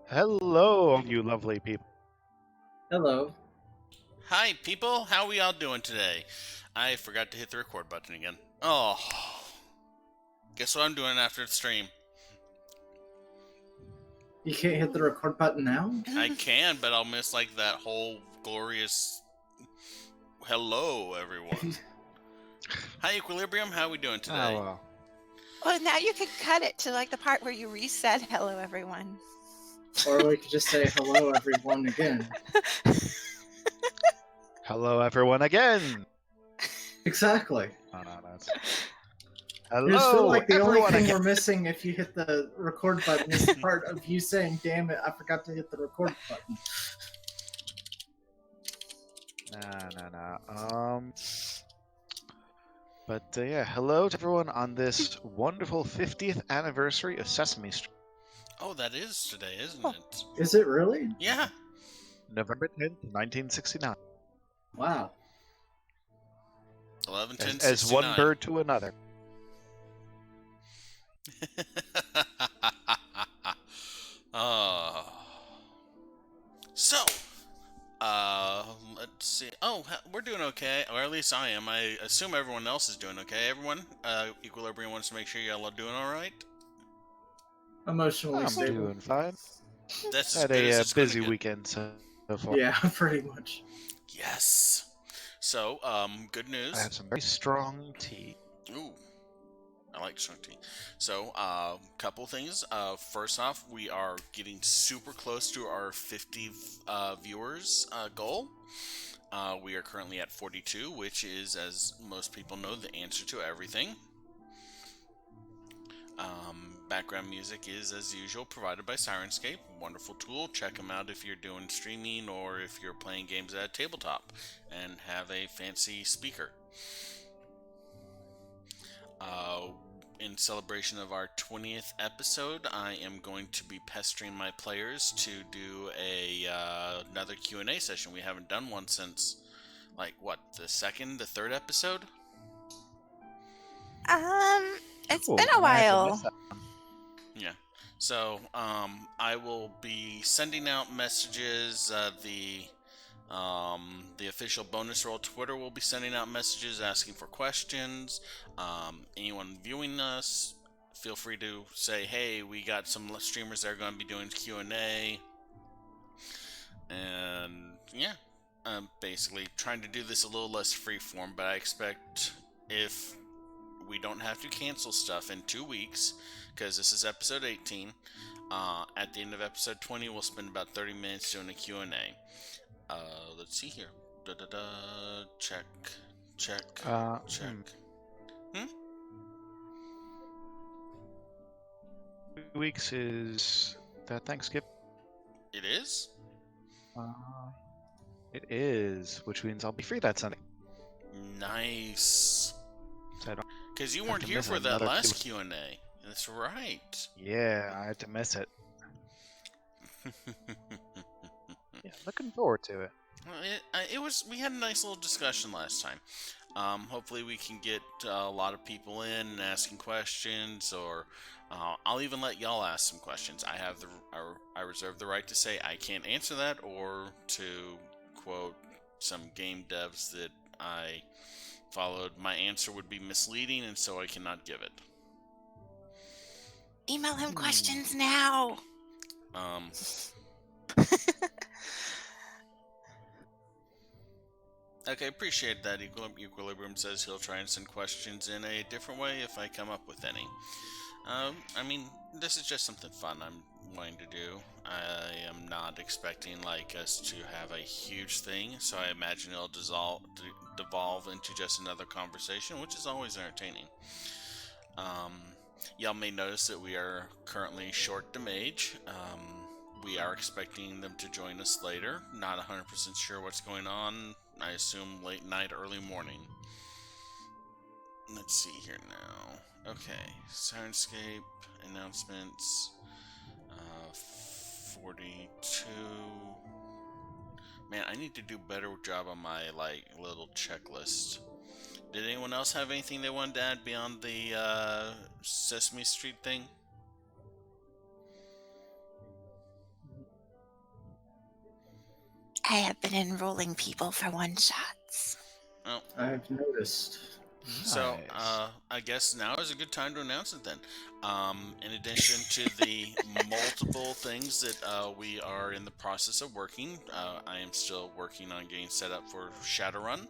Hello, you lovely people. Hello. Hi, people. How we all doing today? I forgot to hit the record button again. Oh, guess what I'm doing after the stream? You can't hit the record button now? I can, but I'll miss like that whole glorious hello, everyone. Hi, Equilibrium. How we doing today? Oh, well. Well, now you can cut it to like the part where you reset hello, everyone. Or we could just say hello, everyone, again. Hello, everyone, again. Exactly. Oh, no, that's... I just feel Hello, like the only everyone, thing again. we're missing if you hit the record button is the part of you saying, damn it, I forgot to hit the record button. Nah. But yeah, hello to everyone on this wonderful 50th anniversary of Sesame Street. Oh, that is today, isn't Oh. it? Is it really? Yeah. November 10th, 1969. Wow. 11/10/69. As one bird to another. So, let's see. Oh, we're doing okay, or at least I am. I assume everyone else is doing okay. Everyone, Equilibrium wants to make sure y'all are doing all right. Emotionally I'm stable. doing fine. That's as Had good as a it's gonna busy get. weekend so far. Yeah, pretty much. Yes. So, good news. I had some very strong tea. Ooh, I like strong tea. So, couple things. First off, we are getting super close to our 50 viewers goal. We are currently at 42, which is, as most people know, the answer to everything. Background music is, as usual, provided by Sirenscape. Wonderful tool. Check them out if you're doing streaming or if you're playing games at a tabletop and have a fancy speaker. In celebration of our 20th episode, I am going to be pestering my players to do another Q&A session. We haven't done one since, like, what, the third episode? It's Ooh, been a I might have to miss while. that. Yeah. So, I will be sending out messages. The official bonus roll Twitter will be sending out messages asking for questions. Anyone viewing us, feel free to say, "Hey, we got some streamers that are going to be doing Q&A," and yeah, I'm basically trying to do this a little less freeform. But I expect if we don't have to cancel stuff in 2 weeks, because this is episode 18. At the end of episode 20, we'll spend about 30 minutes doing a Q&A. Let's see here. Check. 2 weeks is that Thanksgiving? It is? It is, which means I'll be free that Sunday. Nice. So I don't Because you have weren't to here miss for that another last Q&A. That's right. Yeah, I had to miss it. Yeah, looking forward to it. We had a nice little discussion last time. Hopefully we can get a lot of people in and asking questions, or I'll even let y'all ask some questions. I reserve the right to say I can't answer that, or to quote some game devs that I followed, my answer would be misleading, and so I cannot give it. Email him questions now. Okay, appreciate that. Equilibrium says he'll try and send questions in a different way if I come up with any. I mean, this is just something fun I'm wanting to do. I am not expecting us to have a huge thing, so I imagine it'll devolve into just another conversation, which is always entertaining. Y'all may notice that we are currently short to Mage. We are expecting them to join us later. Not 100% sure what's going on. I assume late night, early morning. Let's see here now. Okay, Sirenscape announcements. 42. Man, I need to do a better job on my little checklist. Did anyone else have anything they wanted to add beyond the Sesame Street thing? I have been enrolling people for one-shots. Well, I've noticed. so Nice. I guess now is a good time to announce it then. In addition to the multiple things that we are in the process of working, I am still working on getting set up for Shadowrun,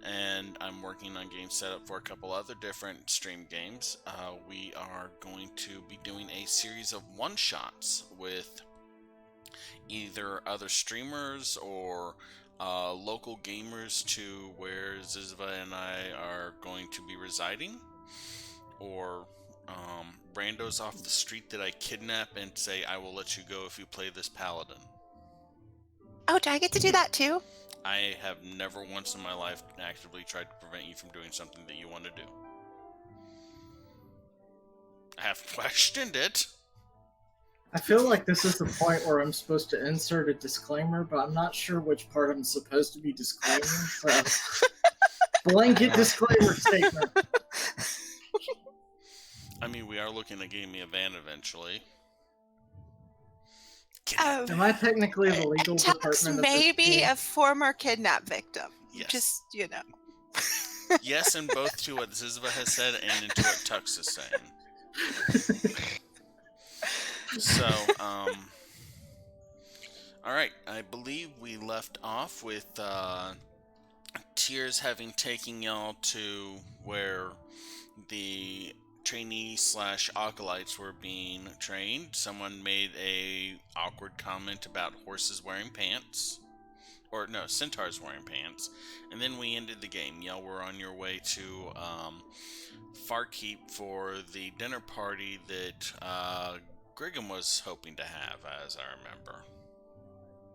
and I'm working on getting set up for a couple other different stream games. We are going to be doing a series of one-shots with either other streamers or local gamers to where Zizva and I are going to be residing, or randos off the street that I kidnap and say, I will let you go if you play this paladin. Oh, do I get to do that too? I have never once in my life actively tried to prevent you from doing something that you want to do. I have questioned it. I feel like this is the point where I'm supposed to insert a disclaimer, but I'm not sure which part I'm supposed to be disclaiming. So, blanket disclaimer statement. I mean, we are looking at getting me a van eventually. Am I technically the legal Tux department of may this be game? a former kidnap victim. Yes. Just, Yes, and both to what Zizva has said and into what Tux is saying. So, alright, I believe we left off with Tears having taken y'all to where the trainee/acolytes were being trained. Someone made a awkward comment about horses wearing pants. Or, no, centaurs wearing pants. And then we ended the game. Y'all were on your way to Farkeep for the dinner party that Griggum was hoping to have, as I remember.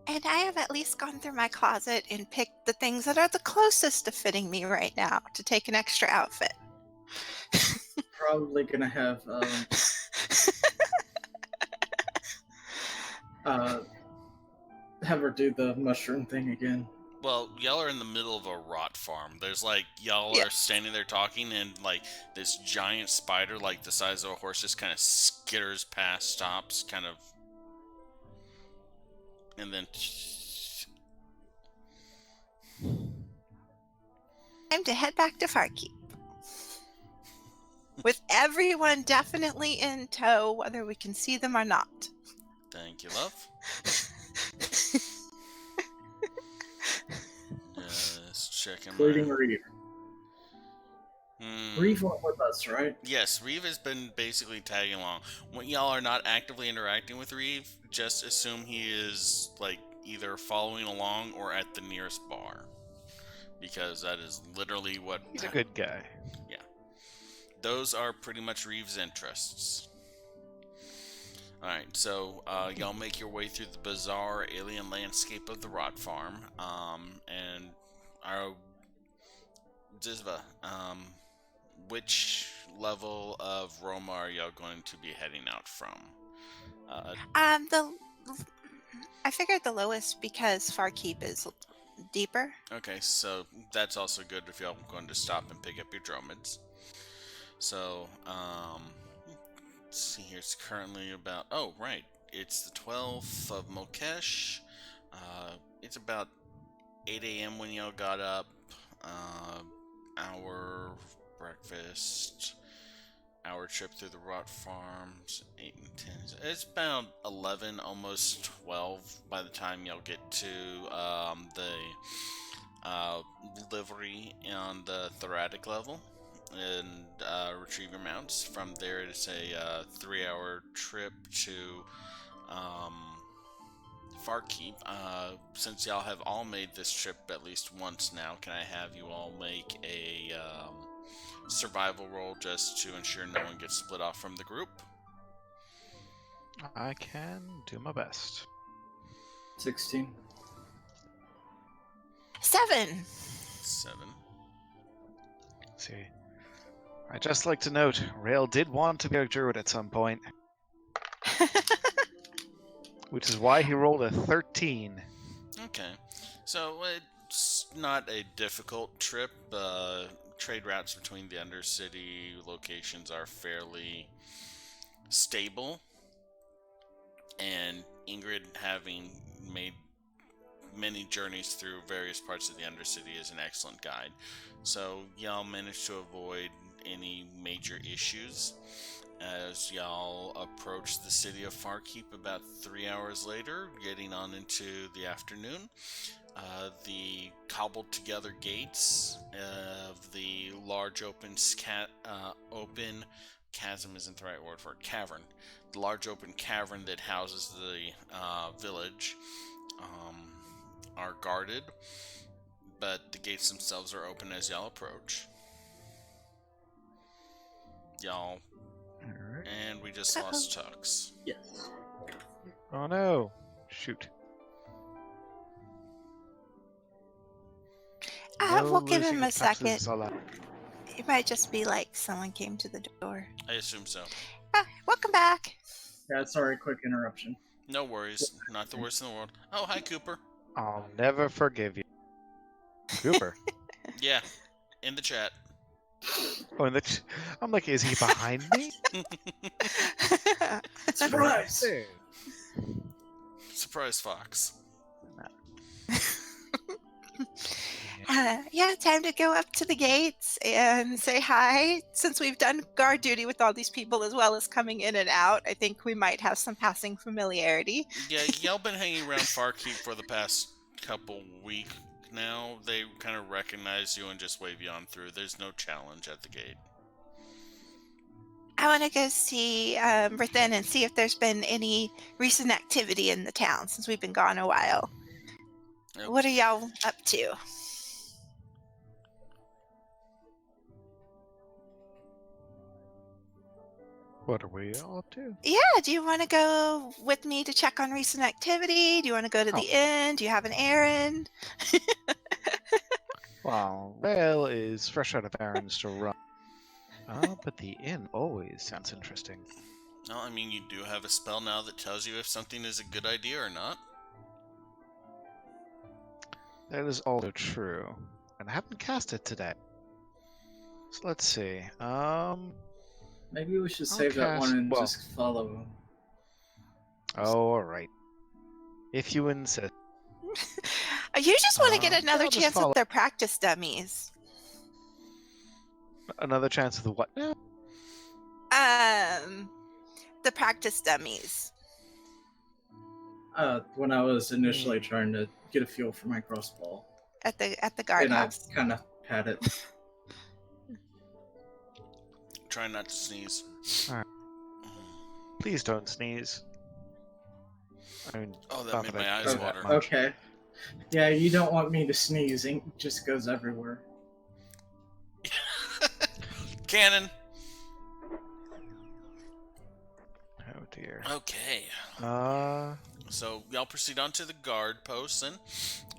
And I have at least gone through my closet and picked the things that are the closest to fitting me right now to take an extra outfit. Probably gonna have have her do the mushroom thing again. Well, y'all are in the middle of a rot farm. There's y'all Yeah. are standing there talking, and this giant spider, the size of a horse, just kind of skitters past, stops, kind of, and then. Time to head back to Farkeep. With everyone definitely in tow, whether we can see them or not. Thank you, love. Just checking Including Reeve. Hmm. Reeve went with us, right? Yes, Reeve has been basically tagging along. When y'all are not actively interacting with Reeve, just assume he is either following along or at the nearest bar, because that is literally what He's a good guy. Yeah, those are pretty much Reeve's interests. All right, so y'all make your way through the bizarre alien landscape of the Rot Farm, and our Zizva, which level of Roma are y'all going to be heading out from? I figured the lowest because Farkeep is deeper. Okay, so that's also good if y'all are going to stop and pick up your dromids. So, let's see here. It's currently about. Oh, right. It's the 12th of Mokesh. It's about 8 a.m. when y'all got up. Our breakfast. Our trip through the Rot Farms. 8 and 10. It's about 11, almost 12 by the time y'all get to the livery on the thoracic level and retrieve your mounts. From there, it's a 3-hour trip to Farkeep. Since y'all have all made this trip at least once now, can I have you all make a survival roll just to ensure no one gets split off from the group? I can do my best. 16. 7. 7. Let's see. I'd just like to note, Rail did want to be a druid at some point, which is why he rolled a 13. Okay, so it's not a difficult trip. Trade routes between the Undercity locations are fairly stable, and Ingrid, having made many journeys through various parts of the Undercity is an excellent guide. So y'all managed to avoid any major issues as y'all approach the city of Farkeep about 3 hours later, getting on into the afternoon. The cobbled together gates of the large open chasm isn't the right word for it, cavern. The large open cavern that houses the village are guarded, but the gates themselves are open as y'all approach. Y'all, Alright. and we just lost Tux. Yes. Oh no! Shoot. We'll give losing him of a Tuxes second. is allowed. It might just be like someone came to the door. I assume so. Welcome back. Yeah, sorry, quick interruption. No worries. Not the worst in the world. Oh, hi, Cooper. I'll never forgive you. Cooper. Yeah, in the chat. Oh, I'm like, is he behind me? Surprise! There. Surprise Fox. Yeah, time to go up to the gates and say hi. Since we've done guard duty with all these people as well as coming in and out, I think we might have some passing familiarity. Yeah, y'all been hanging around Farkeep for the past couple weeks now. They kind of recognize you and just wave you on through. There's no challenge at the gate. I want to go see Rithen and see if there's been any recent activity in the town since we've been gone a while. Yep. What are y'all up to? What are we all up to? Yeah, do you want to go with me to check on recent activity? Do you want to go to the inn? Do you have an errand? Well, Rail is fresh out of errands to run. But the inn always sounds interesting. Well, I mean, you do have a spell now that tells you if something is a good idea or not. That is also true. And I haven't cast it today. So let's see. Maybe we should save that one and just follow. Oh, alright. If you insist. You just want to get another I'll just chance follow. at their practice dummies. Another chance of the what now? The practice dummies. When I was initially trying to get a feel for my crossbow. At the guardhouse. And I kind of pat it. Try not to sneeze. Alright. Please don't sneeze. I mean, Oh, that not made that my I eyes care that water. much. Okay. Yeah, you don't want me to sneeze. Ink just goes everywhere. Cannon! Oh dear. Okay. So, y'all proceed on to the guard post then.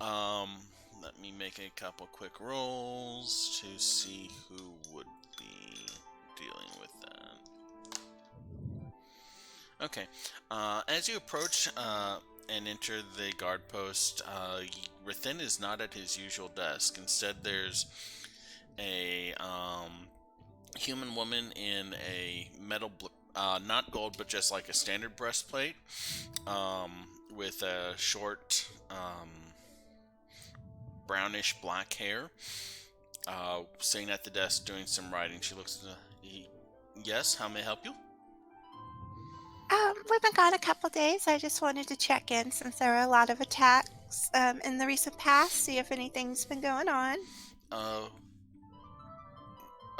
Let me make a couple quick rolls to see who would be dealing with that. Okay. As you approach and enter the guard post, Rithen is not at his usual desk. Instead, there's a human woman in a metal, not gold, but just like a standard breastplate, with a short, brownish black hair, sitting at the desk doing some writing. She looks at yes, how may I help you? We've been gone a couple days. I just wanted to check in since there were a lot of attacks in the recent past, see if anything's been going on.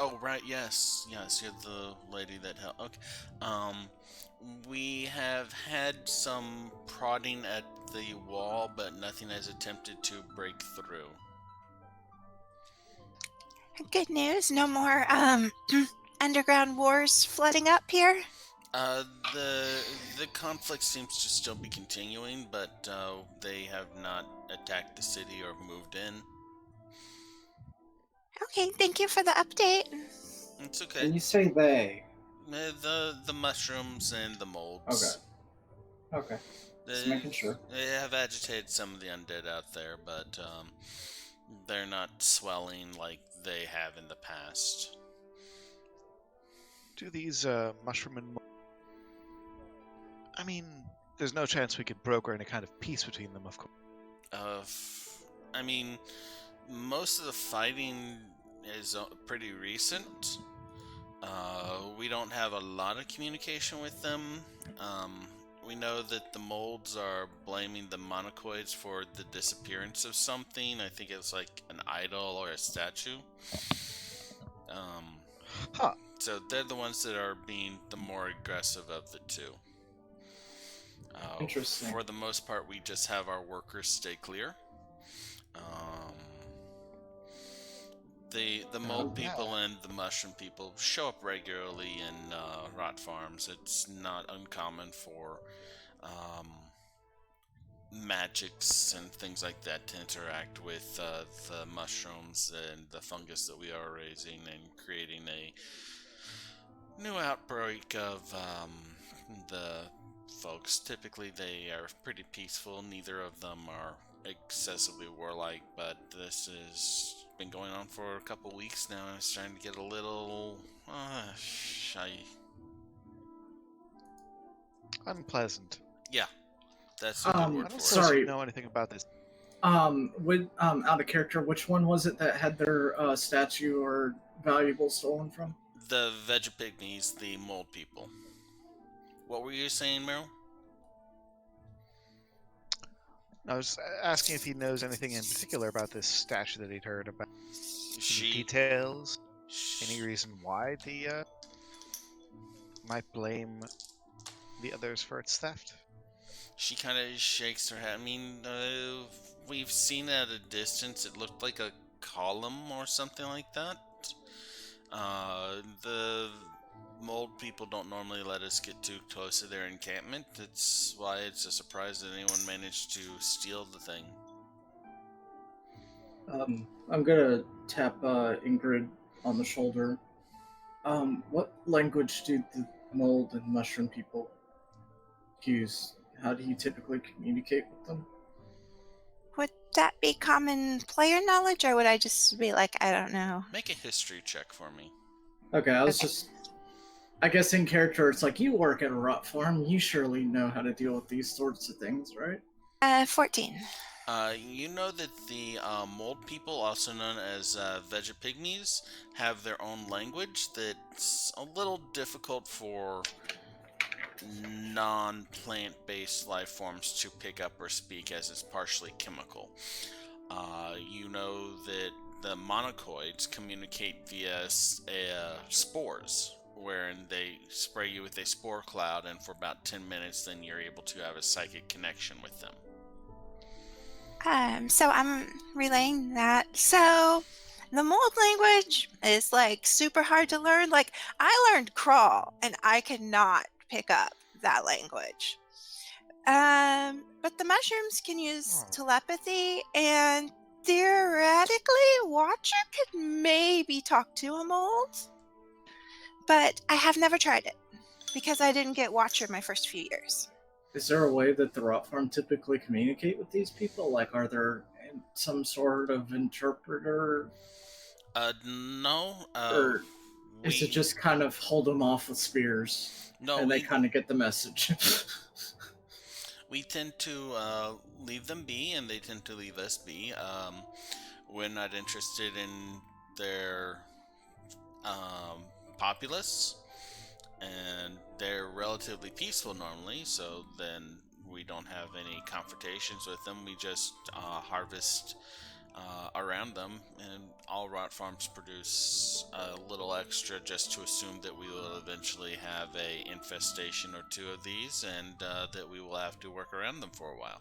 Oh, right, yes, you're the lady that helped. Okay. We have had some prodding at the wall, but nothing has attempted to break through. Good news, no more underground wars flooding up here. The conflict seems to still be continuing, but they have not attacked the city or moved in. Okay, thank you for the update. It's okay. When you say they. The mushrooms and the molds. Okay. Just making sure. They have agitated some of the undead out there, but they're not swelling like they have in the past. Do these mushroom and I mean, there's no chance we could broker any kind of peace between them, of course. I mean, most of the fighting is pretty recent. We don't have a lot of communication with them. We know that the molds are blaming the monocoids for the disappearance of something. I think it's like an idol or a statue. Huh. So they're the ones that are being the more aggressive of the two. Interesting. For the most part, we just have our workers stay clear. The mold people and the mushroom people show up regularly in rot farms. It's not uncommon for magics and things like that to interact with the mushrooms and the fungus that we are raising and creating a new outbreak of the folks. Typically they are pretty peaceful. Neither of them are excessively warlike, but this has been going on for a couple weeks now and it's starting to get a little shy. Unpleasant. Yeah, that's a good I word don't for suppose sorry. you know anything about this. Out of character, which one was it that had their statue or valuable stolen from? it. The Vegapygmies, the mold people. What were you saying, Meryl? I was asking if he knows anything in particular about this statue that he'd heard about. Any details? Any reason why the might blame the others for its theft? She kind of shakes her head. I mean, we've seen it at a distance. It looked like a column or something like that. The mold people don't normally let us get too close to their encampment. That's why it's a surprise that anyone managed to steal the thing. I'm gonna tap Ingrid on the shoulder. What language do the mold and mushroom people use? How do you typically communicate with them? Would that be common player knowledge, or would I just be like, I don't know? Make a history check for me. Okay, I guess in character, it's like, you work at a rot farm, you surely know how to deal with these sorts of things, right? 14. You know that the mold people, also known as Vegapygmies, have their own language that's a little difficult for non-plant-based life forms to pick up or speak, as it's partially chemical. You know that the monocoids communicate via spores, wherein they spray you with a spore cloud, and for about 10 minutes then you're able to have a psychic connection with them. So I'm relaying that. So the mold language is like super hard to learn. Like I learned crawl and I cannot pick up that language. But the mushrooms can use telepathy, and theoretically Watcher could maybe talk to a mold. But I have never tried it because I didn't get Watcher my first few years. Is there a way that the rot farm typically communicate with these people? Like, are there some sort of interpreter? No. Or is it just kind of hold them off with spears? No, and they kind of get the message. We tend to leave them be, and they tend to leave us be. We're not interested in their populace, and they're relatively peaceful normally, so then we don't have any confrontations with them. We just harvest around them, and all rot farms produce a little extra just to assume that we will eventually have a infestation or two of these, and that we will have to work around them for a while.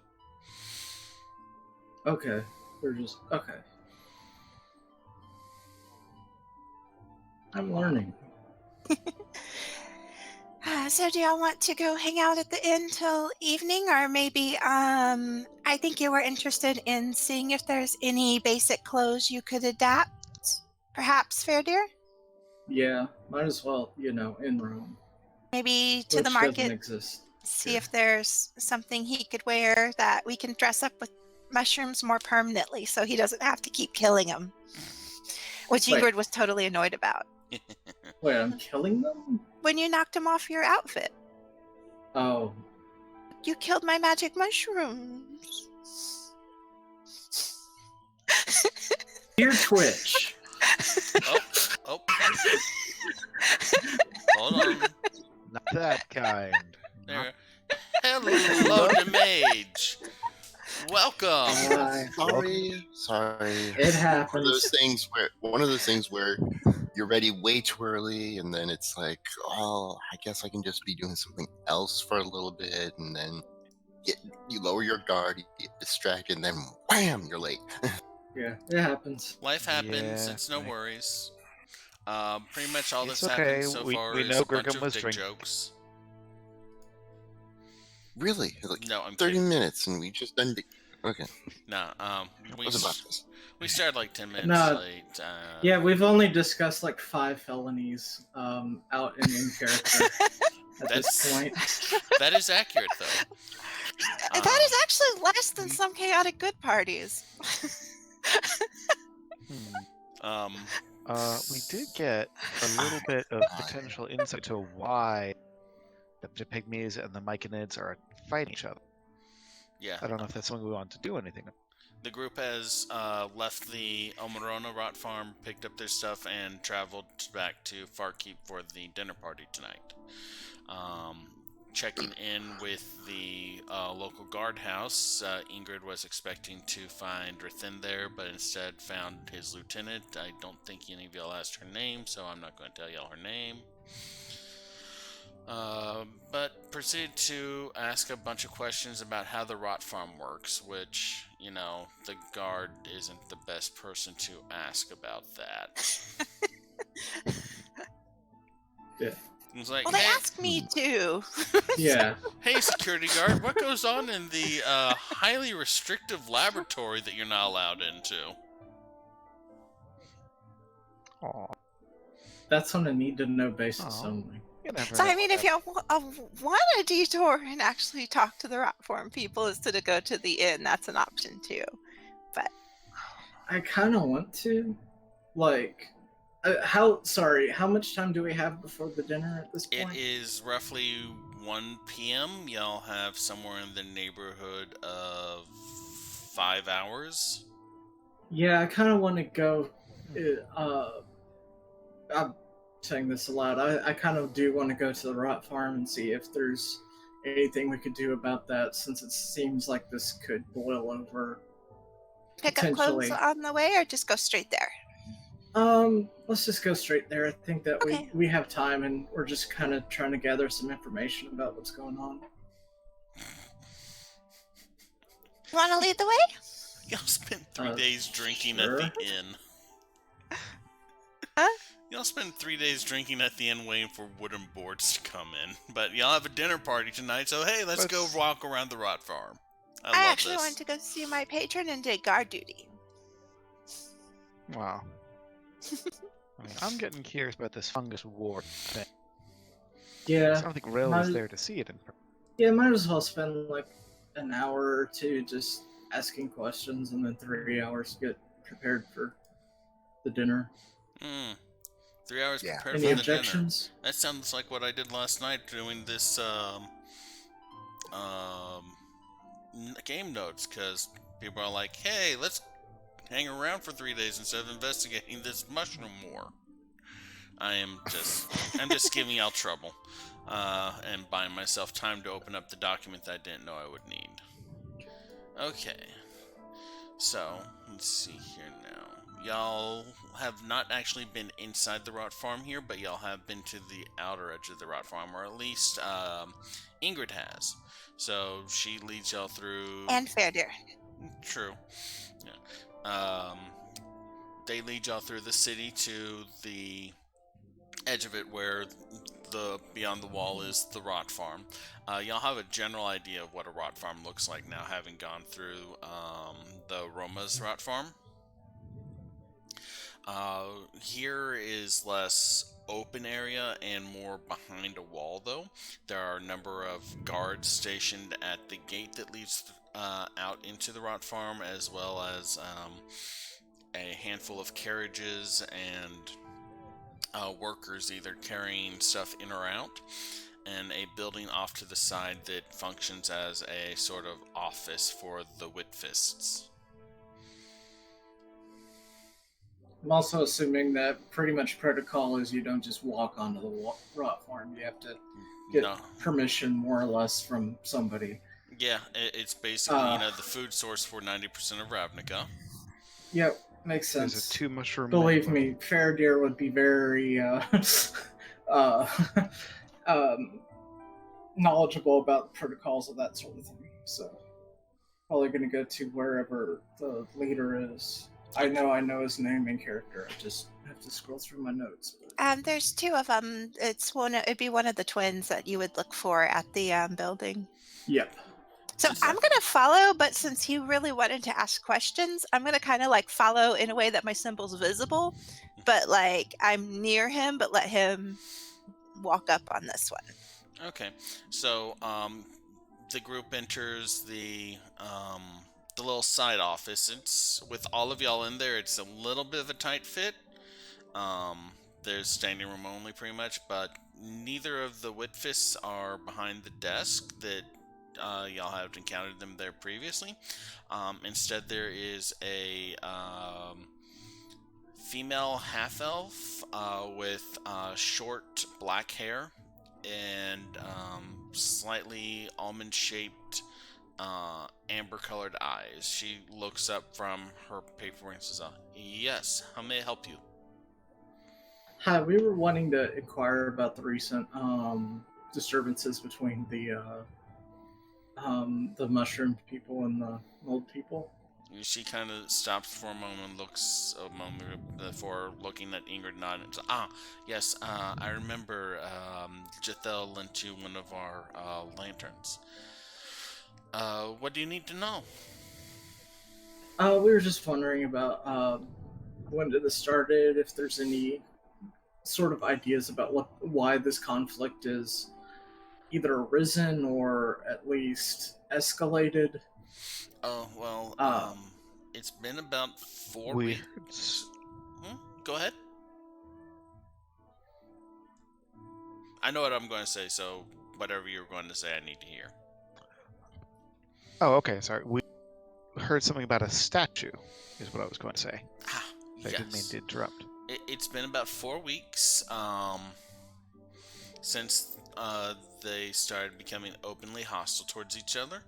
Okay. They're just... Okay. I'm learning. So do y'all want to go hang out at the inn till evening, or maybe I think you were interested in seeing if there's any basic clothes you could adapt, perhaps, Fair Dear? Yeah, might as well, in Rome. Maybe to Which the market, doesn't exist. see if there's something he could wear that we can dress up with mushrooms more permanently, so he doesn't have to keep killing them, which Ingrid was totally annoyed about. Wait, I'm killing them? When you knocked him off your outfit. Oh. You killed my magic mushrooms. Dear Twitch. Oh. Hold on. Not that kind. There. Hello, Demage. Welcome. Sorry. It happens. One of those things where you're ready way too early, and then it's like, oh, I guess I can just be doing something else for a little bit, and then you lower your guard, you get distracted, and then wham, you're late. Yeah, it happens. Life happens. Yeah, It's no right. worries. Pretty much all It's that's okay. happened so far We is know a bunch Griggum of was dick drinking. jokes. Really? Like No, I'm 30 kidding. minutes, and we just done. Okay. No, What was about this? we started like 10 minutes No. late. Yeah, we've only discussed like 5 felonies out in character at this point. That is accurate, though. That is actually less than some chaotic good parties. We did get a little bit of potential insight to why the pygmies and the myconids are fighting each other. Yeah. I don't know if that's something we want to do anything. The group has left the Omarona Rot Farm, picked up their stuff, and traveled back to Farkeep for the dinner party tonight. Checking in with the local guardhouse, Ingrid was expecting to find Rathin there, but instead found his lieutenant. I don't think any of y'all asked her name, so I'm not going to tell y'all her name. But proceeded to ask a bunch of questions about how the Rot Farm works, which, you know, the guard isn't the best person to ask about that. Yeah. It was like, Well, they hey, asked me too. Yeah. hey, security guard, what goes on in the highly restrictive laboratory that you're not allowed into? Aw. That's on a need-to-know basis Aw. only. You never So, know. I mean, if you want a detour and actually talk to the Rot Farm people instead of go to the inn, that's an option too. But I kind of want to. Like, how much time do we have before the dinner at this It point? is roughly 1 p.m. Y'all have somewhere in the neighborhood of 5 hours. Yeah, I kind of want to go. I'm saying this aloud. I kind of do want to go to the Rot Farm and see if there's anything we could do about that, since it seems like this could boil over. pick up clothes on the way, or just go straight there. Let's just go straight there. I think that Okay. we have time, and we're just kind of trying to gather some information about what's going on. You want to lead the way? Y'all spent 3 days drinking sure. at the inn. Huh? Y'all spent 3 days drinking at the inn waiting for wooden boards to come in. But y'all have a dinner party tonight, so hey, let's go walk around the Rot Farm. I love actually this. went to go see my patron and did guard duty. Wow. I mean, I'm getting curious about this fungus war thing. Yeah. I don't think Rail was there to see it in person. Yeah, might as well spend like an hour or two just asking questions, and then 3 hours to get prepared for the dinner. 3 hours prepared Any for the objections? dinner. That sounds like what I did last night doing this game notes, because people are like, hey, let's hang around for 3 days instead of investigating this mushroom war. I'm just giving y'all trouble and buying myself time to open up the document that I didn't know I would need. Okay, so let's see here now. Y'all have not actually been inside the Rot Farm here, but y'all have been to the outer edge of the Rot Farm, or at least Ingrid has. So she leads y'all through. And Fairdeer. True. Yeah. They lead y'all through the city to the edge of it, where beyond the wall is the Rot Farm. Y'all have a general idea of what a Rot Farm looks like now, having gone through the Roma's Rot Farm. Here is less open area and more behind a wall, though. There are a number of guards stationed at the gate that leads out into the Rot Farm, as well as a handful of carriages and workers either carrying stuff in or out, and a building off to the side that functions as a sort of office for the Whitfists. I'm also assuming that pretty much protocol is you don't just walk onto the rot farm. You have to get No. permission, more or less, from somebody. Yeah, it's basically, the food source for 90% of Ravnica. Yep, makes There's sense. a 2 mushroom Believe minimum. me, Fair Deer would be very uh, um, knowledgeable about the protocols of that sort of thing. So probably going to go to wherever the leader is. I know his name and character. I just have to scroll through my notes. There's 2 of them. It'd be one of the twins that you would look for at the building. Yep. So I'm gonna follow, but since he really wanted to ask questions, I'm gonna kind of like follow in a way that my symbol's visible, but like I'm near him, but let him walk up on this one. Okay, so the group enters the little side office. It's with all of y'all in there. It's a little bit of a tight fit. There's standing room only, pretty much, but neither of the Whitfists are behind the desk that y'all have encountered them there previously. Instead, there is a female half elf with short black hair and slightly almond shaped amber colored eyes. She looks up from her paper and says, "Yes, how may I help you?" Hi, we were wanting to inquire about the recent disturbances between the mushroom people and the mold people. She kind of stops for a moment, looks a moment before looking at Ingrid, nod, and says, yes, I remember Jethel lent you one of our lanterns. What do you need to know? We were just wondering about when this started, if there's any sort of ideas about why this conflict is either arisen or at least escalated. Oh, well, it's been about 4 weeks. Go ahead. I know what I'm going to say, so whatever you're going to say, I need to hear. Oh, okay, sorry. We heard something about a statue, is what I was going to say. I didn't mean to interrupt. It's been about 4 weeks since they started becoming openly hostile towards each other.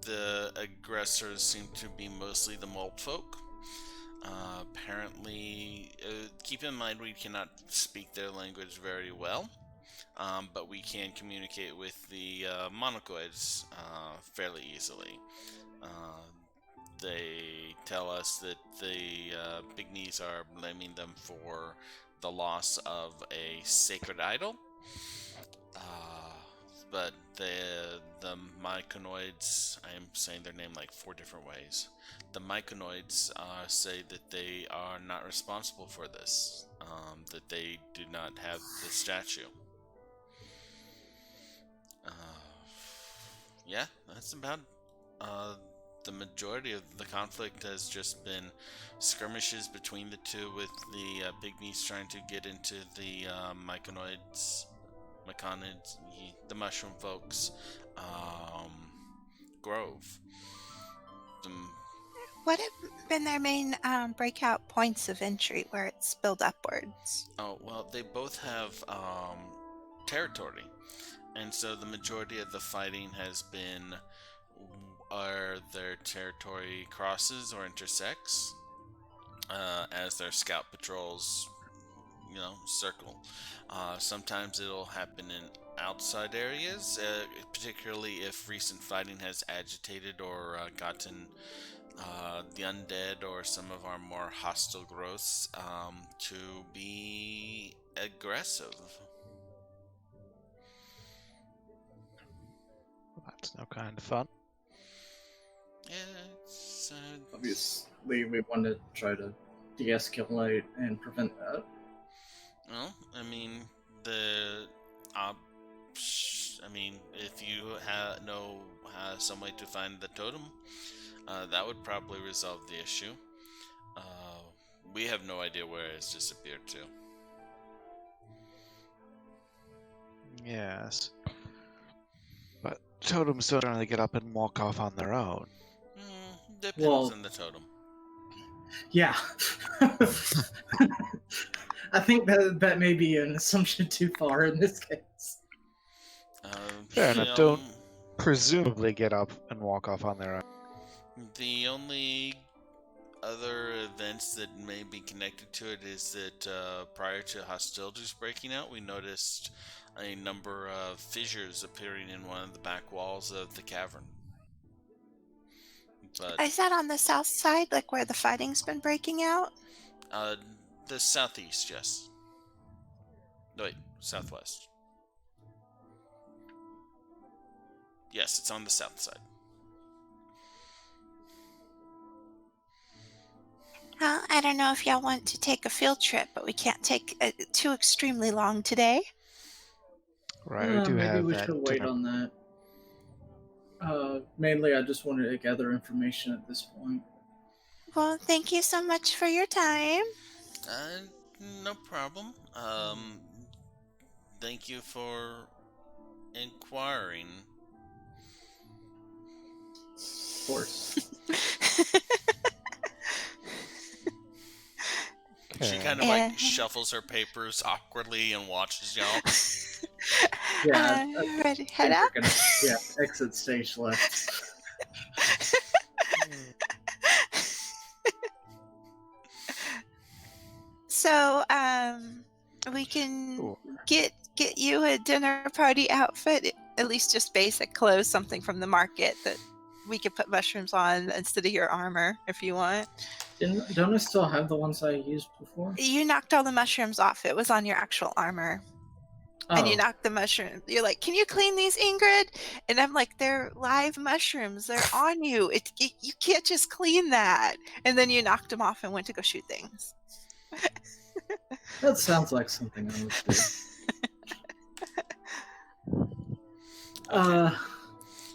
The aggressors seem to be mostly the mold folk. Apparently, keep in mind we cannot speak their language very well, but we can communicate with the monocoids fairly easily. They tell us that the Pygmies are blaming them for the loss of a sacred idol. But the myconoids, I am saying their name like 4 different ways. The myconoids say that they are not responsible for this, that they do not have the statue. Yeah, that's about the majority of the conflict has just been skirmishes between the two, with the pygmies trying to get into the myconids, the mushroom folks, grove. What have been their main breakout points of entry where it's spilled upwards? Oh, well, they both have territory, and so the majority of the fighting has been their territory crosses or intersects as their scout patrols, circle. Sometimes it'll happen in outside areas, particularly if recent fighting has agitated or gotten the undead or some of our more hostile growths to be aggressive. That's no kind of fun. Yeah, it's obviously we want to try to de-escalate and prevent that. Well, I mean, if you know some way to find the totem, that would probably resolve the issue. We have no idea where it's disappeared to. Yes. But totems don't generally get up and walk off on their own. Depends on the totem. Yeah. I think that may be an assumption too far in this case. Fair enough. Don't presumably get up and walk off on their own. The only other events that may be connected to it is that prior to hostilities breaking out, we noticed a number of fissures appearing in one of the back walls of the cavern. But Is that on the south side, like where the fighting's been breaking out? the southeast, yes. No, wait, southwest. Yes, it's on the south side. Well, I don't know if y'all want to take a field trip, but we can't take it too extremely long today. Right, we do maybe have we that should wait dinner. on that. Mainly, I just wanted to gather information at this point. Well, thank you so much for your time. No problem. Thank you for inquiring. Of course. She kind of like shuffles her papers awkwardly and watches y'all. Yeah, ready, head out. Exit stage left. So, we can get you a dinner party outfit, at least just basic clothes, something from the market that we could put mushrooms on instead of your armor, if you want. Don't I still have the ones I used before? You knocked all the mushrooms off. It was on your actual armor. And you knocked the mushroom. You're like, can you clean these, Ingrid? And I'm like, they're live mushrooms. They're on you. You can't just clean that. And then you knocked them off and went to go shoot things. That sounds like something I would do. Okay.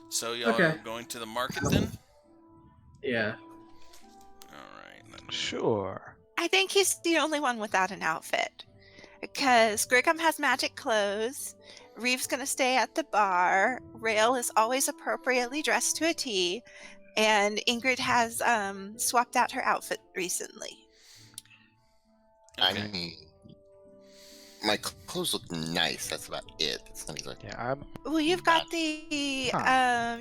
So y'all are going to the market then? Yeah. Alright. Sure. I think he's the only one without an outfit. Because Grigum has magic clothes, Reeve's going to stay at the bar, Rail is always appropriately dressed to a T, and Ingrid has swapped out her outfit recently. Okay. I mean, my clothes look nice. That's about it. It's not exactly. Yeah, Well, you've got the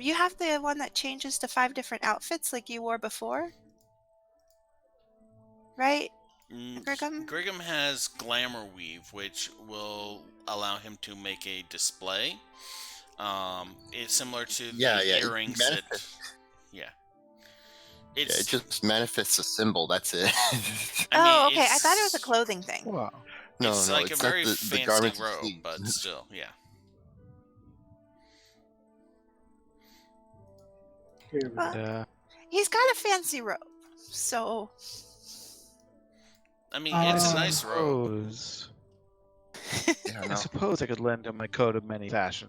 you have the one that changes to 5 different outfits like you wore before, right? Grigum has Glamour Weave, which will allow him to make a display. It's similar to the earrings that. It just manifests a symbol. That's it. Okay. I thought it was a clothing thing. Wow. It's like a very fancy robe, but still, yeah. Well, he's got a fancy robe, so. I mean, it's a nice robe. I suppose I could lend him my coat of many fashion,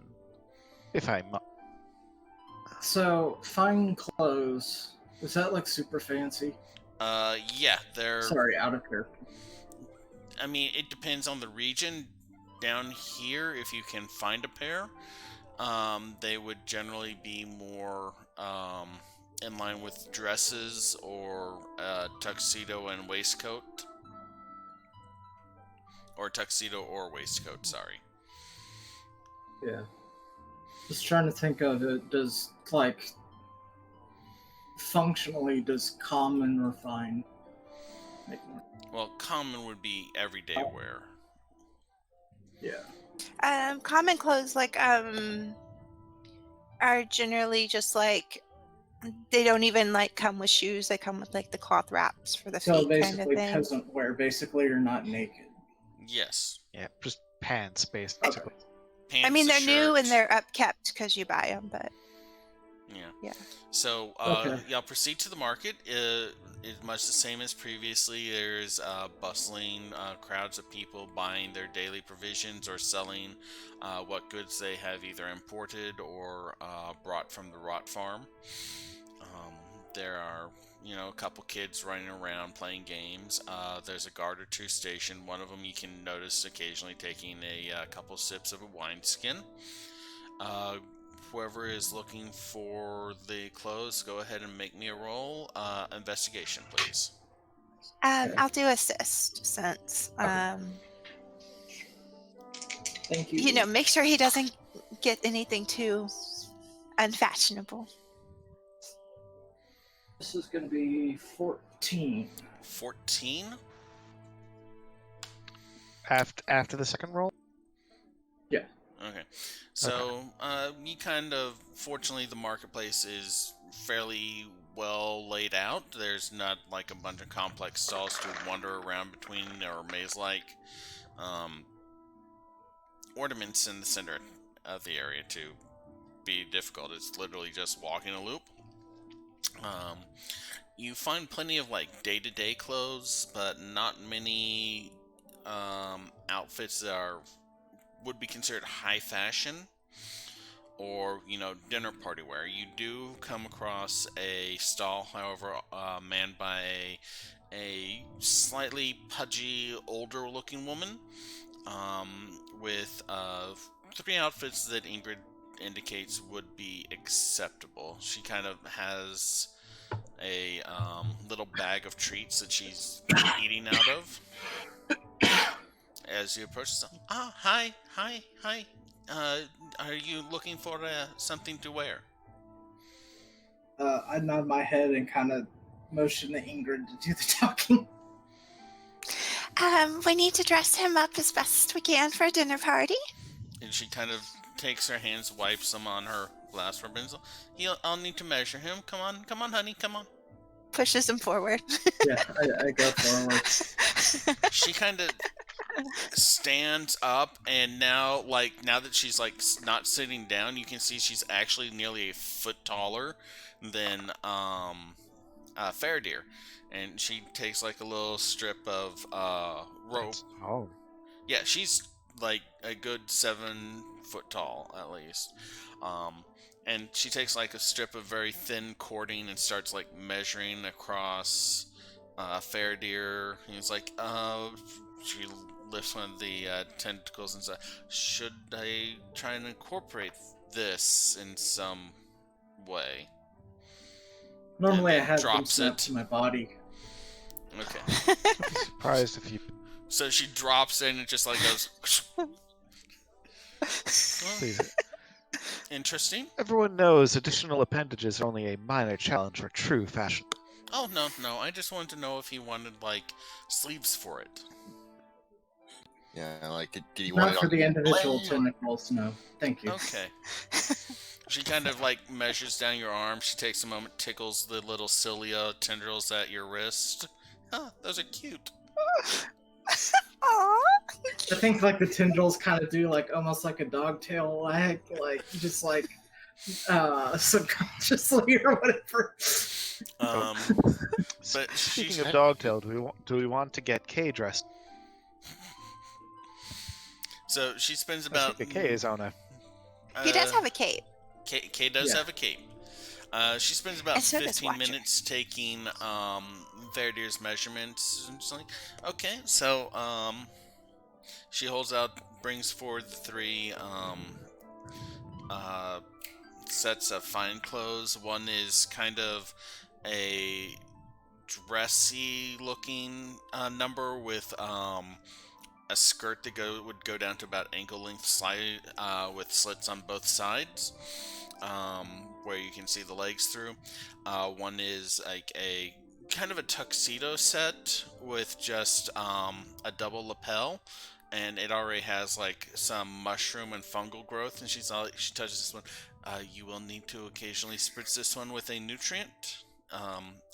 if I must. So, fine clothes. Is that like super fancy? Yeah, they're. Sorry, out of character. I mean, it depends on the region. Down here, if you can find a pair, they would generally be more in line with dresses or tuxedo and waistcoat. Or tuxedo or waistcoat, sorry. Yeah. Just trying to think of it. Does, like, functionally, does common or fine make more? Well, common would be everyday wear. Yeah. Common clothes, like, are generally just, like, they don't even, like, come with shoes. They come with, like, the cloth wraps for the feet kind of thing. So basically peasant wear. Basically, you're not naked. Yes. Yeah, just pants, basically. Okay. Pants, I mean, they're new and shirt. they're upkept because you buy them, but... Yeah. So, y'all proceed to the market. It's much the same as previously. There's bustling crowds of people buying their daily provisions or selling what goods they have either imported or brought from the rot farm. There are, a couple kids running around playing games. There's a guard or two stationed. One of them you can notice occasionally taking a couple sips of a wineskin. Whoever is looking for the clothes, go ahead and make me a roll. Investigation, please. I'll do assist since Thank you. make sure he doesn't get anything too unfashionable. This is going to be 14. 14? After the second roll? Yeah. Okay. So, you kind of, fortunately, the marketplace is fairly well laid out. There's not like a bunch of complex stalls to wander around between or maze-like ornaments in the center of the area to be difficult. It's literally just walking a loop. You find plenty of like day-to-day clothes, but not many outfits that would be considered high fashion or dinner party wear. You do come across a stall, however, manned by a slightly pudgy, older-looking woman with 3 outfits that Ingrid indicates would be acceptable. She kind of has a little bag of treats that she's eating out of. As you approach, hi. Are you looking for something to wear? I nod my head and kind of motion to Ingrid to do the talking. We need to dress him up as best we can for a dinner party. And she kind of takes her hands, wipes them on her glass ribbons. I'll need to measure him. Come on, honey, come on. Pushes him forward. Yeah, I go forward. She kind of stands up, and now that she's like not sitting down, you can see she's actually nearly a foot taller than Faradir, and she takes like a little strip of rope. Oh. Yeah, she's like a good 7 foot tall at least. And she takes like a strip of very thin cording and starts like measuring across Faradir. He's like, she lifts one of the tentacles and says, should I try and incorporate this in some way? Normally I have drops them it to my body. Okay. I'd be surprised if you... So she drops it and it just like goes... Please. Interesting. Everyone knows additional appendages are only a minor challenge for true fashion. Oh, no. I just wanted to know if he wanted, like, sleeves for it. Yeah, like, did you want Not it for on the individual blade? tentacles, no. Thank you. Okay. She kind of, like, measures down your arm. She takes a moment, tickles the little cilia tendrils at your wrist. Huh, those are cute. Aww. I think like the tendrils kind of do like almost like a dog tail wag, like just like subconsciously or whatever. But Speaking of dogtail, do we want to get Kay dressed? So she spends I about... think Kay is on a... He does have a cape. Kay does have a cape. She spends about And so does 15 Watcher. minutes taking Veridir's measurements. And just like, okay, so she holds out, brings forward the 3 sets of fine clothes. One is kind of a dressy looking number with a skirt that would go down to about ankle length, with slits on both sides, where you can see the legs through. One is like a kind of a tuxedo set with just a double lapel, and it already has like some mushroom and fungal growth. And she touches this one. You will need to occasionally spritz this one with a nutrient.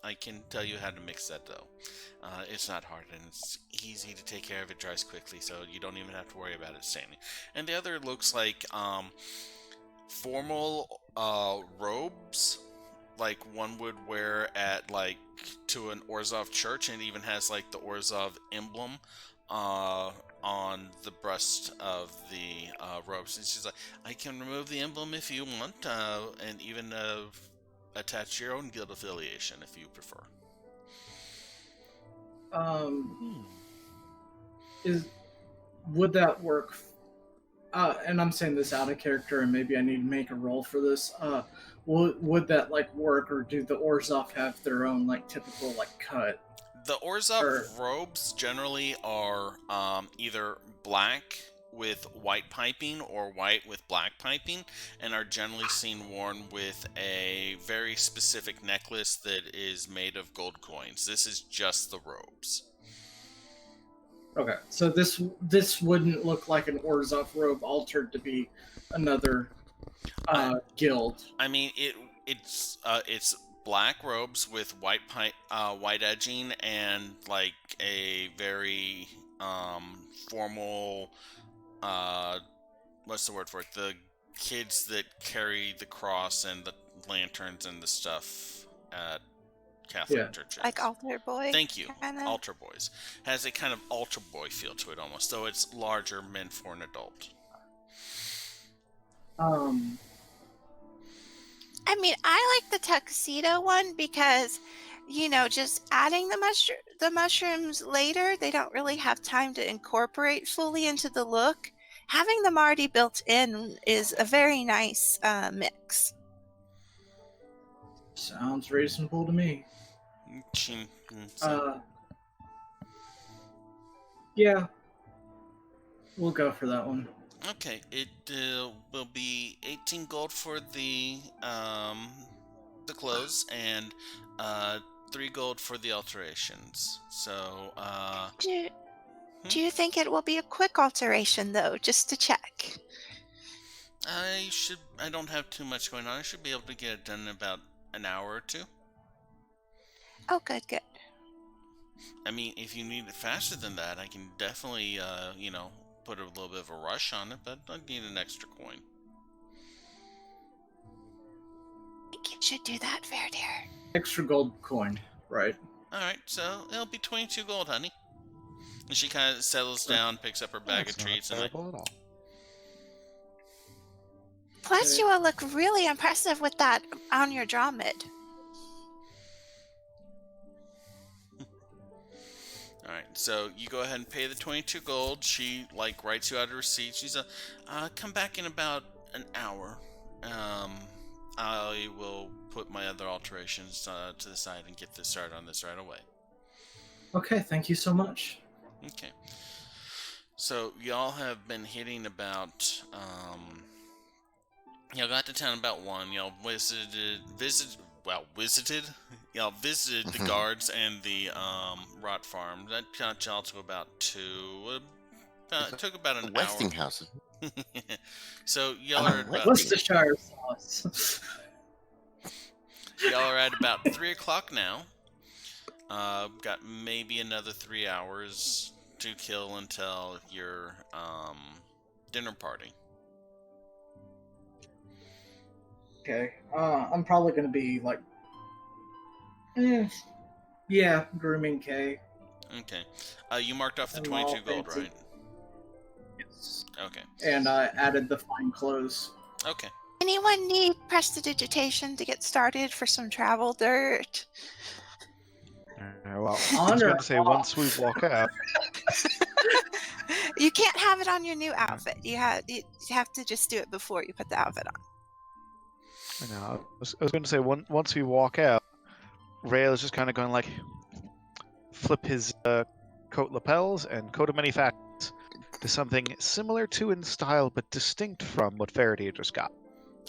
I can tell you how to mix that though. It's not hard and it's easy to take care of. It dries quickly, so you don't even have to worry about it staining. And the other looks like formal robes, like one would wear at like to an Orzhov church, and it even has like the Orzhov emblem on the breast of the robes. And she's like, I can remove the emblem if you want, and even attach your own guild affiliation if you prefer. Would that work? And I'm saying this out of character, and maybe I need to make a roll for this. Would that like work, or do the Orzhov have their own like typical like cut? The Orzhov Or- robes generally are either black with white piping or white with black piping, and are generally seen worn with a very specific necklace that is made of gold coins. This is just the robes. Okay, so this wouldn't look like an Orzhov robe altered to be another guild. I mean, it's black robes with white edging and like a very formal what's the word for it? The kids that carry the cross and the lanterns and the stuff at Catholic churches. Like altar boy. Thank you, Kinda. altar boys. Has a kind of altar boy feel to it almost, though it's larger meant for an adult. I mean, I like the tuxedo one because, just adding the mushrooms later, they don't really have time to incorporate fully into the look. Having them already built in is a very nice mix. Sounds reasonable to me. Yeah, we'll go for that one. Okay, it will be 18 gold for the clothes and 3 gold for the alterations. So Do you think it will be a quick alteration though, just to check? I don't have too much going on. I should be able to get it done in about an hour or two. Oh, good. I mean, if you need it faster than that, I can definitely put a little bit of a rush on it, but I need an extra coin. I think you should do that, Verdir. Extra gold coin, right? Alright, so it'll be 22 gold, honey. And she kind of settles down, picks up her bag That's of treats, and not terrible at all. Plus, you will look really impressive with that on your Dromid. Alright, so you go ahead and pay the 22 gold. She, writes you out a receipt. She's come back in about an hour. I will put my other alterations to the side and get this started on this right away. Okay, thank you so much. Okay. So, y'all have been hitting about, y'all got to town about 1. Y'all visited y'all visited the guards and the rot farm. That got y'all to about 2. It took about an hour. Westinghouse. So y'all are about Worcestershire sauce. y'all are at about 3 o'clock now. Got maybe another 3 hours to kill until your dinner party. Okay, I'm probably gonna be like, yeah, grooming K. Okay. You marked off the And 22 all gold, fancy. right? Yes. Okay. And I added the fine clothes. Okay. Anyone need prestidigitation to get started for some travel dirt? Well, I was On or going to say once we walk out. You can't have it on your new outfit. You have to just do it before you put the outfit on. I know. I was going to say once we walk out, Rail is just kind of going like, flip his coat lapels and coat of many facets to something similar to in style but distinct from what Faraday just got.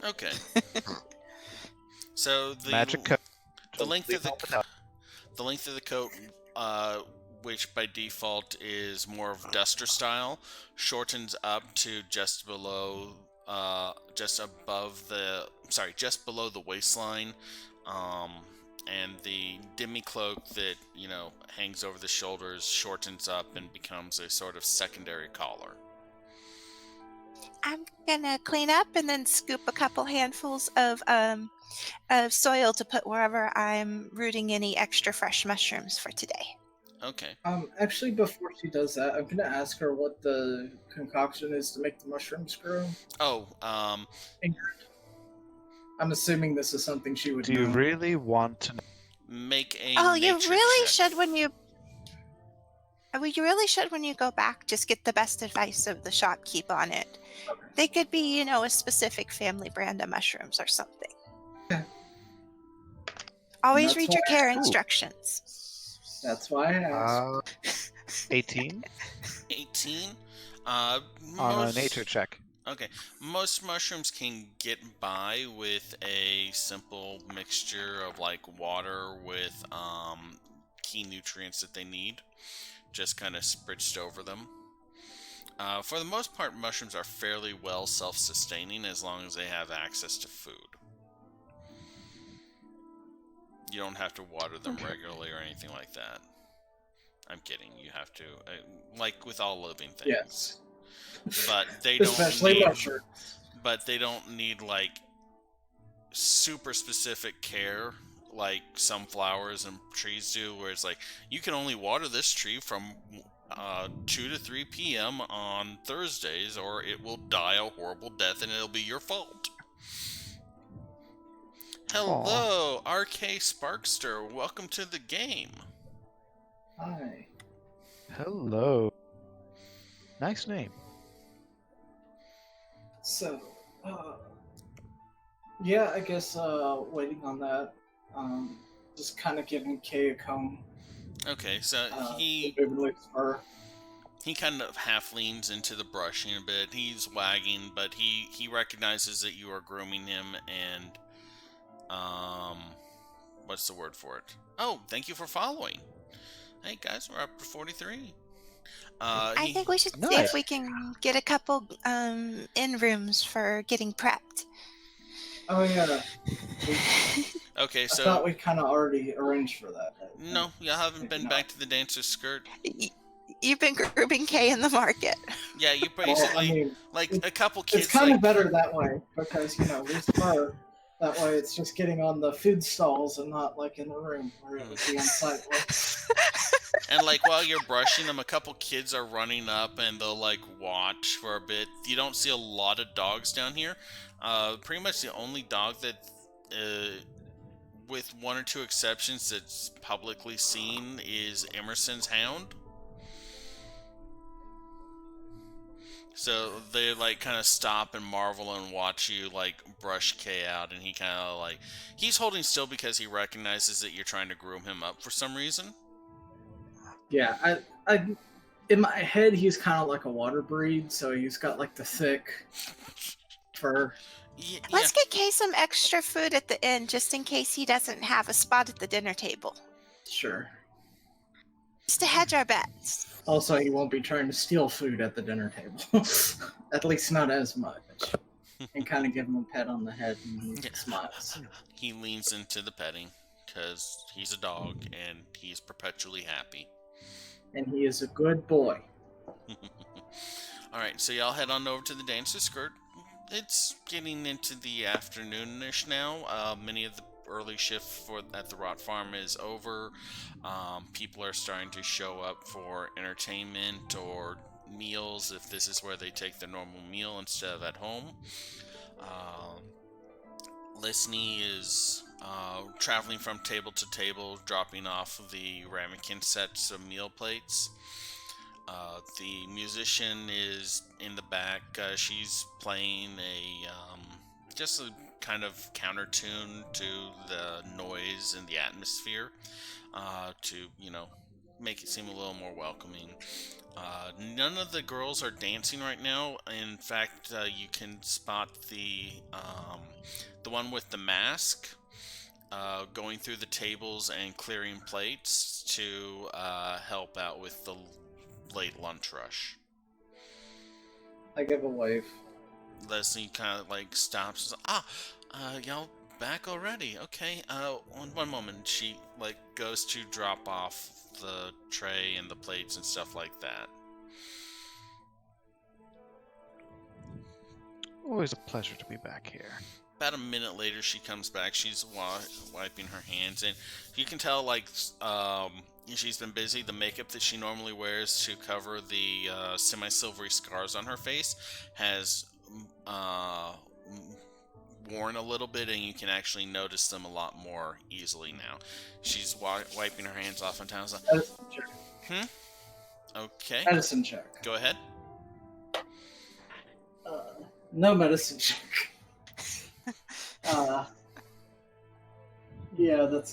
Okay. So the Magic coat. the length of the coat, which by default is more of duster style, shortens up to just below the waistline, and the demi cloak that hangs over the shoulders shortens up and becomes a sort of secondary collar. I'm gonna clean up and then scoop a couple handfuls of soil to put wherever I'm rooting any extra fresh mushrooms for today. Okay. Actually, before she does that, I'm gonna ask her what the concoction is to make the mushrooms grow. Oh, I'm assuming this is something she would Do you know. really want to know? make a Oh, you nature really check. should when you. You really should when you go back. Just get the best advice of the shopkeep on it. They could be, a specific family brand of mushrooms or something. Yeah. Always That's read your why- care Ooh. instructions. That's why I asked. 18 18. on a nature check. Okay, most mushrooms can get by with a simple mixture of like water with key nutrients that they need, just kind of spritzed over them. For the most part, mushrooms are fairly well self-sustaining as long as they have access to food. You don't have to water them regularly or anything like that. I'm kidding. You have to, like with all living things. Yes. But they don't Especially need. mushrooms. But they don't need like super specific care like some flowers and trees do, where it's like you can only water this tree from 2 to 3 p.m. on Thursdays, or it will die a horrible death and it'll be your fault. Hello, RK Sparkster. Welcome to the game. Hi. Hello. Nice name. So, yeah, I guess waiting on that. Just kind of giving Kay a comb. Okay, so he kind of half leans into the brushing a bit. He's wagging, but he recognizes that you are grooming him, and what's the word for it? Oh, thank you for following. Hey guys, we're up to 43. I think we should see if we can get a couple in rooms for getting prepped. Oh yeah. Okay, so I thought we kind of already arranged for that. No, y'all haven't been back to the dancer's skirt. You've been grouping Kay in the market. Yeah, you basically like a couple kids. It's kind of better that way because we spur. That way, it's just getting on the food stalls and not like in the room where it would be unsightly. And like while you're brushing them, a couple kids are running up and they'll like watch for a bit. You don't see a lot of dogs down here. Pretty much the only dog that, with one or two exceptions, that's publicly seen is Emerson's hound. So they like kind of stop and marvel and watch you like brush Kay out, and he kind of like he's holding still because he recognizes that you're trying to groom him up for some reason. Yeah, I in my head he's kind of like a water breed, so he's got like the thick fur. Yeah. Let's get Kay some extra food at the end, just in case he doesn't have a spot at the dinner table. Sure. Just to hedge our bets. Also, he won't be trying to steal food at the dinner table. At least not as much. And kind of give him a pat on the head and he smiles. He leans into the petting because he's a dog and he's perpetually happy. And he is a good boy. Alright, so y'all head on over to the dancer's skirt. It's getting into the afternoonish now. Many of the early shift at the Rot Farm is over. People are starting to show up for entertainment or meals if this is where they take their normal meal instead of at home. Listening is traveling from table to table, dropping off the ramekin sets of meal plates. The musician is in the back. She's playing just a kind of counter tune to the noise and the atmosphere to, make it seem a little more welcoming. None of the girls are dancing right now. In fact, you can spot the one with the mask going through the tables and clearing plates to help out with the late lunch rush. I give a wave. Leslie kind of like stops. Y'all back already? Okay. One moment. She like goes to drop off the tray and the plates and stuff like that. Always a pleasure to be back here. About a minute later, she comes back. She's wiping her hands, and you can tell like she's been busy. The makeup that she normally wears to cover the semi-silvery scars on her face has worn a little bit, and you can actually notice them a lot more easily now. She's wiping her hands off and town. Medicine check. Okay. Medicine check. Go ahead. No medicine check. Yeah, that's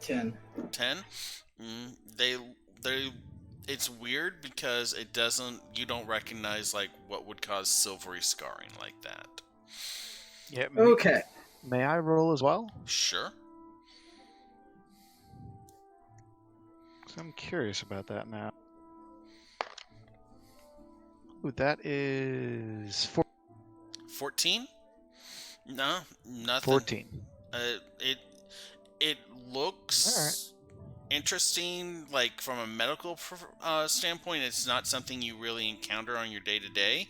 10. 10. They it's weird because you don't recognize like what would cause silvery scarring like that. Yeah. Okay. May I roll as well? Sure. 'Cause I'm curious about that now. Ooh, that is 14? No, nothing. 14. It looks interesting, like from a medical standpoint. It's not something you really encounter on your day-to-day.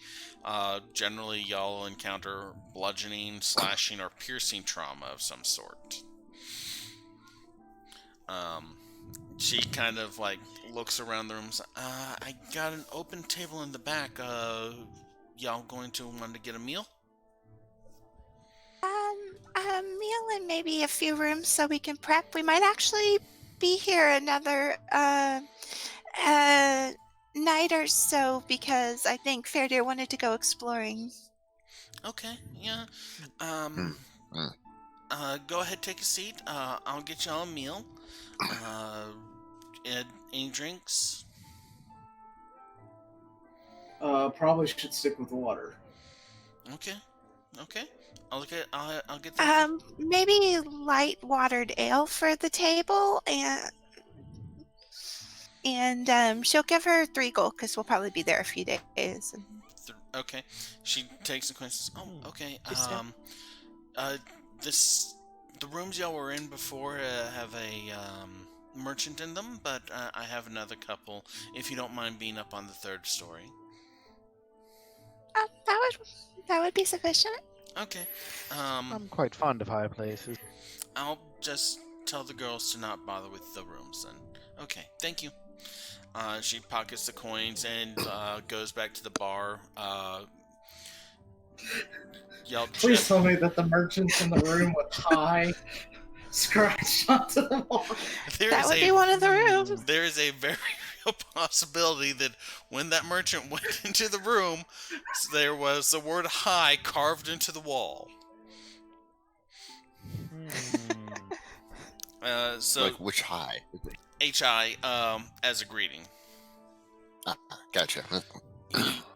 Generally, y'all encounter bludgeoning, slashing, or piercing trauma of some sort. She kind of like looks around the room. I got an open table in the back. Y'all going to want to get a meal? A meal and maybe a few rooms so we can prep. We might actually be here another night or so because I think Fairdeer wanted to go exploring. Okay, yeah. Mm. Go ahead, take a seat. I'll get y'all a meal. Any drinks? Probably should stick with water. Okay. I'll get that. Maybe light watered ale for the table, and she'll give her 3 gold because we'll probably be there a few days. Okay. She takes the coin and says, "Oh, okay. Just The rooms y'all were in before have a merchant in them, but I have another couple. If you don't mind being up on the 3rd story." That would be sufficient. Okay. I'm quite fond of high places. I'll just tell the girls to not bother with the rooms then. Okay, thank you. She pockets the coins and goes back to the bar. Please tell me that the merchant's in the room with high scratched onto the wall. That would be one of the rooms. There is a very real possibility that when that merchant went into the room, there was the word "high" carved into the wall. So Like which high? HI as a greeting. Gotcha.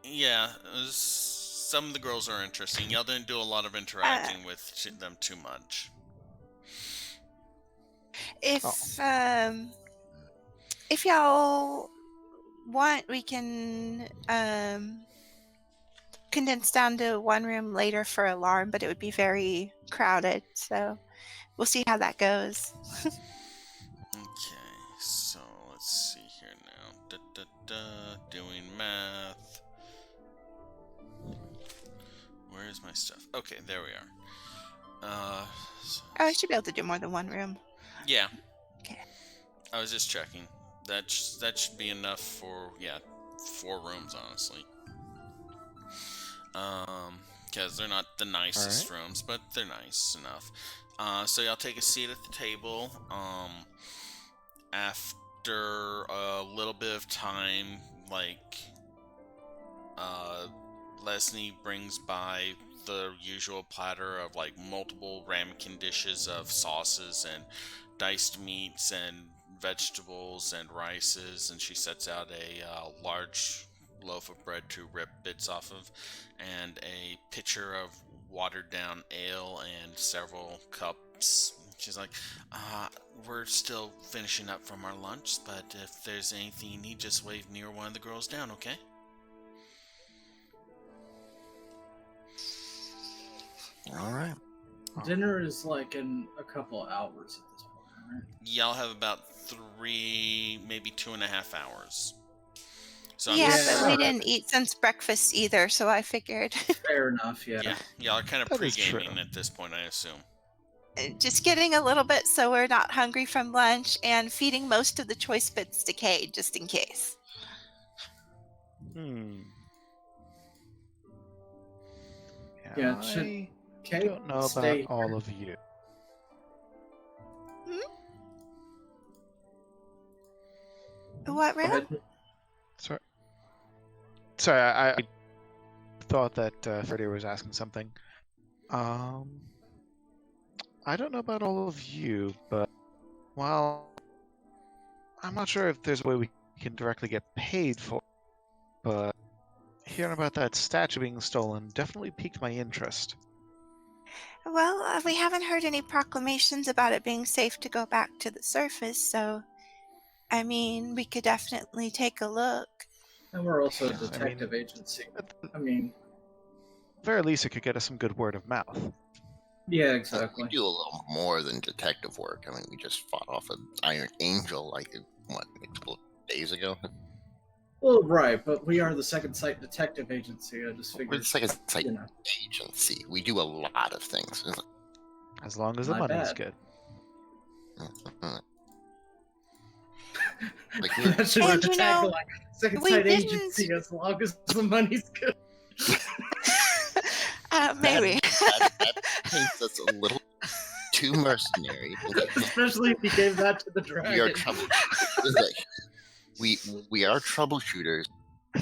Yeah, some of the girls are interesting. Y'all didn't do a lot of interacting with them too much. If y'all want, we can condense down to one room later for alarm, but it would be very crowded, so we'll see how that goes. Okay, so let's see here now. Doing math. Where is my stuff? Okay, there we are. I should be able to do more than one room. Yeah. Okay. I was just checking. That should be enough for 4 rooms, honestly. Because they're not the nicest rooms, but they're nice enough. So y'all take a seat at the table. After a little bit of time, Leslie brings by the usual platter of multiple ramekin dishes of sauces and diced meats and vegetables and rices, and she sets out a large loaf of bread to rip bits off of, and a pitcher of watered down ale and several cups. She's like, we're still finishing up from our lunch, but if there's anything you need, just wave me or one of the girls down, okay? All right. Dinner is in a couple hours at this point, right? Y'all have about 3, maybe 2.5 hours. So but we didn't eat since breakfast either, so I figured. Fair enough, yeah. Yeah, y'all are kind of That is pre-gaming true. at this point, I assume. Just getting a little bit so we're not hungry from lunch, and feeding most of the choice bits to Cade, just in case. Yeah, I Kate don't know about all of you. What, Ram? Sorry, I thought that Freddie was asking something. I don't know about all of you, but while I'm not sure if there's a way we can directly get paid for it, but hearing about that statue being stolen definitely piqued my interest. Well, we haven't heard any proclamations about it being safe to go back to the surface, so I mean, we could definitely take a look. And we're also a Yeah, detective agency. At the I mean, very least, it could get us some good word of mouth. yeah, We exactly. do a little more than detective work. I mean, we just fought off an Iron Angel like a couple of days ago. Well, right, but we are the second site detective agency. I just We're figured, the second site you know, agency. We do a lot of things. As long as the My money's bad. good. Like that should be And the you know, tagline. Second we site didn't- agency, as long as the money's good. Maybe. that paints us a little too mercenary. Especially if you gave that to the We are dragon. we are troubleshooters. We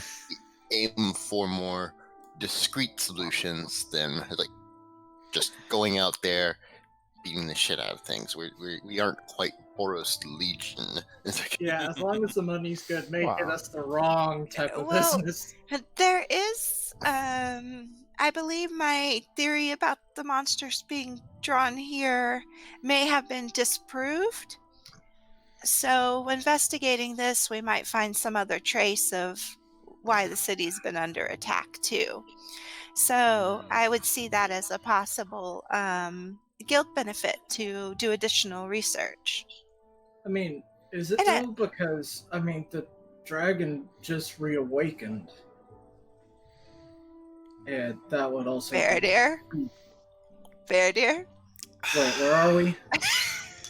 aim for more discreet solutions than like just going out there beating the shit out of things. We aren't quite Boros Legion. It's like, Yeah, as long as the money's good, make it Wow. us the wrong type of Well, business. There is, I believe my theory about the monsters being drawn here may have been disproved. So, investigating this, we might find some other trace of why the city's been under attack, too. So, I would see that as a possible guild benefit to do additional research. I mean, is it And I- though? Because, I mean, the dragon just reawakened. And that would also Fair, be... dear. Fair, dear. Wait, where are we?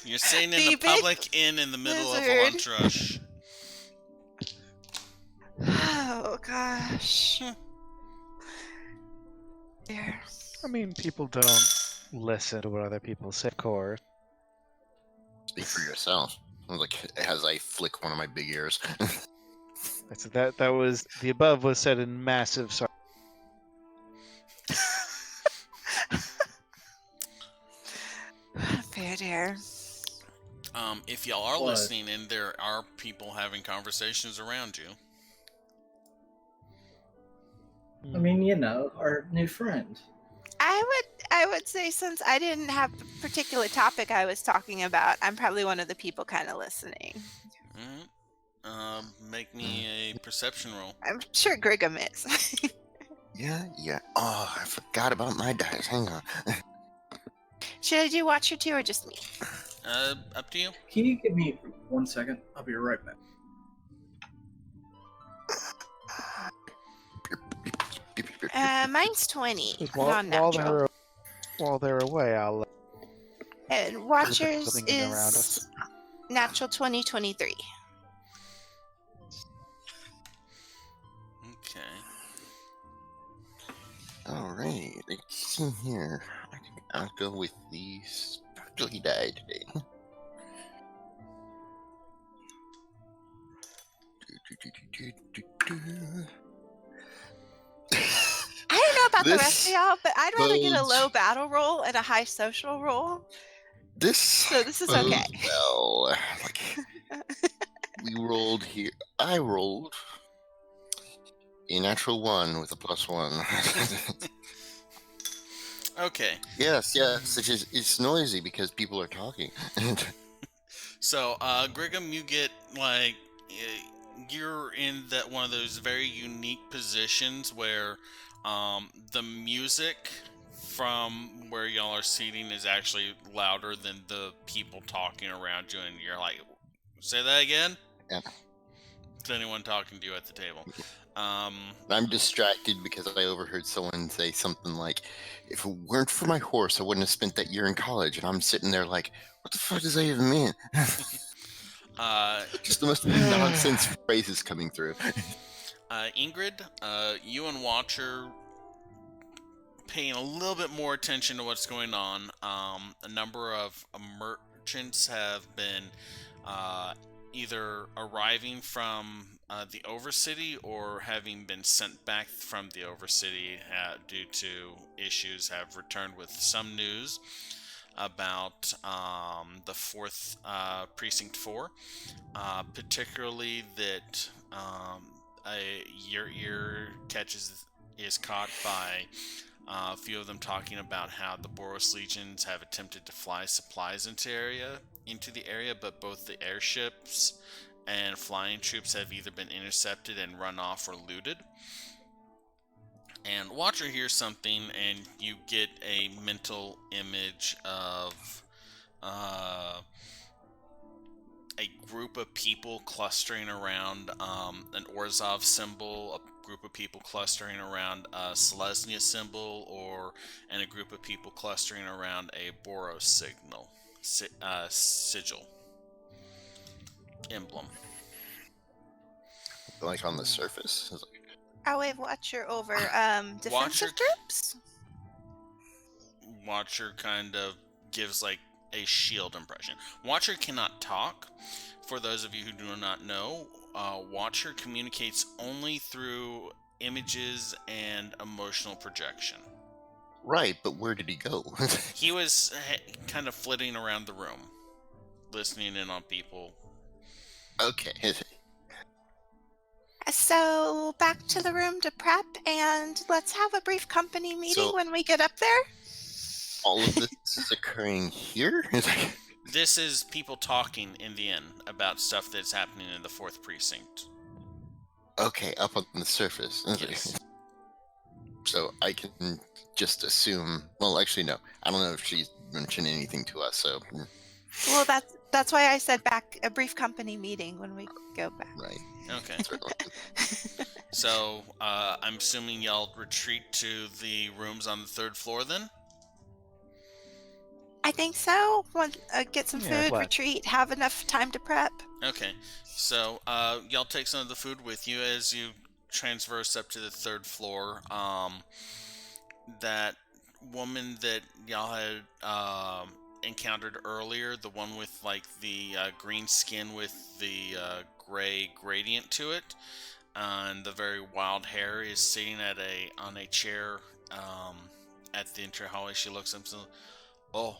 You're sitting in The a big public inn in the middle of a lizard. lunch rush. Oh, gosh. There. I mean, people don't listen to what other people say, of course. speak for yourself. I was like, as I flick one of my big ears. That was the above was said in massive sarcasm. Fair, dear. If y'all are What? listening and there are people having conversations around you, I mean, you know, our new friend. I would say since I didn't have a particular topic I was talking about, I'm probably one of the people kind of listening. make me a perception roll. I'm sure Griggum is. Yeah. Oh, I forgot about my dice. Hang on. Should I do Watcher 2 or just me? Up to you. Can you give me 1 second? I'll be right back. Mine's 20. Just Non-natural. while they're away, I'll And Watchers something in around is us. natural 2023. Okay. Alright, let's see here. I think I'll go with the sparkly die today. I don't know about the rest This of y'all, but I'd rather get a bodes- low battle roll and a high social roll. This So this is bodes okay. well. Like, we rolled here. I rolled a natural 1 with a +1. Okay. yes. It's noisy because people are talking. So, Griggum, you get you're in that one of those very unique positions where the music from where y'all are seating is actually louder than the people talking around you, and you're like, say that again? Yeah. Is anyone talking to you at the table? I'm distracted because I overheard someone say something like, if it weren't for my horse, I wouldn't have spent that year in college. And I'm sitting there like, what the fuck does that even mean? Just the most nonsense phrases coming through. Ingrid, you and Watcher paying a little bit more attention to what's going on. A number of merchants have been either arriving from the Overcity or having been sent back from the Overcity due to issues have returned with some news. about the 4th Precinct 4, particularly that your ear is caught by a few of them talking about how the Boros legions have attempted to fly supplies into the area, but both the airships and flying troops have either been intercepted and run off or looted. And Watcher hears something, and you get a mental image of a group of people clustering around an Orzhov symbol, a group of people clustering around a Selesnya symbol, and a group of people clustering around a Boros sigil emblem. Like on the surface. It's like, I wave Watcher over defensive Watcher- troops. Watcher kind of gives like a shield impression. Watcher cannot talk. For those of you who do not know, Watcher communicates only through images and emotional projection. right, but where did he go? He was kind of flitting around the room, listening in on people. Okay. So back to the room to prep, and let's have a brief company meeting So- when we get up there. All of this is occurring here? It's like, This is people talking in the inn about stuff that's happening in the 4th Precinct. okay, up on the surface. It's like- Yes. So I can just assume. Well, actually, no. I don't know if she mentioned anything to us. So Well, that's why I said back a brief company meeting when we go back. right. Okay. Certainly. So, I'm assuming y'all retreat to the rooms on the 3rd floor then? I think so. Get some Yeah, food, glad. retreat, have enough time to prep. Okay. So, y'all take some of the food with you as you transverse up to the 3rd floor. That woman that y'all had encountered earlier, the one with like the green skin with the gray gradient to it, and the very wild hair, is sitting on a chair at the entry hallway. She looks up and says, "Oh,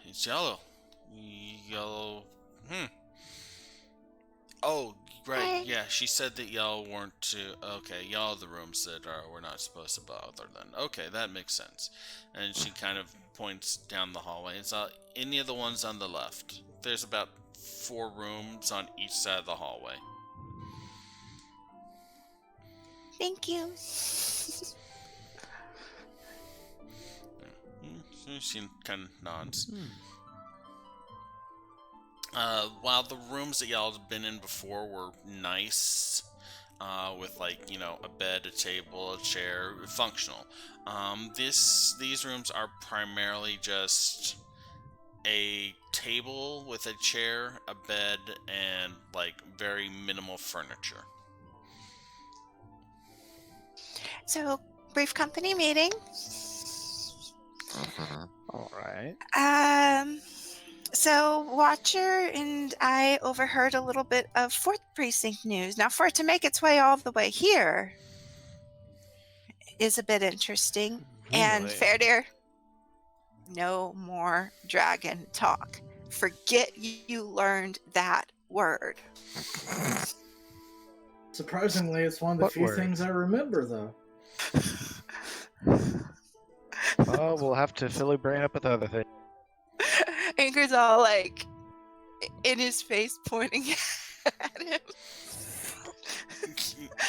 it's yellow. Oh, right. Hi. Yeah, she said that y'all weren't to. Okay, y'all are the rooms that we're not supposed to bother then. Okay, that makes sense." And she kind of points down the hallway. It's any of the ones on the left. There's about 4 rooms on each side of the hallway. Thank you. She kind of nods. While the rooms that y'all have been in before were nice, with like, a bed, a table, a chair, functional. These rooms are primarily just a table with a chair, a bed, and like very minimal furniture. So, brief company meeting. Mhm. All right. So Watcher and I overheard a little bit of 4th Precinct news. Now, for it to make its way all the way here is a bit interesting. And Really? fair dear, no more dragon talk. Forget you learned that word. Surprisingly, it's one of the What few word? things I remember, though. Oh, we'll have to fill your brain up with other things. Anchor's all like in his face, pointing at him.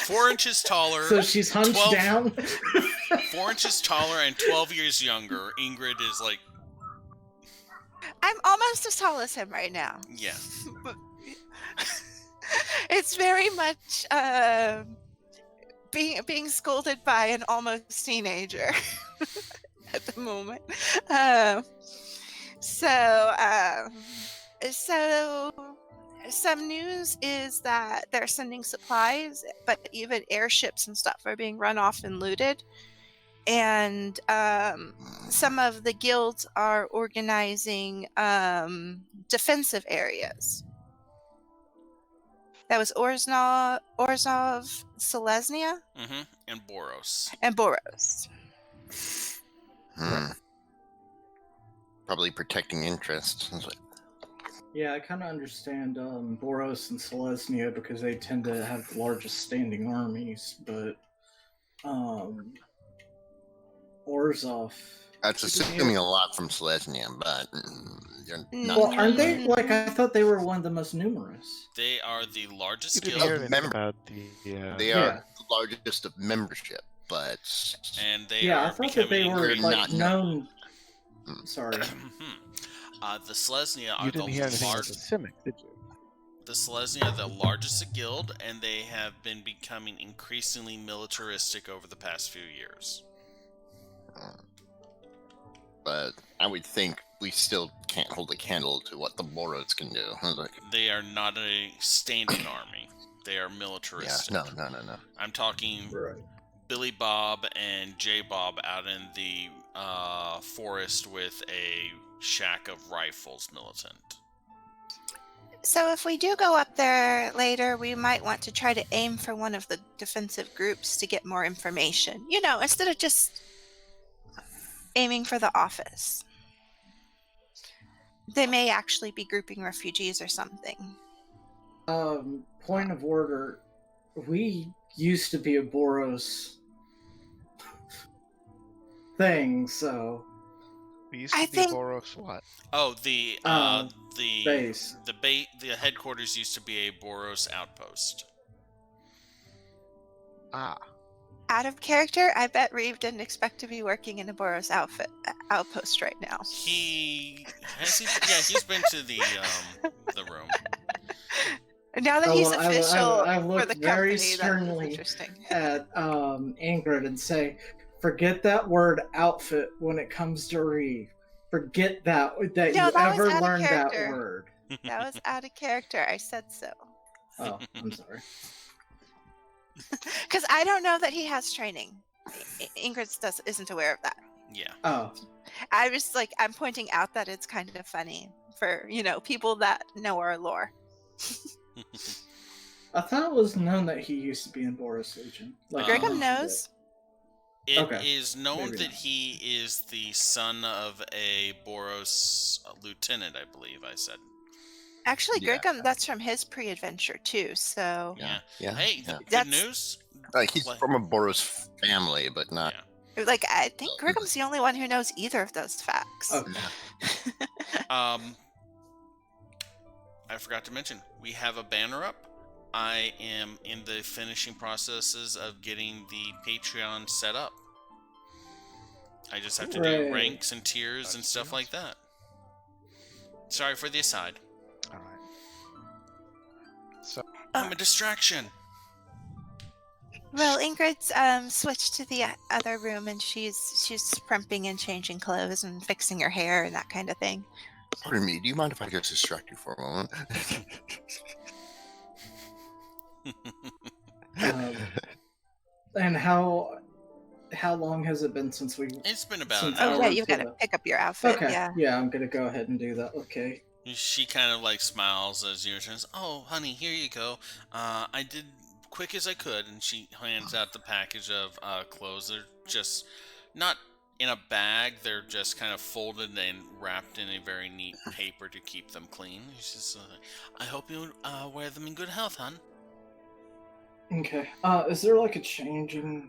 4 inches taller. So she's hunched 12 down. 4 inches taller and 12 years younger. Ingrid is like, I'm almost as tall as him right now. yeah. But it's very much being scolded by an almost teenager at the moment. So some news is that they're sending supplies, but even airships and stuff are being run off and looted. And some of the guilds are organizing defensive areas. That was Orzhov, Selesnya, And Boros. and Boros. Hmm. probably protecting interest. Yeah, I kind of understand Boros and Selesnya because they tend to have the largest standing armies, but Orzhov. That's assuming a lot from Selesnya, but you're not. Well, aren't they? Like, I thought they were one of the most numerous. They are the largest You didn't guild. hear anything about the. They are the largest of membership, but and they yeah, are I thought that they were like known. Sorry. The Selesnya are You didn't hear anything about the the Simic, did you? The Selesnya are the largest guild, and they have been becoming increasingly militaristic over the past few years. But I would think we still can't hold a candle to what the Boros can do. They are not a standing army. They are militaristic. Yeah, no. I'm talking Billy Bob and J Bob out in the forest with a shack of rifles militant. So if we do go up there later, we might want to try to aim for one of the defensive groups to get more information. You know, instead of just aiming for the office. They may actually be grouping refugees or something. Point of order. We used to be a Boros thing, so... We used to be Boros what? Oh, the base. The headquarters used to be a Boros outpost. Ah. Out of character, I bet Reeve didn't expect to be working in a Boros outpost right now. He's been to the room. Now that he's official I look for the very company, sternly that's interesting. at Ingrid and say, forget that word outfit when it comes to Reeve. Forget that you ever learned that word. That was out of character. I said so. Oh, I'm sorry. Because I don't know that he has training. Ingrid isn't aware of that. Yeah. Oh. I was like, I'm pointing out that it's kind of funny for, people that know our lore. I thought it was known that he used to be in Boros Legion. Brigham knows. It is known that he is the son of a Boros lieutenant, I believe I said. Actually, Griggum, that's from his pre-adventure too, so... Yeah. Hey, good news? He's from a Boros family, but not... Yeah. Like, I think Griggum's the only one who knows either of those facts. Oh. I forgot to mention, we have a banner up. I am in the finishing processes of getting the Patreon set up. I just have to do ranks and tiers and stuff like that. Sorry for the aside. Alright. So I'm a distraction. Well, Ingrid's switched to the other room, and she's primping and changing clothes and fixing her hair and that kind of thing. Pardon me, do you mind if I just distract you for a moment? And how long has it been since we... It's been about an hour. hour. Oh, yeah, you've got to pick up your outfit. Okay, yeah, I'm going to go ahead and do that. Okay. She kind of like smiles as you return. Oh, honey, here you go. I did quick as I could, and she hands out the package of clothes. They're just not in a bag. They're just kind of folded and wrapped in a very neat paper to keep them clean. She says, I hope you wear them in good health, hon. Okay. Is there like a changing...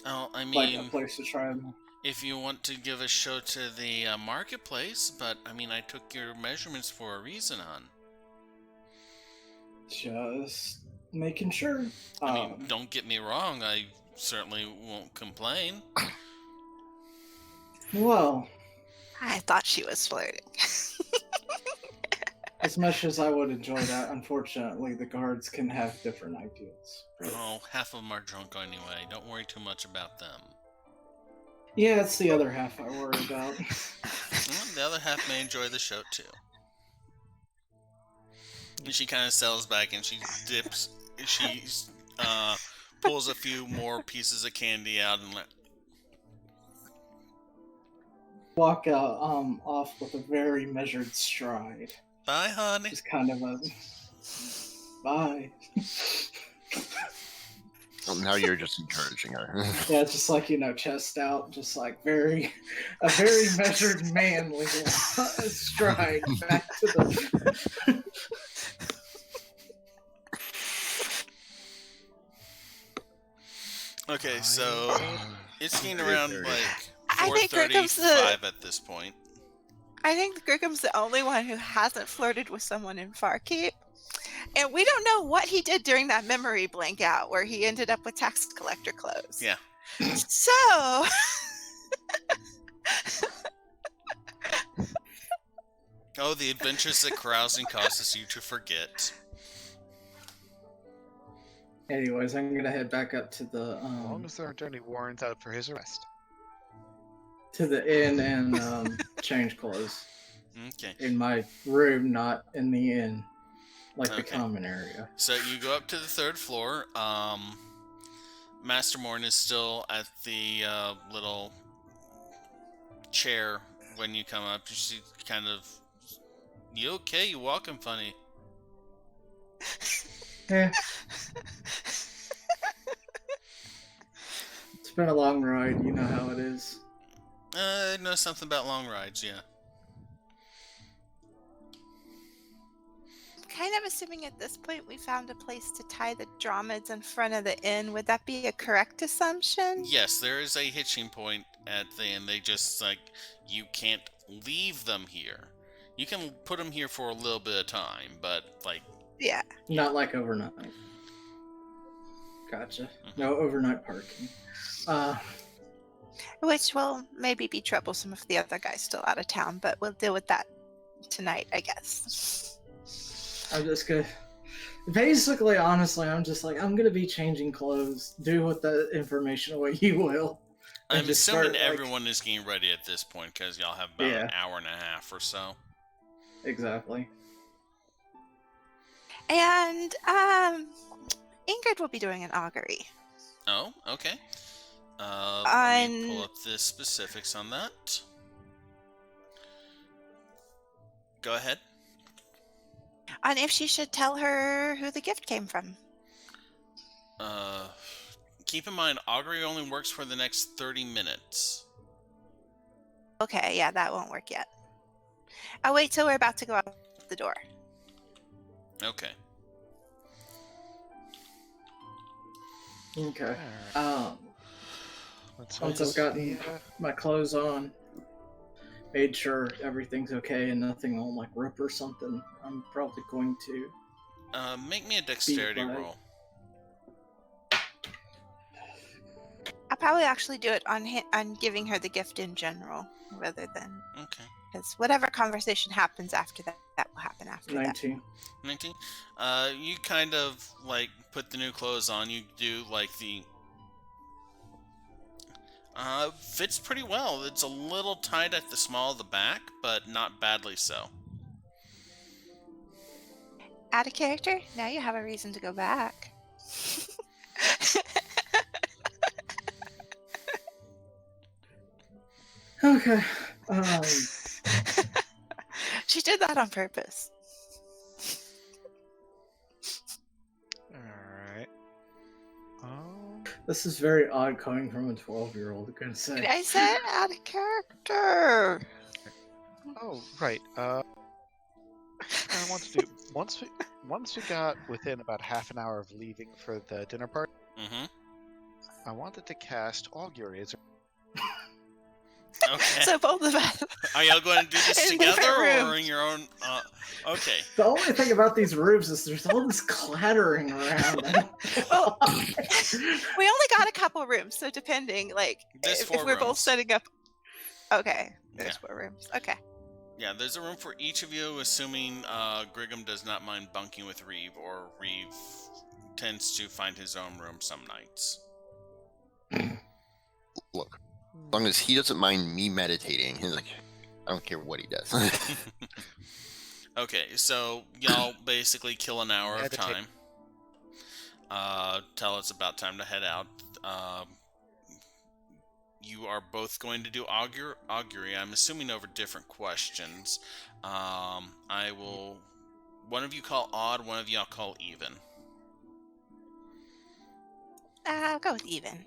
Oh, I mean... Like a place to try them? If you want to give a show to the marketplace, but I mean, I took your measurements for a reason, hon. Just making sure. I mean, don't get me wrong, I certainly won't complain. Well... I thought she was flirting. As much as I would enjoy that, unfortunately, the guards can have different ideas. Oh, half of them are drunk anyway. Don't worry too much about them. Yeah, it's the other half I worry about. Well, the other half may enjoy the show, too. And she kind of settles back and she pulls a few more pieces of candy out and walk off with a very measured stride. Bye, honey. Just kind of a... Bye. Well, now you're just encouraging her. Yeah, just like, chest out, just like a very measured manly stride back to the. Okay, so it's getting around like I think 4:35 at this point. I think Grigum's the only one who hasn't flirted with someone in Farkeep. And we don't know what he did during that memory blank out where he ended up with tax collector clothes. Yeah. So Oh, the adventures that carousing causes you to forget. Anyways, I'm gonna head back up to the As long as there aren't any warrants out for his arrest. to the inn and change clothes Okay. in my room, not in the inn, like the Okay. common area. So you go up to the 3rd floor. Master Morn is still at the little chair when you come up. She kind of, you okay? You walking funny? Eh. It's been a long ride, you know how it is. I know something about long rides, yeah. I'm kind of assuming at this point we found a place to tie the dromids in front of the inn. Would that be a correct assumption? Yes, there is a hitching point at the end. They just, like, you can't leave them here. You can put them here for a little bit of time, but, like... Yeah. Not like overnight. Gotcha. No overnight parking. Which will maybe be troublesome if the other guy's still out of town, but we'll deal with that tonight, I guess. I'm just gonna... Basically, honestly, I'm just like, I'm gonna be changing clothes. Do with the information what you will. And I'm just assuming start, like- everyone is getting ready at this point, because y'all have about an hour and a half or so. Exactly. And Ingrid will be doing an augury. Oh, okay. Let me pull On up the specifics on that. Go ahead. on if she should tell her who the gift came from. Keep in mind, augury only works for the next 30 minutes. Okay, yeah, that won't work yet. I'll wait till we're about to go out the door. Okay. Okay. Alright. Once I've gotten my clothes on, made sure everything's okay and nothing on like rip or something, I'm probably going to. Make me a dexterity Speed roll. I'll probably actually do it on giving her the gift in general, rather than Okay. because whatever conversation happens after that, that will happen after 19. 19. You kind of like put the new clothes on. You do like the. Fits pretty well. It's a little tight at the small of the back, but not badly so. that. Out of character. Now you have a reason to go back. Okay. She did that on purpose. Alright. This is very odd coming from a 12-year-old, I'm gonna say. I said out of character. Oh, right. I want to do once we got within about half an hour of leaving for the dinner party. Mm-hmm. I wanted to cast augury as Okay. So both of us. Are y'all going to do this In together different or rooms. in your own? Okay. The only thing about these roofs is there's all this clattering around. Well, we only got a couple rooms, so depending, like, There's if 4 we're both rooms. setting up. Okay, there's Yeah. 4 rooms. Okay. Yeah, there's a room for each of you, assuming Grigum does not mind bunking with Reeve, or Reeve tends to find his own room some nights. Look, as long as he doesn't mind me meditating, he's like, I don't care what he does. Okay, so y'all basically kill an hour of Meditate. time. Till it's about time to head out. You are both going to do augury. I'm assuming over different questions. I will. One of you call odd. One of y'all call even. I'll go with even.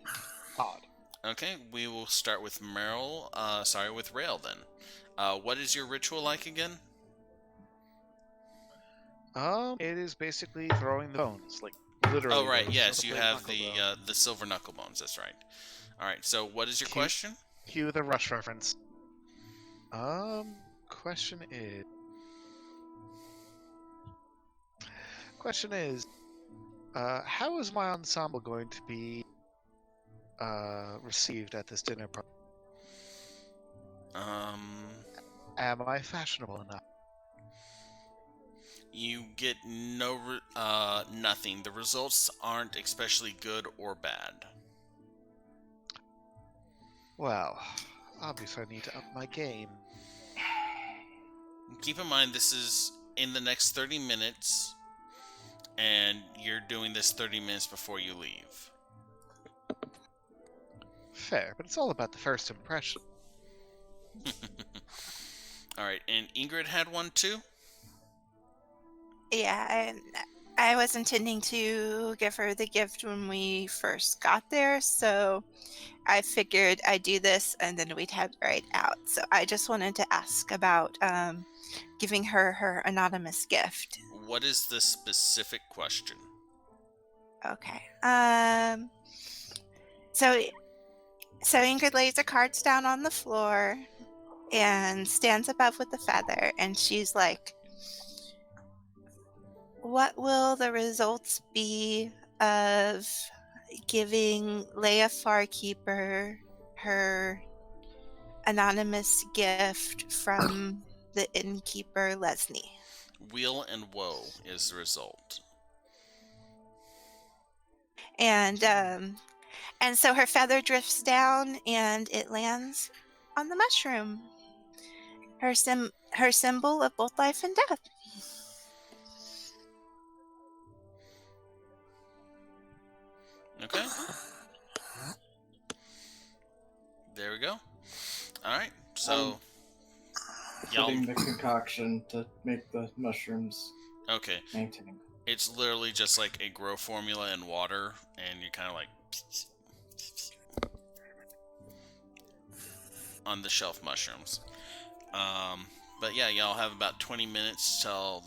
Odd. Okay, we will start with with Rail then. What is your ritual like again? It is basically throwing the bones, like Oh, literally. right, Those yes, silver you plate have knuckle bones. the silver knuckle bones, that's right. Alright, so what is your Cue, question? cue the Rush reference. Question is, how is my ensemble going to be received at this dinner party? Am I fashionable enough? You get nothing. The results aren't especially good or bad. Well, obviously I need to up my game. Keep in mind, this is in the next 30 minutes, and you're doing this 30 minutes before you leave. Fair, but it's all about the first impression. Alright, and Ingrid had one too? Yeah, I was intending to give her the gift when we first got there, so I figured I'd do this and then we'd head right out. So I just wanted to ask about giving her her anonymous gift. What is the specific question? Okay. So Ingrid lays the cards down on the floor and stands above with the feather, and she's like, what will the results be of giving Leia Farkeeper her anonymous gift from the innkeeper Lesney? Weal and woe is the result. And so her feather drifts down and it lands on the mushroom. Her symbol of both life and death. Okay. There we go. Alright, so... Putting the concoction to make the mushrooms Okay. maintain. It's literally just like a grow formula in water, and you're kind of like... on the shelf mushrooms. But yeah, y'all have about 20 minutes till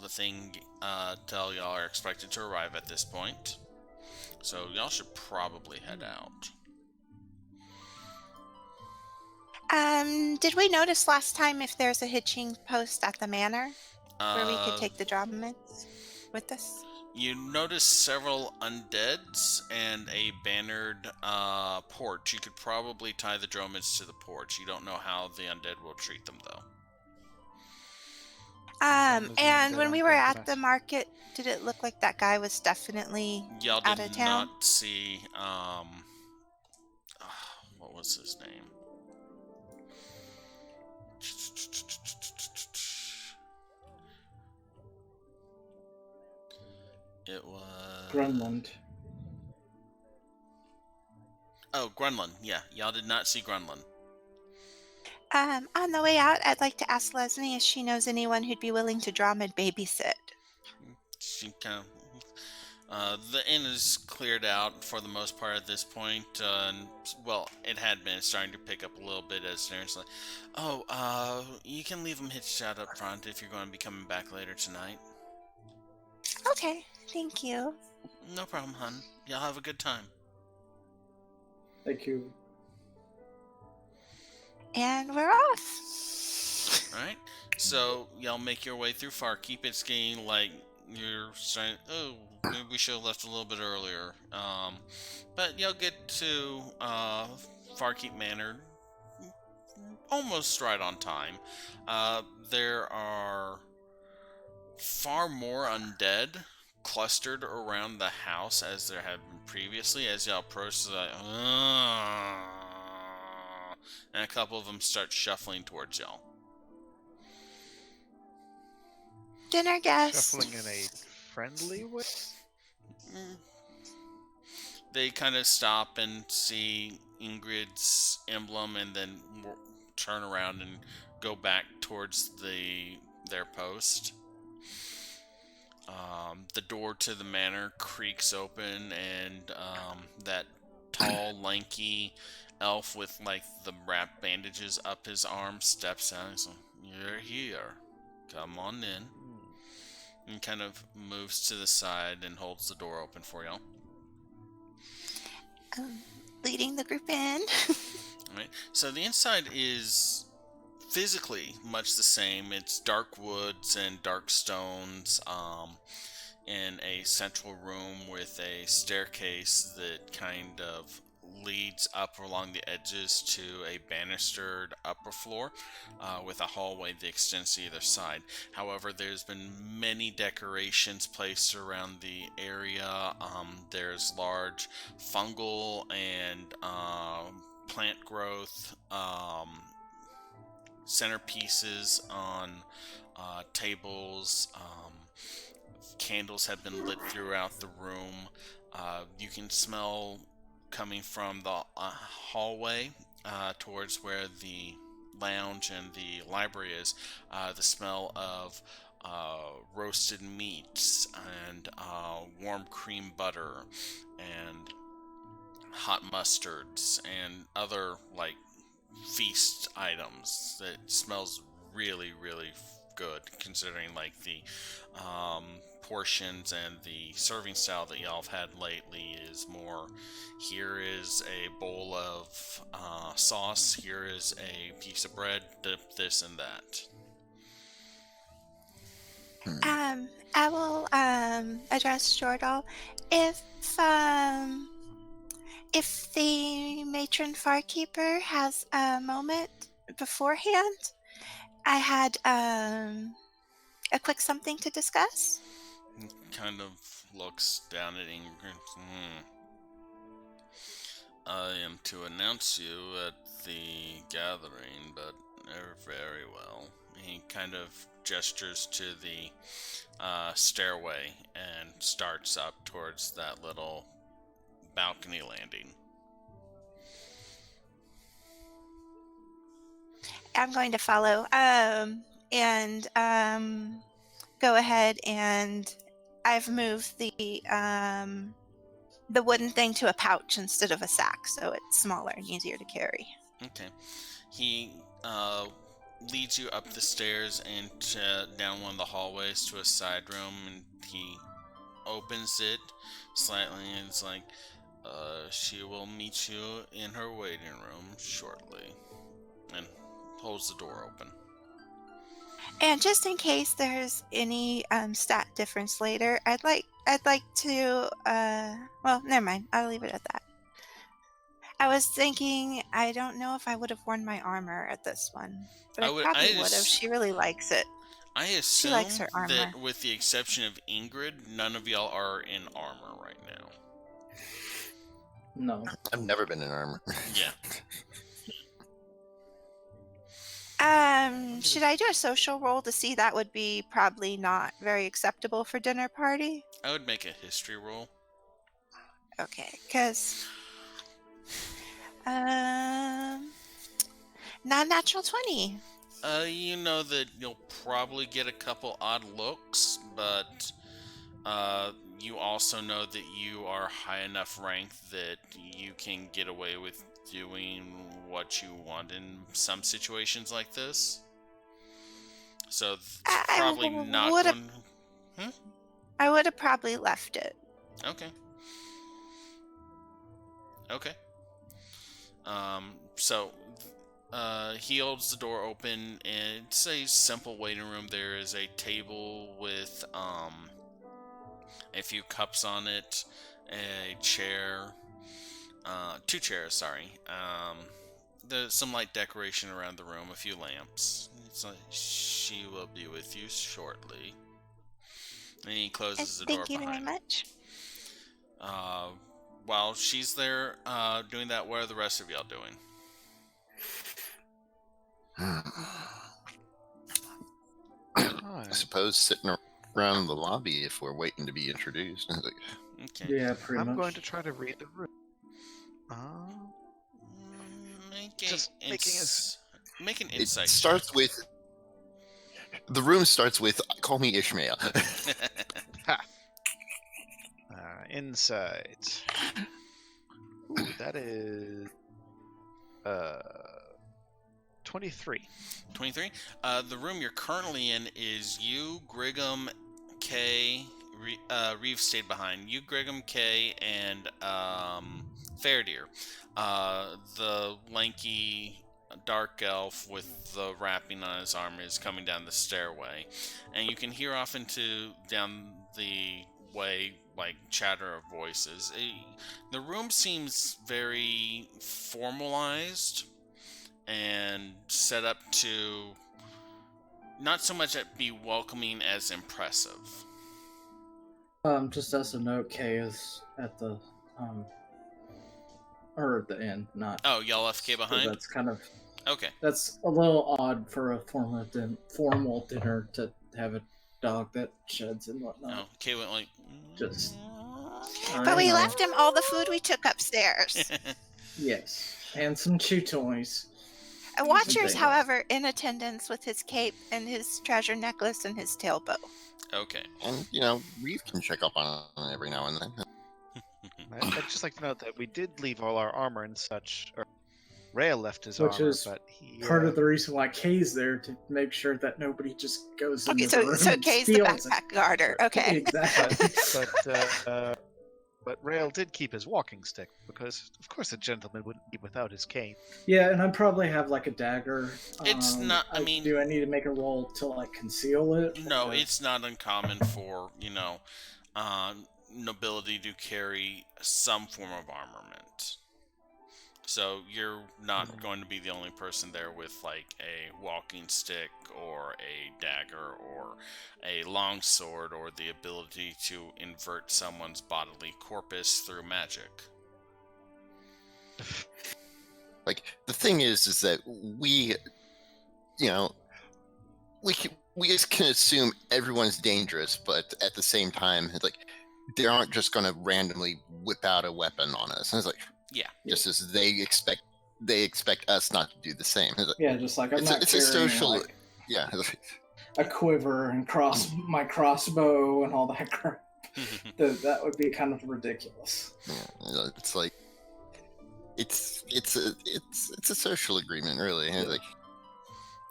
till y'all are expected to arrive at this point. So y'all should probably head out. Did we notice last time if there's a hitching post at the manor where we could take the dromeds with us? You notice several undeads and a bannered porch. You could probably tie the dromids to the porch. You don't know how the undead will treat them, though. And when we were at the market, did it look like that guy was definitely Y'all out did of town? not see, what was his name? It was... Grunland. Oh, Grunland. Yeah, y'all did not see Grunland. On the way out, I'd like to ask Leslie if she knows anyone who'd be willing to dromed babysit. She kind of... the inn is cleared out for the most part at this point. And, well, it had been starting to pick up a little bit as there's like, oh, you can leave them hitched out up front if you're going to be coming back later tonight. Okay, thank you. No problem, hun. Y'all have a good time. Thank you. And we're off. Alright, so y'all make your way through Farkeep. It's getting like you're saying, oh, maybe we should have left a little bit earlier. But y'all get to Farkeep Manor almost right on time. There are far more undead clustered around the house as there have been previously. As y'all approach, like, and a couple of them start shuffling towards y'all. Dinner guest. Shuffling in a friendly way? They kind of stop and see Ingrid's emblem and then turn around and go back towards their post. The door to the manor creaks open, and that tall, lanky elf with like the wrap bandages up his arm steps out. He's like, "You're here. Come on in." And kind of moves to the side and holds the door open for y'all. Leading the group in. Alright, so the inside is physically much the same. It's dark woods and dark stones, in a central room with a staircase that kind of leads up along the edges to a banistered upper floor, with a hallway that extends to either side. However, there's been many decorations placed around the area. There's large fungal and plant growth centerpieces on tables. Candles have been lit throughout the room. You can smell coming from the hallway towards where the lounge and the library is, the smell of roasted meats and warm cream butter and hot mustards and other like feast items. That smells really, really good, considering like the portions and the serving style that y'all have had lately is more, here is a bowl of sauce, here is a piece of bread, dip this and that. I will address Jordal. If the matron Farkeeper has a moment beforehand, I had a quick something to discuss. Kind of looks down at Ingrid. I am to announce you at the gathering, but very well. He kind of gestures to the stairway and starts up towards that little balcony landing. I'm going to follow and go ahead, and I've moved the wooden thing to a pouch instead of a sack, so it's smaller and easier to carry. Okay. He leads you up the stairs and down one of the hallways to a side room, and he opens it slightly and it's like, she will meet you in her waiting room shortly, and holds the door open. And just in case there's any stat difference later, I'd like to well, never mind. I'll leave it at that. I was thinking, I don't know if I would have worn my armor at this one, but I probably would have. She really likes it. I assume she likes her armor. that with the exception of Ingrid, none of y'all are in armor right now. No. I've never been in armor. Yeah. Should I do a social roll to see? That would be probably not very acceptable for dinner party. I would make a history roll. Okay, because non-natural 20. You know that you'll probably get a couple odd looks, but you also know that you are high enough rank that you can get away with doing what you want in some situations like this. So it's probably not one. I would have probably left it. Okay. Okay. So he holds the door open, and it's a simple waiting room. There is a table with a few cups on it, a chair, 2 chairs, sorry. There's some light decoration around the room, a few lamps. It's like, she will be with you shortly. And he closes the door behind. Thank you very much. While she's there doing that, what are the rest of y'all doing? I suppose sitting around the lobby if we're waiting to be introduced. Okay. Yeah, pretty much. I'm going to try to read the room. Make an insight. It starts with... The room starts with, call me Ishmael. Insight. That is 23. 23. The room you're currently in is you, Griggum, Kay, Reeve stayed behind. You, Griggum, Kay, and Fairdeer. The lanky dark elf with the wrapping on his arm is coming down the stairway, and you can hear off into down the way like chatter of voices. The room seems very formalized and set up to not so much be welcoming as impressive. Just as a note, Kay is at the or at the inn, not. Oh, y'all left Kay behind? So that's kind of Okay. That's a little odd for a formal dinner to have a dog that sheds and whatnot. Oh, Kay went like. Just. But we left him all the food we took upstairs. Yes, and some chew toys. Watcher's, however, in attendance with his cape and his treasure necklace and his tail bow. Okay. And, Reeve can check up on him every now and then. I'd just like to note that we did leave all our armor and such. Or Rail left his Which armor, is but he, part of the reason why Kay's there, to make sure that nobody just goes in the room so and Kay's the steals it. backpack guarder. Okay. Exactly. But Rail did keep his walking stick, because of course a gentleman wouldn't be without his cane. Yeah, and I probably have like a dagger. It's not. I mean, do I need to make a roll to like conceal it? No, it's not uncommon for nobility to carry some form of armament. So you're not going to be the only person there with like a walking stick or a dagger or a longsword or the ability to invert someone's bodily corpus through magic. Like, the thing is that we just can assume everyone's dangerous, but at the same time, it's like, they aren't just going to randomly whip out a weapon on us. And it's like, yeah, just as they expect us not to do the same. It's like, yeah, just like it's a social, like, yeah, a quiver and my crossbow and all that crap. That would be kind of ridiculous. Yeah, it's like it's a social agreement, really. Yeah. Like,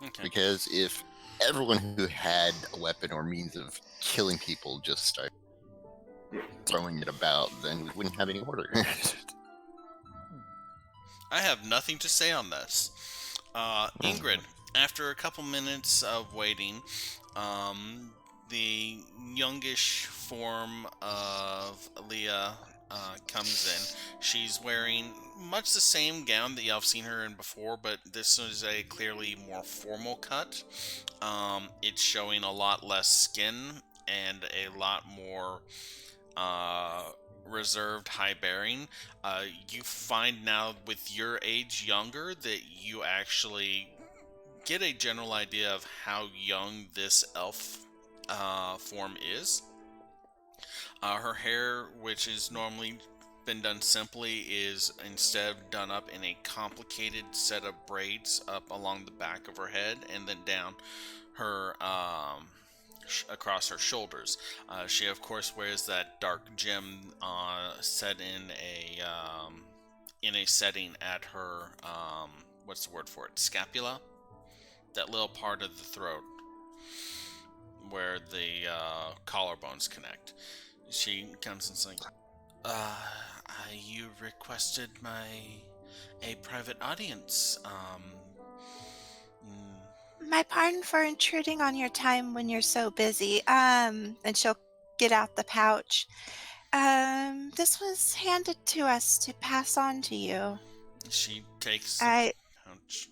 okay. Because if everyone who had a weapon or means of killing people just start throwing it about, then we wouldn't have any order. I have nothing to say on this. Ingrid, after a couple minutes of waiting, the youngish form of Leah comes in. She's wearing much the same gown that y'all have seen her in before, but this is a clearly more formal cut. It's showing a lot less skin and a lot more reserved, high bearing. You find now with your age younger that you actually get a general idea of how young this elf form is. Her hair, which is normally been done simply, is instead done up in a complicated set of braids up along the back of her head and then down her across her shoulders. She of course wears that dark gem set in a setting at her what's the word for it, scapula, that little part of the throat where the collarbones connect. She comes and says, you requested a private audience. My pardon for intruding on your time when you're so busy. And she'll get out the pouch. This was handed to us to pass on to you. She takes the pouch.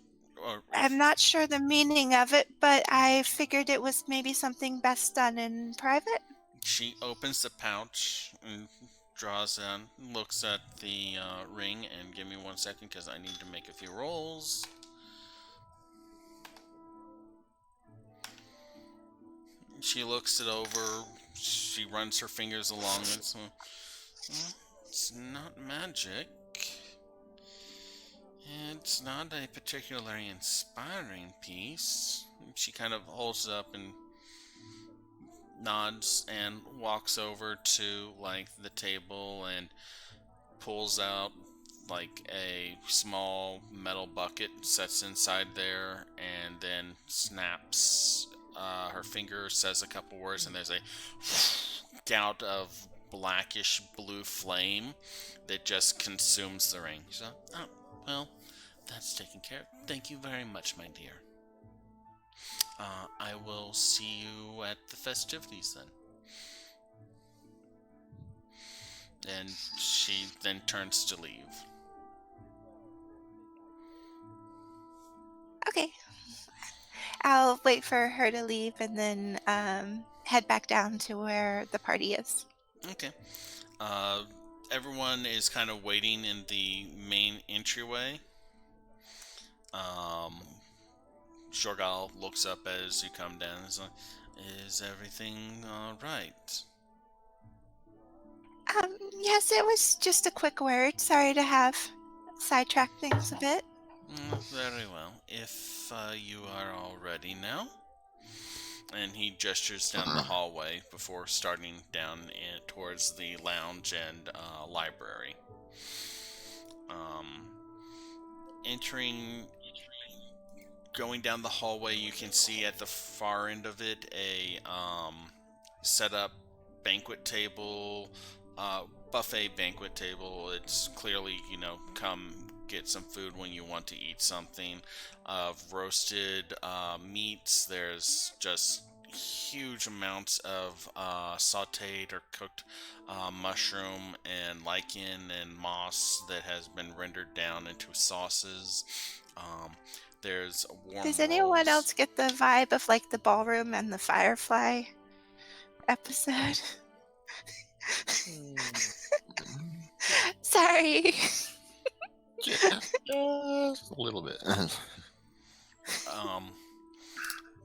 I'm not sure the meaning of it, but I figured it was maybe something best done in private. She opens the pouch and draws in, looks at the ring, and give me 1 second because I need to make a few rolls. She looks it over. She runs her fingers along it. So, it's not magic. It's not a particularly inspiring piece. She kind of holds it up and nods and walks over to like the table and pulls out like a small metal bucket sets inside there, and then snaps her finger, says a couple words, and there's a gout of blackish blue flame that just consumes the ring. So, oh, well, that's taken care of. Thank you very much, my dear. I will see you at the festivities then. And she then turns to leave. Okay. I'll wait for her to leave and then head back down to where the party is. Okay. Everyone is kind of waiting in the main entryway. Jorgal looks up as you come down and is like, "Is everything all right?" Yes, it was just a quick word. Sorry to have sidetracked things a bit. Very well. If you are all ready now. And he gestures down the hallway before starting down towards the lounge and library. Going down the hallway, you can see at the far end of it a set up banquet table, buffet banquet table. It's clearly, come get some food when you want to eat something. Of roasted meats. There's just huge amounts of sauteed or cooked mushroom and lichen and moss that has been rendered down into sauces. There's warm Does anyone rolls. else get the vibe of like the ballroom and the firefly episode? Sorry. Just a little bit.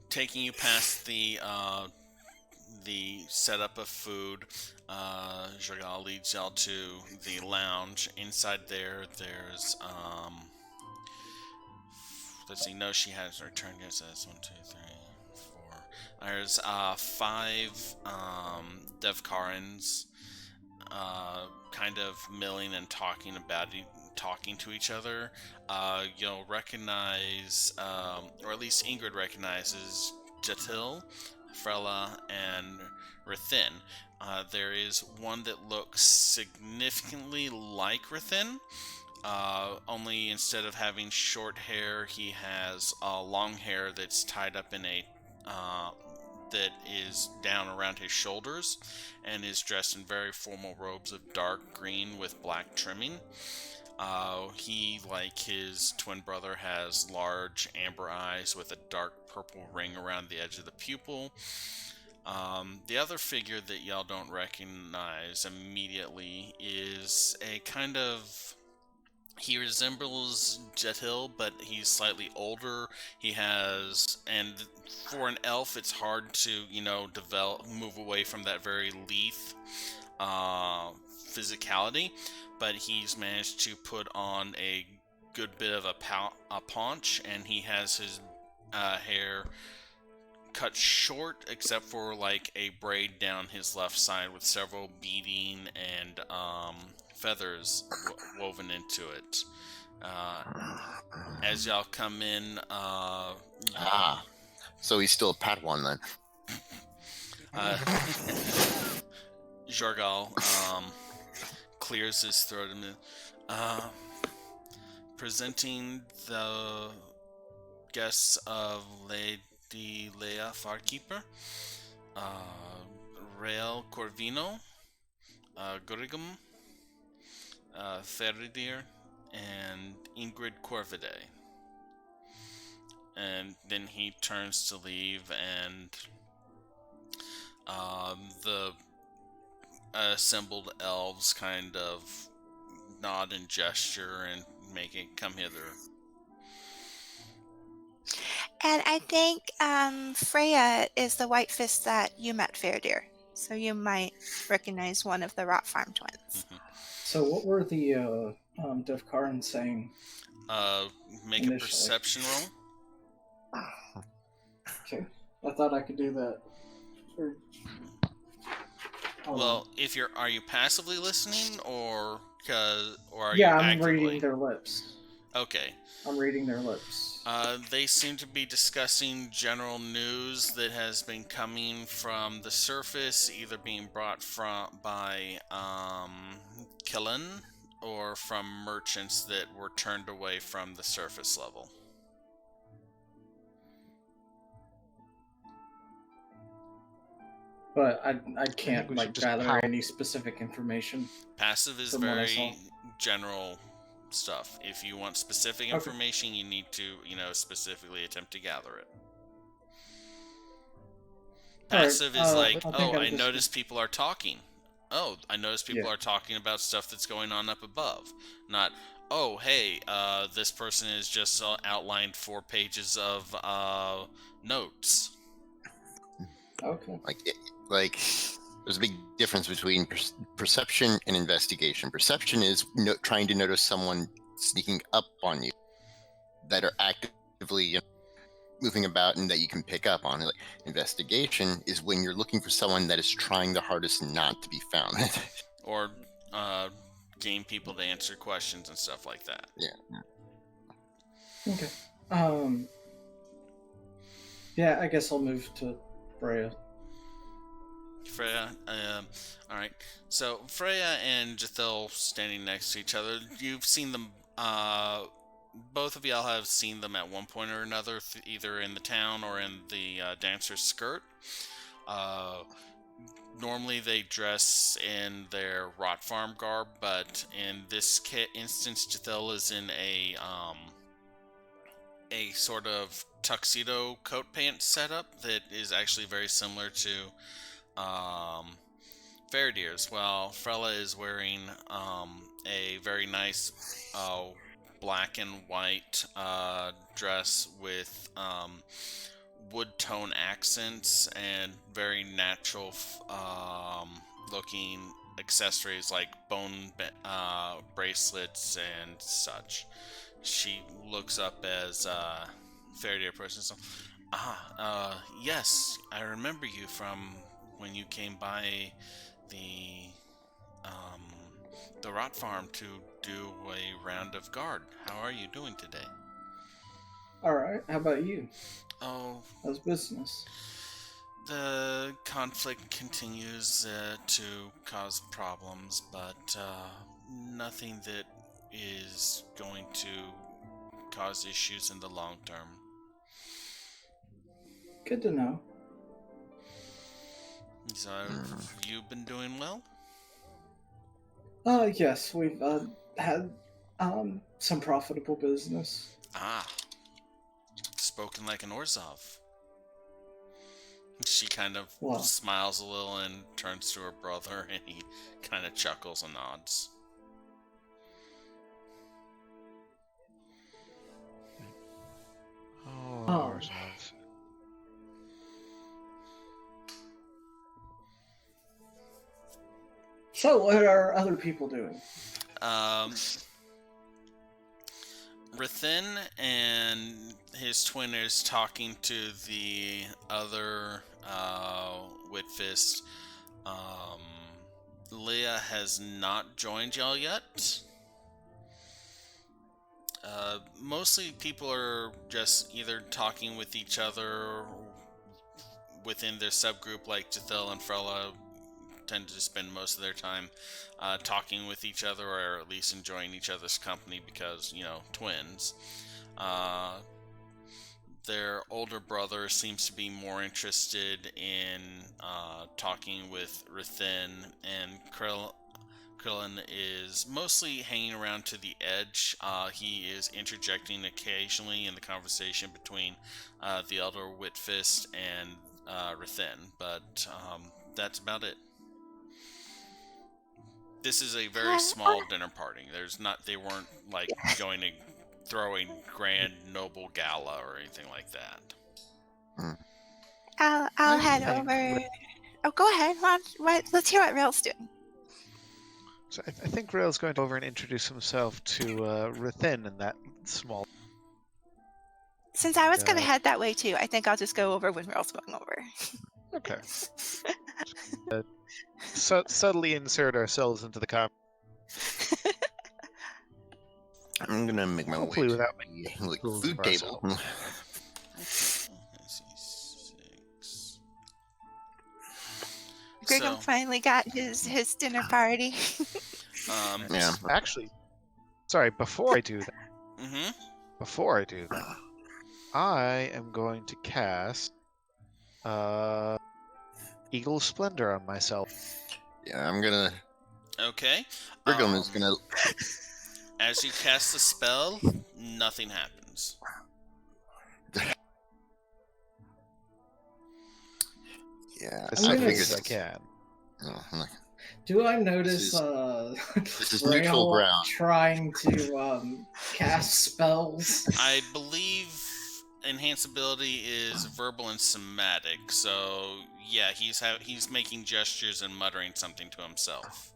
Taking you past the setup of food, Jorgal leads y'all to the lounge. Inside there's let's see. No, she has returned. Yes, that's 1, 2, 3, 4. There's 5 Devkarans, kind of milling and talking to each other. You'll recognize, or at least Ingrid recognizes, Jatil, Frella, and Rathin. There is one that looks significantly like Rathin, only instead of having short hair, he has long hair that's tied up in a that is down around his shoulders, and is dressed in very formal robes of dark green with black trimming. He, like his twin brother, has large amber eyes with a dark purple ring around the edge of the pupil. The other figure that y'all don't recognize immediately is a kind of... He resembles Jetil, but he's slightly older. He has... And for an elf, it's hard to, move away from that very lithe physicality. But he's managed to put on a good bit of a paunch, and he has his hair cut short, except for like a braid down his left side with several beading and feathers woven into it. As y'all come in, so he's still a Padawan then. Jorgal clears his throat and presenting the guests of Lady Leia Farkeeper, Rael Corvino, Gurigum, Theridir, and Ingrid Corvide. And then he turns to leave, and the assembled elves kind of nod and gesture and make it come hither. And I think Freya is the white fist that you met, Fairdeer. So you might recognize one of the Rot Farm twins. Mm-hmm. So what were the Devkaran saying? Make initially? A perception roll. Okay. I thought I could do that. Well, are you passively listening, or or are Yeah, you I'm actively? reading their lips. Okay. I'm reading their lips. They seem to be discussing general news that has been coming from the surface, either being brought by Killen or from merchants that were turned away from the surface level. But I can't we should just gather any specific information. Passive is From what I very saw. general stuff. If you want specific Okay. information, you need to, specifically attempt to gather it. Passive is like, I noticed people are talking. Oh, I noticed people are talking about stuff that's going on up above. Not, oh, hey, this person has just outlined 4 pages of notes. Okay. There's a big difference between perception and investigation. Perception is trying to notice someone sneaking up on you that are actively moving about and that you can pick up on. Investigation is when you're looking for someone that is trying the hardest not to be found. Or game people to answer questions and stuff like that. Yeah. Okay. Yeah, I guess I'll move to Freya. Freya, alright. So, Freya and Jathil standing next to each other, you've seen them, both of y'all have seen them at one point or another, either in the town or in the dancer's skirt. Normally they dress in their rot farm garb, but in this instance, Jathil is in a sort of tuxedo coat pants setup that is actually very similar to Faradir's, while Frella is wearing a very nice black and white dress with wood tone accents and very natural looking accessories like bone bracelets and such. She looks up as Faradir person. So, yes, I remember you from when you came by the rot farm to do a round of guard. How are you doing today? Alright, how about you? Oh, how's business? The conflict continues to cause problems, but nothing that is going to cause issues in the long term. Good to know. So, have you been doing well? Yes, we've had some profitable business. Ah, spoken like an Orzhov. She kind of smiles a little and turns to her brother, and he kind of chuckles and nods. Oh, Orzhov. So, what are other people doing? Rathin and his twin is talking to the other Whitfist. Leah has not joined y'all yet. Mostly people are just either talking with each other within their subgroup, like Jathil and Frella tend to spend most of their time talking with each other, or at least enjoying each other's company because, twins. Their older brother seems to be more interested in talking with Rathin, and Krillin is mostly hanging around to the edge. He is interjecting occasionally in the conversation between the elder Whitfist and Rathin, but that's about it. This is a very small dinner party. They weren't like going to throw a grand noble gala or anything like that. I'll head over. Oh, go ahead. Let's hear what Rail's doing. So I think Rail's going to over and introduce himself to Rathin in that small. Since I was going to head that way too, I think I'll just go over when Rail's going over. Okay. Subtly insert ourselves into the conversation. I'm gonna make my Hopefully way without to the like, fools food of table. ourselves. Let's see, 6. Brigham So, finally got his dinner party. Yeah. Actually, sorry, before I do that, mm-hmm. I am going to cast Eagle Splendor on myself. Yeah, I'm gonna. Okay. Brigham is gonna. As you cast the spell, nothing happens. Yeah, As I'm I gonna figured as I that's. can. I'm like, Do I notice this is neutral Rail ground. trying to cast spells? I believe enhance ability is verbal and somatic, so yeah, he's making gestures and muttering something to himself.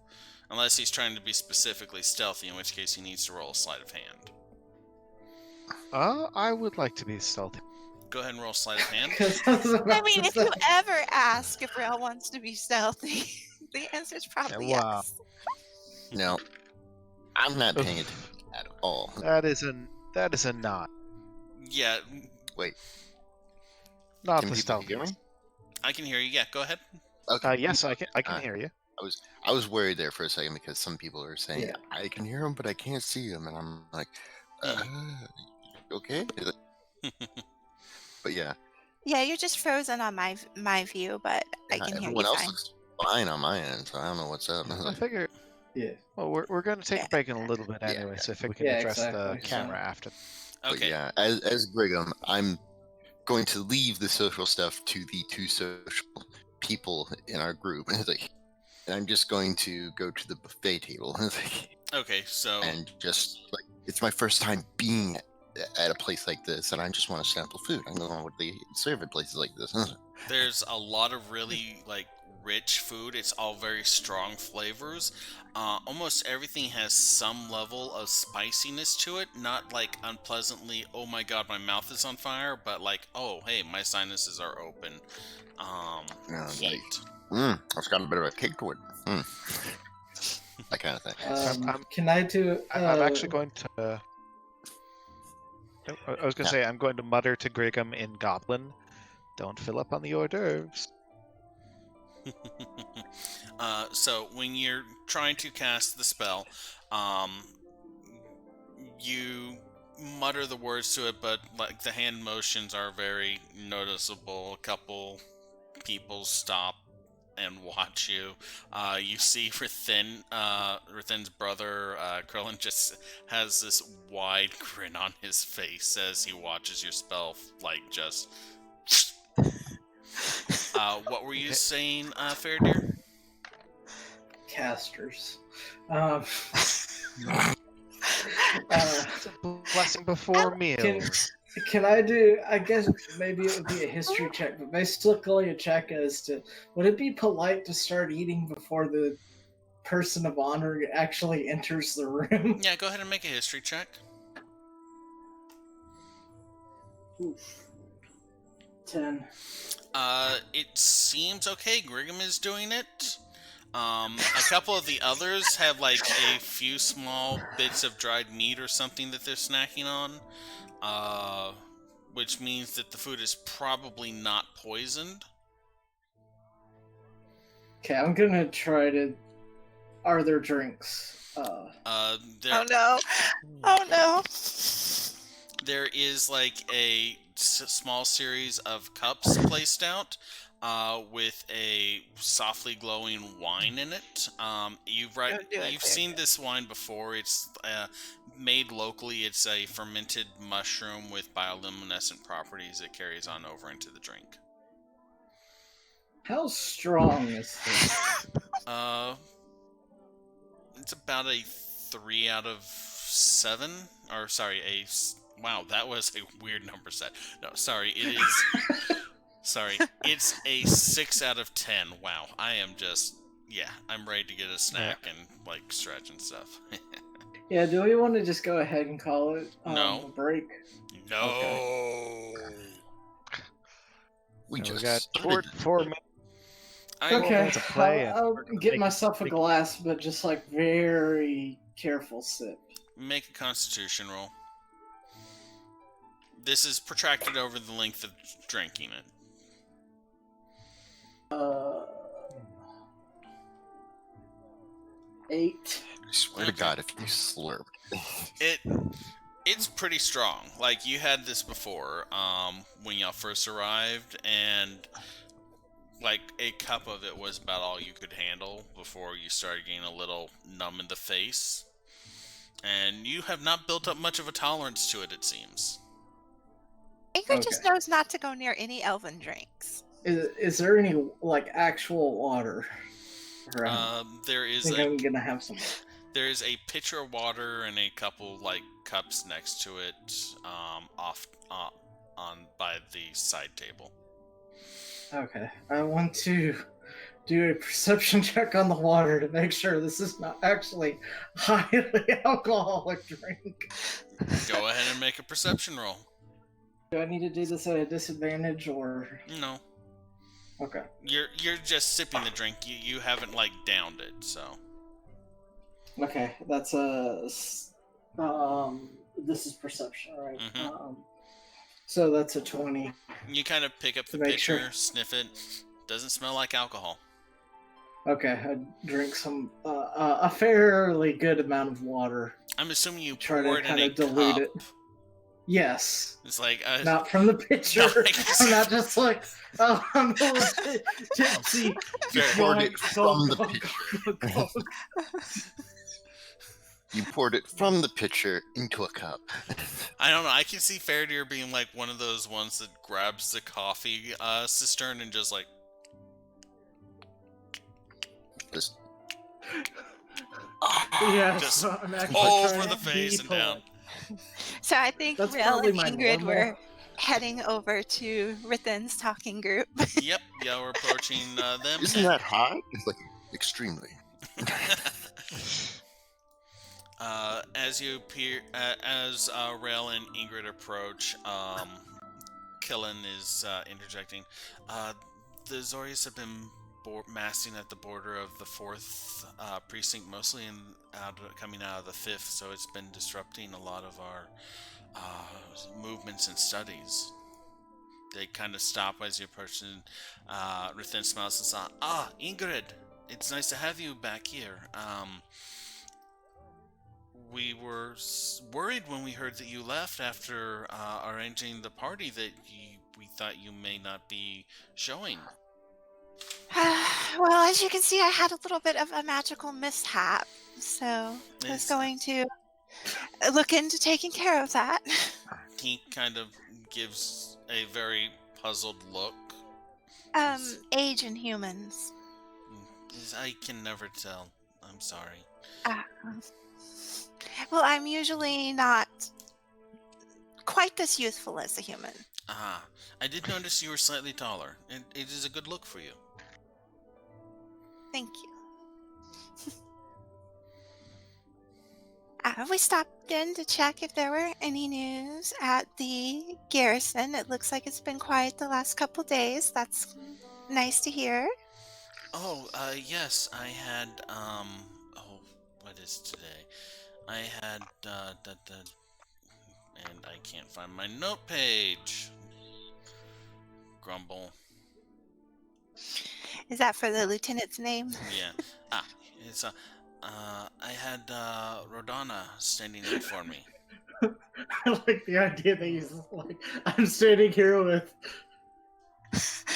Unless he's trying to be specifically stealthy, in which case he needs to roll a sleight of hand. I would like to be stealthy. Go ahead and roll sleight of hand. I mean, if you ever ask if Rail wants to be stealthy, the answer is probably Wow. yes. No, I'm not paying attention at all. That is a not. Yeah, Wait, Not can the people hear me? stealthiest. I can hear you. Yeah, go ahead. Okay. Yes, I can Alright. hear you. I was worried there for a second because some people are saying Yeah. I can hear him, but I can't see him, and I'm like, okay. But yeah, Yeah, you're just frozen on my view, but I can hear you everyone else fine. looks fine on my end, so I don't know what's up. I figure. Yeah. Well, we're going to take Yeah. a break in a little bit Yeah, anyway, so if we can Yeah, address the exactly, camera so- after. But Okay. yeah, as Brigham, I'm going to leave the social stuff to the two social people in our group. It's like, and I'm just going to go to the buffet table. It's like, Okay, so and just like it's my first time being at a place like this, and I just want to sample food. I don't know what they serve at places like this. there's a lot of really like rich food. It's all very strong flavors. Almost everything has some level of spiciness to it. Not like unpleasantly, oh my god, my mouth is on fire, but like, oh hey, my sinuses are open. Heat. It's got a bit of a kick to it. That kind of thing. Can I do? I'm actually going to. I was going to say I'm going to mutter to Grigum in Goblin, "Don't fill up on the hors d'oeuvres." So when you're trying to cast the spell, you mutter the words to it, but like the hand motions are very noticeable. A couple people stop and watch you. You see Rithin's brother, Krillin, just has this wide grin on his face as he watches your spell, like, just... what were you saying, Fair Deer? Casters. It's a blessing before meals. Can I do? I guess maybe it would be a history check, but basically a check as to would it be polite to start eating before the person of honor actually enters the room? Yeah, go ahead and make a history check. Oof. 10. It seems okay. Grigum is doing it. A couple of the others have like a few small bits of dried meat or something that they're snacking on, which means that the food is probably not poisoned. Okay, I'm gonna try to. Are there drinks? Oh no! Oh no! There is like a small series of cups placed out with a softly glowing wine in it. You've seen this wine before. It's made locally. It's a fermented mushroom with bioluminescent properties that carries on over into the drink. How strong is this? It's about a 3 out of 7. Or sorry, wow, that was a weird number set. No, sorry, it is. Sorry, it's a 6 out of 10. Wow, I am just, I'm ready to get a snack and like stretch and stuff. Yeah, do we want to just go ahead and call it No. a break? No. Okay. We We just got started. 4 minutes. Okay, to play, and I'll we're gonna get make- myself a make- glass, but just like very careful sip. Make a Constitution roll. This is protracted over the length of drinking it. 8. I swear to God, if you slurp. It's pretty strong. Like, you had this before, when y'all first arrived, and like a cup of it was about all you could handle before you started getting a little numb in the face. And you have not built up much of a tolerance to it, it seems. Ingrid just knows not to go near any elven drinks. Is there any like actual water? There is. I'm gonna have some. There is a pitcher of water and a couple like cups next to it, off on by the side table. Okay, I want to do a perception check on the water to make sure this is not actually highly alcoholic drink. Go ahead and make a perception roll. Do I need to do this at a disadvantage or no? Okay. You're just sipping the drink. You haven't like downed it, so. Okay, that's this is perception, right? Mm-hmm. So that's a 20. You kind of pick up the pitcher, sniff it. Doesn't smell like alcohol. Okay, I drink some a fairly good amount of water. I'm assuming you try pour to it in a dilute cup. it. Yes. It's like not from the pitcher. I'm not just like, oh, I'm a little tipsy. You poured it from the pitcher. You poured it from the pitcher into a cup. I don't know. I can see Faradir being like one of those ones that grabs the coffee cistern and just like. Just. Yeah, just so over the face and down. So I think Riel and Ingrid were heading over to Rithen's talking group. Yep, yeah, we're approaching them. Isn't that hot? It's like extremely. As you appear, as Rael and Ingrid approach, Killen is interjecting. The Zorius have been massing at the border of the 4th precinct, mostly coming out of the 5th, so it's been disrupting a lot of our movements and studies. They kind of stop as you approach, and Rithen smiles and says, "Ah, Ingrid, it's nice to have you back here. We were worried when we heard that you left after arranging the party that we thought you may not be showing." Well, as you can see, I had a little bit of a magical mishap, so I was going to look into taking care of that. He kind of gives a very puzzled look. Age in humans. I can never tell. I'm sorry. Well, I'm usually not quite this youthful as a human. I did notice you were slightly taller. It is a good look for you. Thank you. We stopped in to check if there were any news at the garrison. It looks like it's been quiet the last couple days. That's nice to hear. Oh, yes, I had, what is today? I had, and I can't find my note page. Grumble. Is that for the lieutenant's name? Yeah. It's, I had, Rodana standing in for me. I like the idea that he's like, I'm standing here with,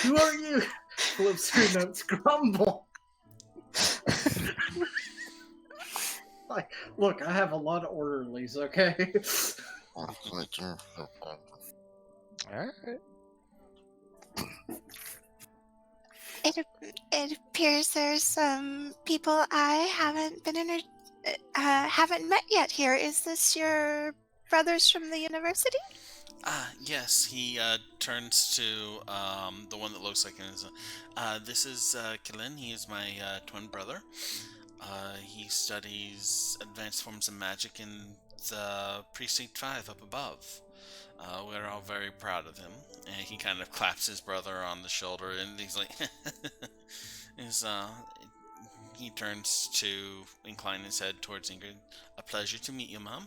who are you? Flips through notes, Grumble. Like, look, I have a lot of orderlies, okay? Alright. It appears there's some people I haven't met yet here. Is this your brothers from the university? Yes, he turns to the one that looks like him. This is Killen. He is my twin brother. He studies advanced forms of magic in the Precinct 5 up above. We're all very proud of him. And he kind of claps his brother on the shoulder, and he's like, He turns to incline his head towards Ingrid. A pleasure to meet you, Mom.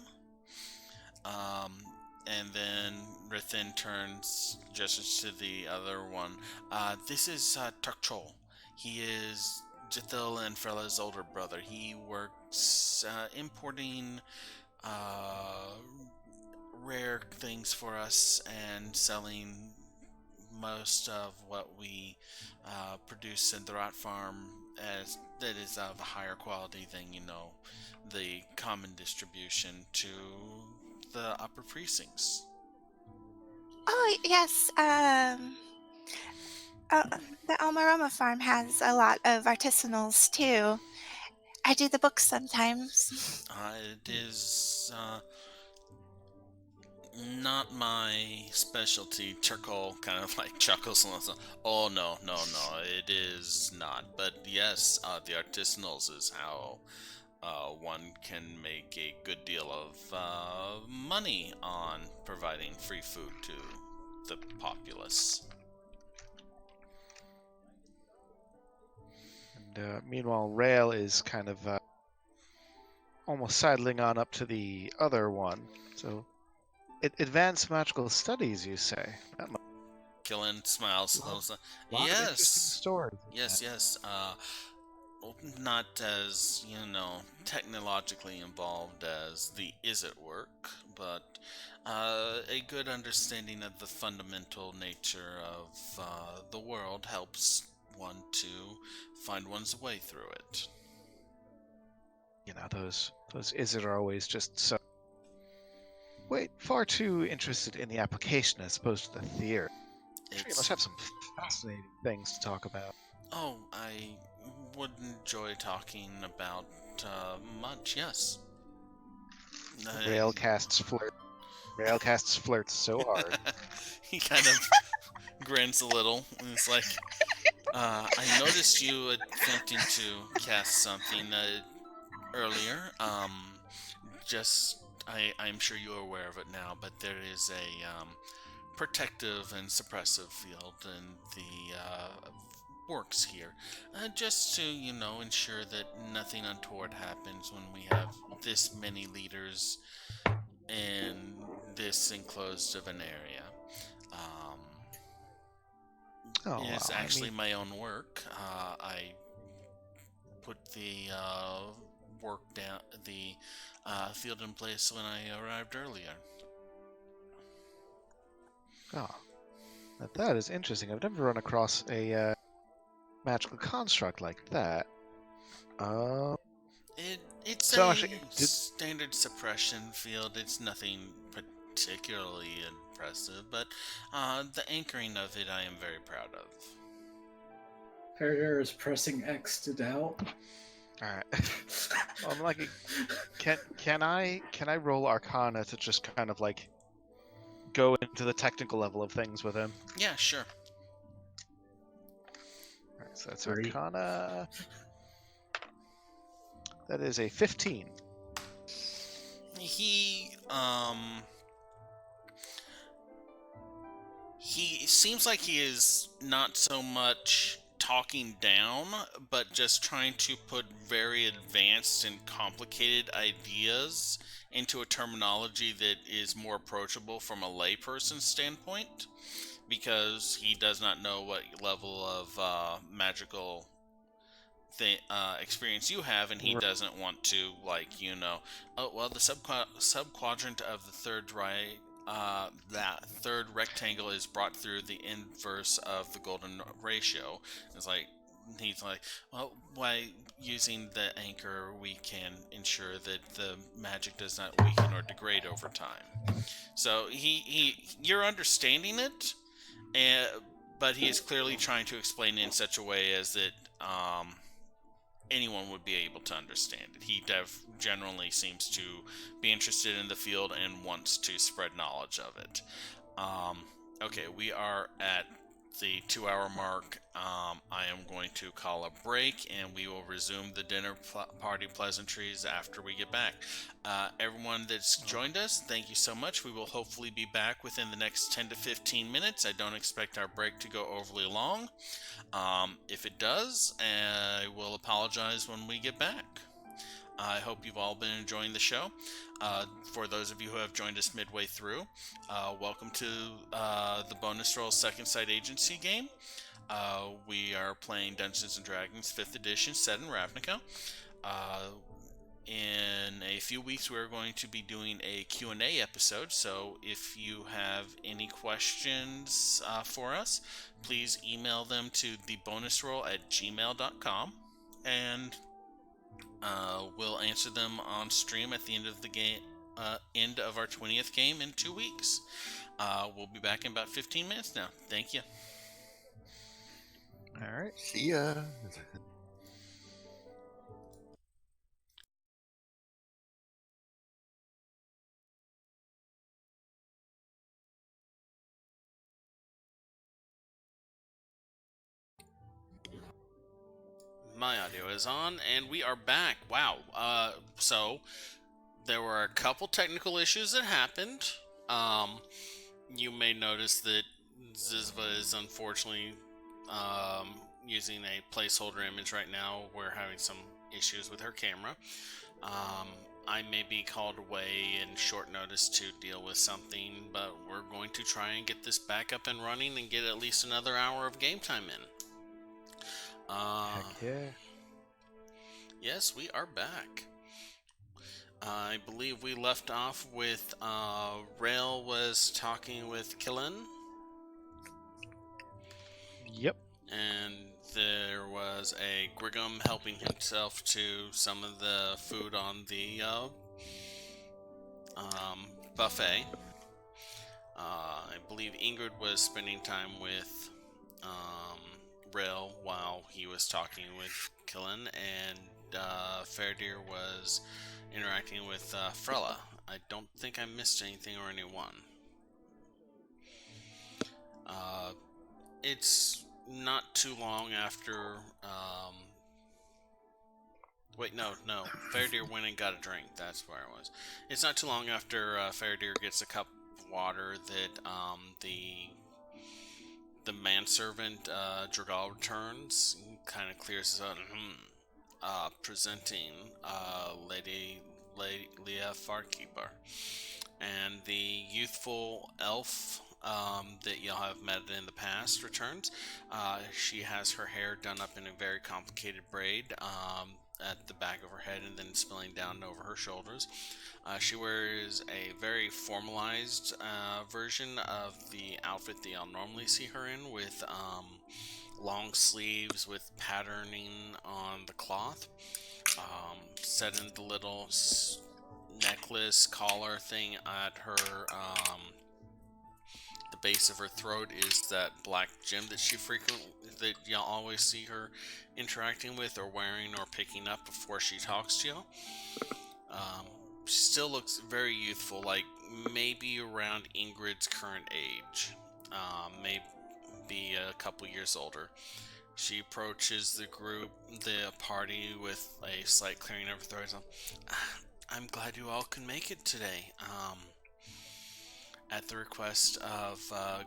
And then Rithin turns, gestures to the other one. This is Takchol. He is Jithil and Frella's older brother. He works importing rare things for us and selling most of what we produce in the rat farm as that is of a higher quality than the common distribution to the upper precincts. Oh yes, the Roma farm has a lot of artisanals too. I do the books sometimes. It is not my specialty. Charcoal kind of like chuckles and says, "Oh no, it is not. But yes, the artisanals is how one can make a good deal of money on providing free food to the populace." And meanwhile, Rail is kind of almost sidling on up to the other one. So, advanced magical studies, you say? Killen smiles. Lot of interesting Yes. stories. Yes. Not as, technologically involved as the Is-It work, but a good understanding of the fundamental nature of the world helps one to find one's way through it. Those Is-It are always just so... far too interested in the application as opposed to the theory. I'm sure you must have some fascinating things to talk about. Oh, I would enjoy talking about much, yes. Rail casts flirts so hard. He kind of grins a little, and it's like, I noticed you attempting to cast something earlier. I'm sure you're aware of it now, but there is a protective and suppressive field in the works here, just to ensure that nothing untoward happens when we have this many leaders in this enclosed of an area. It is actually my own work. I put the work down, the field in place when I arrived earlier. Oh, that is interesting. I've never run across a magical construct like that. It's so a actually, standard suppression field. It's nothing particularly impressive, but the anchoring of it I am very proud of. Harrier is pressing X to doubt. Alright. I'm like, can I roll Arcana to just kind of like go into the technical level of things with him? Yeah, sure. Alright, so that's 3. Arcana. That is a 15. He seems like he is not so much talking down, but just trying to put very advanced and complicated ideas into a terminology that is more approachable from a layperson's standpoint, because he does not know what level of magical experience you have, and he doesn't want to, the subquadrant of the third right, that third rectangle is brought through the inverse of the golden ratio. It's like, he's like, well, by using the anchor, we can ensure that the magic does not weaken or degrade over time. So you're understanding it, but he is clearly trying to explain it in such a way as that anyone would be able to understand it. He generally seems to be interested in the field and wants to spread knowledge of it. Okay, we are at the 2-hour mark, I am going to call a break, and we will resume the dinner party pleasantries after we get back. Everyone that's joined us, thank you so much. We will hopefully be back within the next 10 to 15 minutes. I don't expect our break to go overly long. If it does, I will apologize when we get back. I hope you've all been enjoying the show. For those of you who have joined us midway through, welcome to the Bonus Roll Second Sight Agency game. We are playing Dungeons & Dragons 5th edition set in Ravnica. In a few weeks, we're going to be doing a Q&A episode, so if you have any questions for us, please email them to thebonusroll@gmail.com, and we'll answer them on stream at the end of the game, end of our 20th game in 2 weeks. We'll be back in about 15 minutes now. Thank you. All right. See ya. My audio is on, and we are back. Wow. So there were a couple technical issues that happened. You may notice that Zizva is unfortunately using a placeholder image right now. We're having some issues with her camera. I may be called away in short notice to deal with something, but we're going to try and get this back up and running and get at least another hour of game time in. Heck yeah. Yes, we are back. I believe we left off with Rail was talking with Killen. Yep. And there was a Griggum helping himself to some of the food on the buffet. I believe Ingrid was spending time with Rail while he was talking with Killen, and Fairdeer was interacting with Frella. I don't think I missed anything or anyone. It's not too long after. Wait, no. Fairdeer went and got a drink. That's where I was. It's not too long after Fairdeer gets a cup of water that the manservant Dragal returns, kind of clears his out. Presenting Lady Leah Farkeep, and the youthful elf that y'all have met in the past returns. She has her hair done up in a very complicated braid at the back of her head and then spilling down over her shoulders. She wears a very formalized version of the outfit that y'all normally see her in, with long sleeves with patterning on the cloth. Set in the little necklace collar thing at her the base of her throat is that black gem that that y'all always see her interacting with or wearing or picking up before she talks to y'all. She still looks very youthful, like maybe around Ingrid's current age, maybe a couple years older. She approaches the party with a slight clearing of her throat. I'm glad you all can make it today. At the request of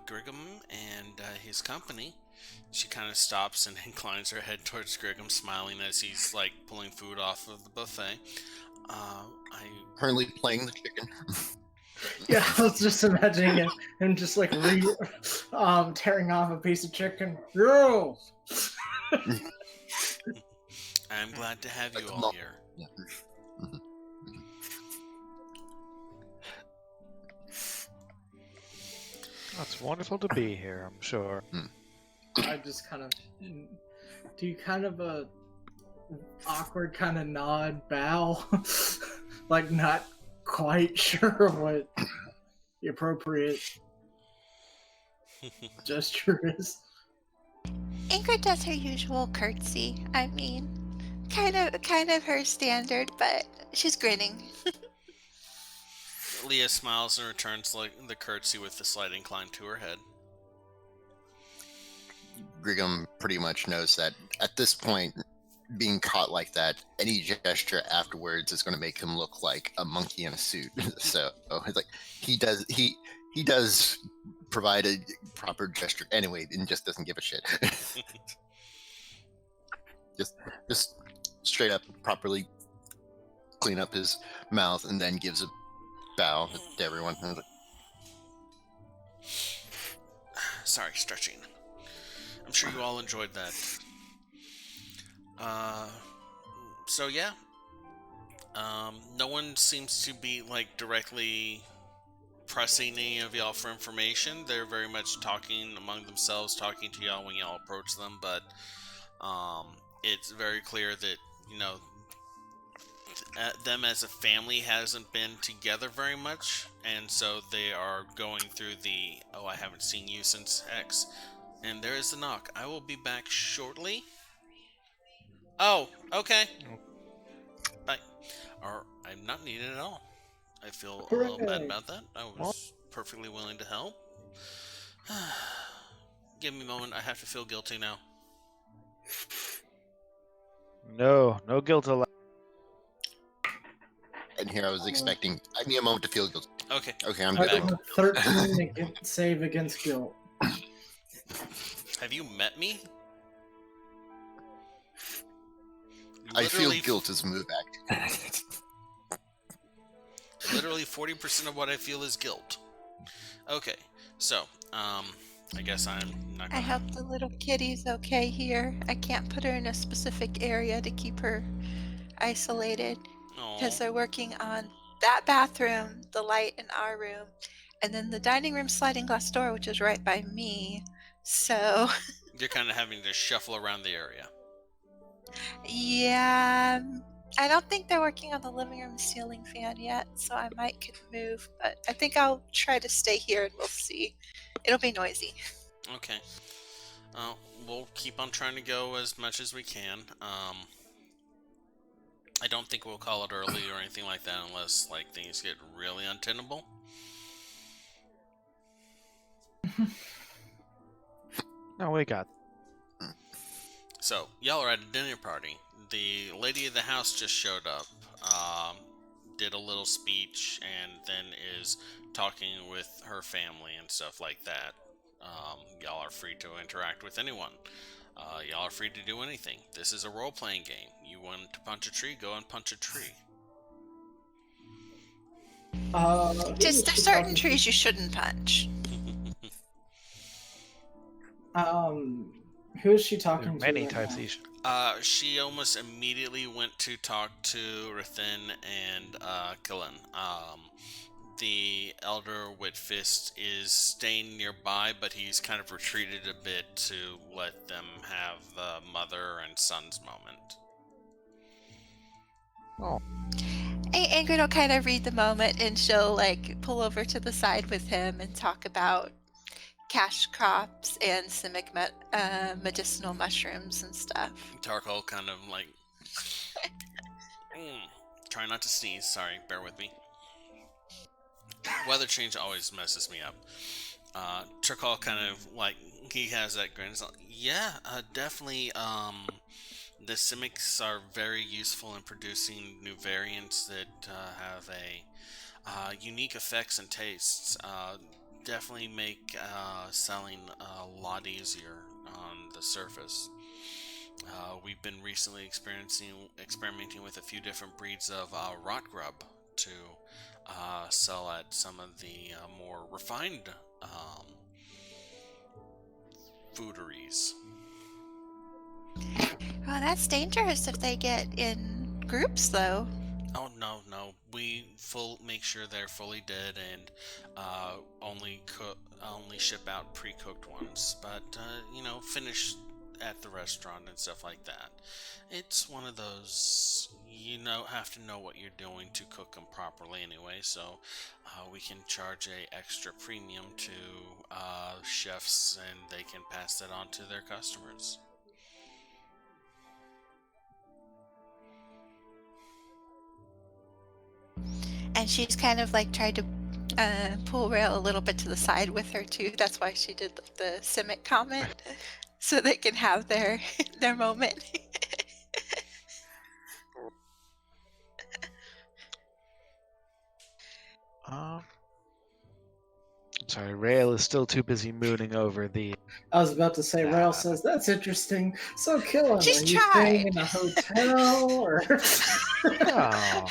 Griggum and his company, she kind of stops and inclines her head towards Griggum, smiling as he's like pulling food off of the buffet. Currently playing the chicken. Yeah, I was just imagining him just like tearing off a piece of chicken. Yo! I'm glad to have you all here. Yeah. It's wonderful to be here, I'm sure. I just kind of do kind of a awkward kind of nod, bow, like not quite sure what the appropriate gesture is. Ingrid does her usual curtsy. I mean, kind of her standard, but she's grinning. Leah smiles and returns the curtsy with a slight incline to her head. Griggum pretty much knows that at this point, being caught like that, any gesture afterwards is going to make him look like a monkey in a suit. So it's like he does provide a proper gesture anyway, and just doesn't give a shit. just straight up properly clean up his mouth and then gives a bow to everyone. Sorry, stretching. I'm sure you all enjoyed that. So yeah. No one seems to be like directly pressing any of y'all for information. They're very much talking among themselves, talking to y'all when y'all approach them, but it's very clear that, you know, them as a family hasn't been together very much, and so they are going through the, oh, I haven't seen you since X. And there is the knock. I will be back shortly. Oh, okay. Bye. Or I'm not needed at all. I feel a little bad about that. I was perfectly willing to help. Give me a moment. I have to feel guilty now. No guilt allowed. And here I was expecting, I need a moment to feel guilty. Okay. Okay, I'm I back. rolled a 13 against save against guilt. Have you met me? I feel guilt as a move back. Literally 40% of what I feel is guilt. Okay, so, I guess I'm not gonna... I hope the little kitty's okay here. I can't put her in a specific area to keep her isolated because they're working on that bathroom, the light in our room, and then the dining room sliding glass door, which is right by me. So you're kind of having to shuffle around the area. Yeah, I don't think they're working on the living room ceiling fan yet, so I might could move, but I think I'll try to stay here and we'll see. It'll be noisy. Okay. We'll keep on trying to go as much as we can. I don't think we'll call it early or anything like that unless like things get really untenable. No, we got. So, y'all are at a dinner party. The lady of the house just showed up, did a little speech, and then is talking with her family and stuff like that. Y'all are free to interact with anyone. Y'all are free to do anything. This is a role-playing game. You want to punch a tree, go and punch a tree. Just there's certain trees you shouldn't punch. Who is she talking to? Many types each. She almost immediately went to talk to Rathin and Killen. The elder Whitfist is staying nearby, but he's kind of retreated a bit to let them have the mother and son's moment. Oh. Ingrid will kind of read the moment, and she'll like pull over to the side with him and talk about cash crops and simic medicinal mushrooms and stuff. Tarkal kind of like try not to sneeze, sorry, bear with me. Weather change always messes me up. Tarkal kind of like, he has that grin. It's like, yeah, definitely the simics are very useful in producing new variants that have a unique effects and tastes. Definitely make selling a lot easier on the surface. We've been recently experimenting with a few different breeds of rot grub to sell at some of the more refined fooderies. Oh, that's dangerous if they get in groups, though. Oh, no. We make sure they're fully dead and only ship out pre-cooked ones. But, finish at the restaurant and stuff like that. It's one of those, have to know what you're doing to cook them properly anyway, so we can charge a extra premium to chefs and they can pass that on to their customers. And she's kind of like tried to pull Rail a little bit to the side with her too. That's why she did the Simic comment. so they can have their moment. Sorry, Rail is still too busy mooning over the. I was about to say, Rail says, that's interesting. So, Killen, She's are you tried. staying in a hotel, or? Oh.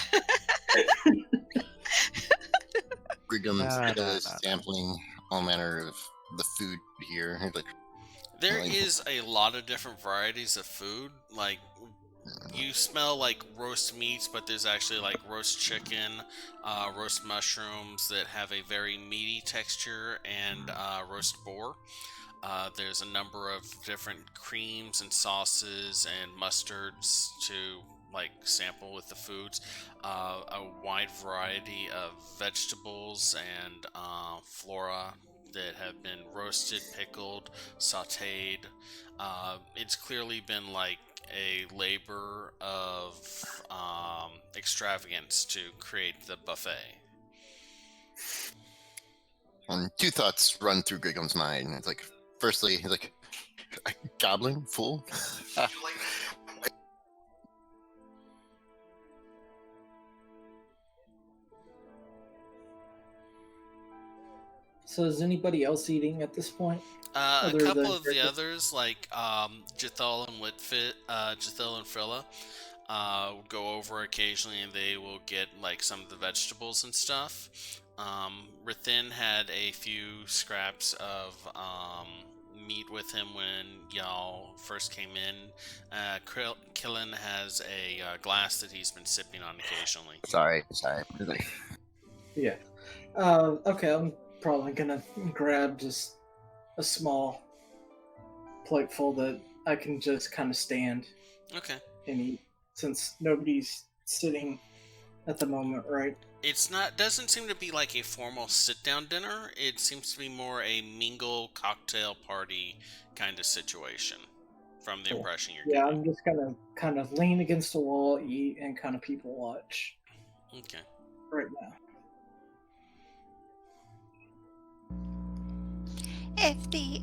Grigum's No. sampling all manner of the food here. Like, There is a lot of different varieties of food. Like, you smell like roast meats, but there's actually like roast chicken, roast mushrooms that have a very meaty texture, and roast boar. There's a number of different creams and sauces and mustards to like sample with the foods. A wide variety of vegetables and flora that have been roasted, pickled, sautéed. It's clearly been like a labor of extravagance to create the buffet. And two thoughts run through Grigum's mind. It's like, firstly, he's like, a goblin fool. So is anybody else eating at this point? A Other couple than of the Grigum? others, like Jethel and Jethel and Frilla, go over occasionally, and they will get like some of the vegetables and stuff. Rithin had a few scraps of meat with him when y'all first came in. Killen has a glass that he's been sipping on occasionally. Sorry. Yeah. Okay, I'm probably gonna grab just a small plateful that I can just kind of stand Okay. and eat, since nobody's sitting at the moment, right? It's not. Doesn't seem to be like a formal sit-down dinner. It seems to be more a mingle cocktail party kind of situation, from the Cool. impression you're Yeah, getting. I'm just gonna kind of lean against the wall, eat, and kind of people watch Okay. right now. If the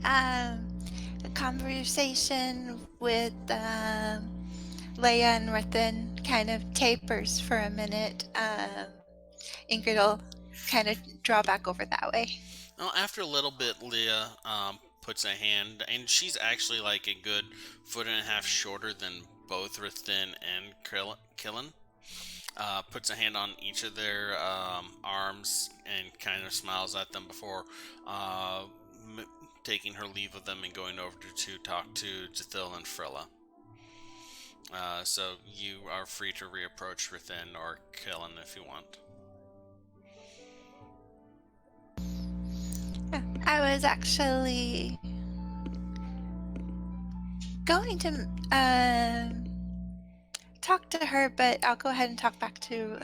conversation with Leia and Rathan kind of tapers for a minute, Ingrid will kind of draw back over that way. Well, after a little bit, Leah puts a hand, and she's actually like a good 1.5 feet shorter than both Rithin and Killen. Puts a hand on each of their arms and kind of smiles at them before taking her leave of them and going over to talk to Jethil and Frilla. So you are free to reapproach Rithin or Killen if you want. I was actually going to talk to her, but I'll go ahead and talk back to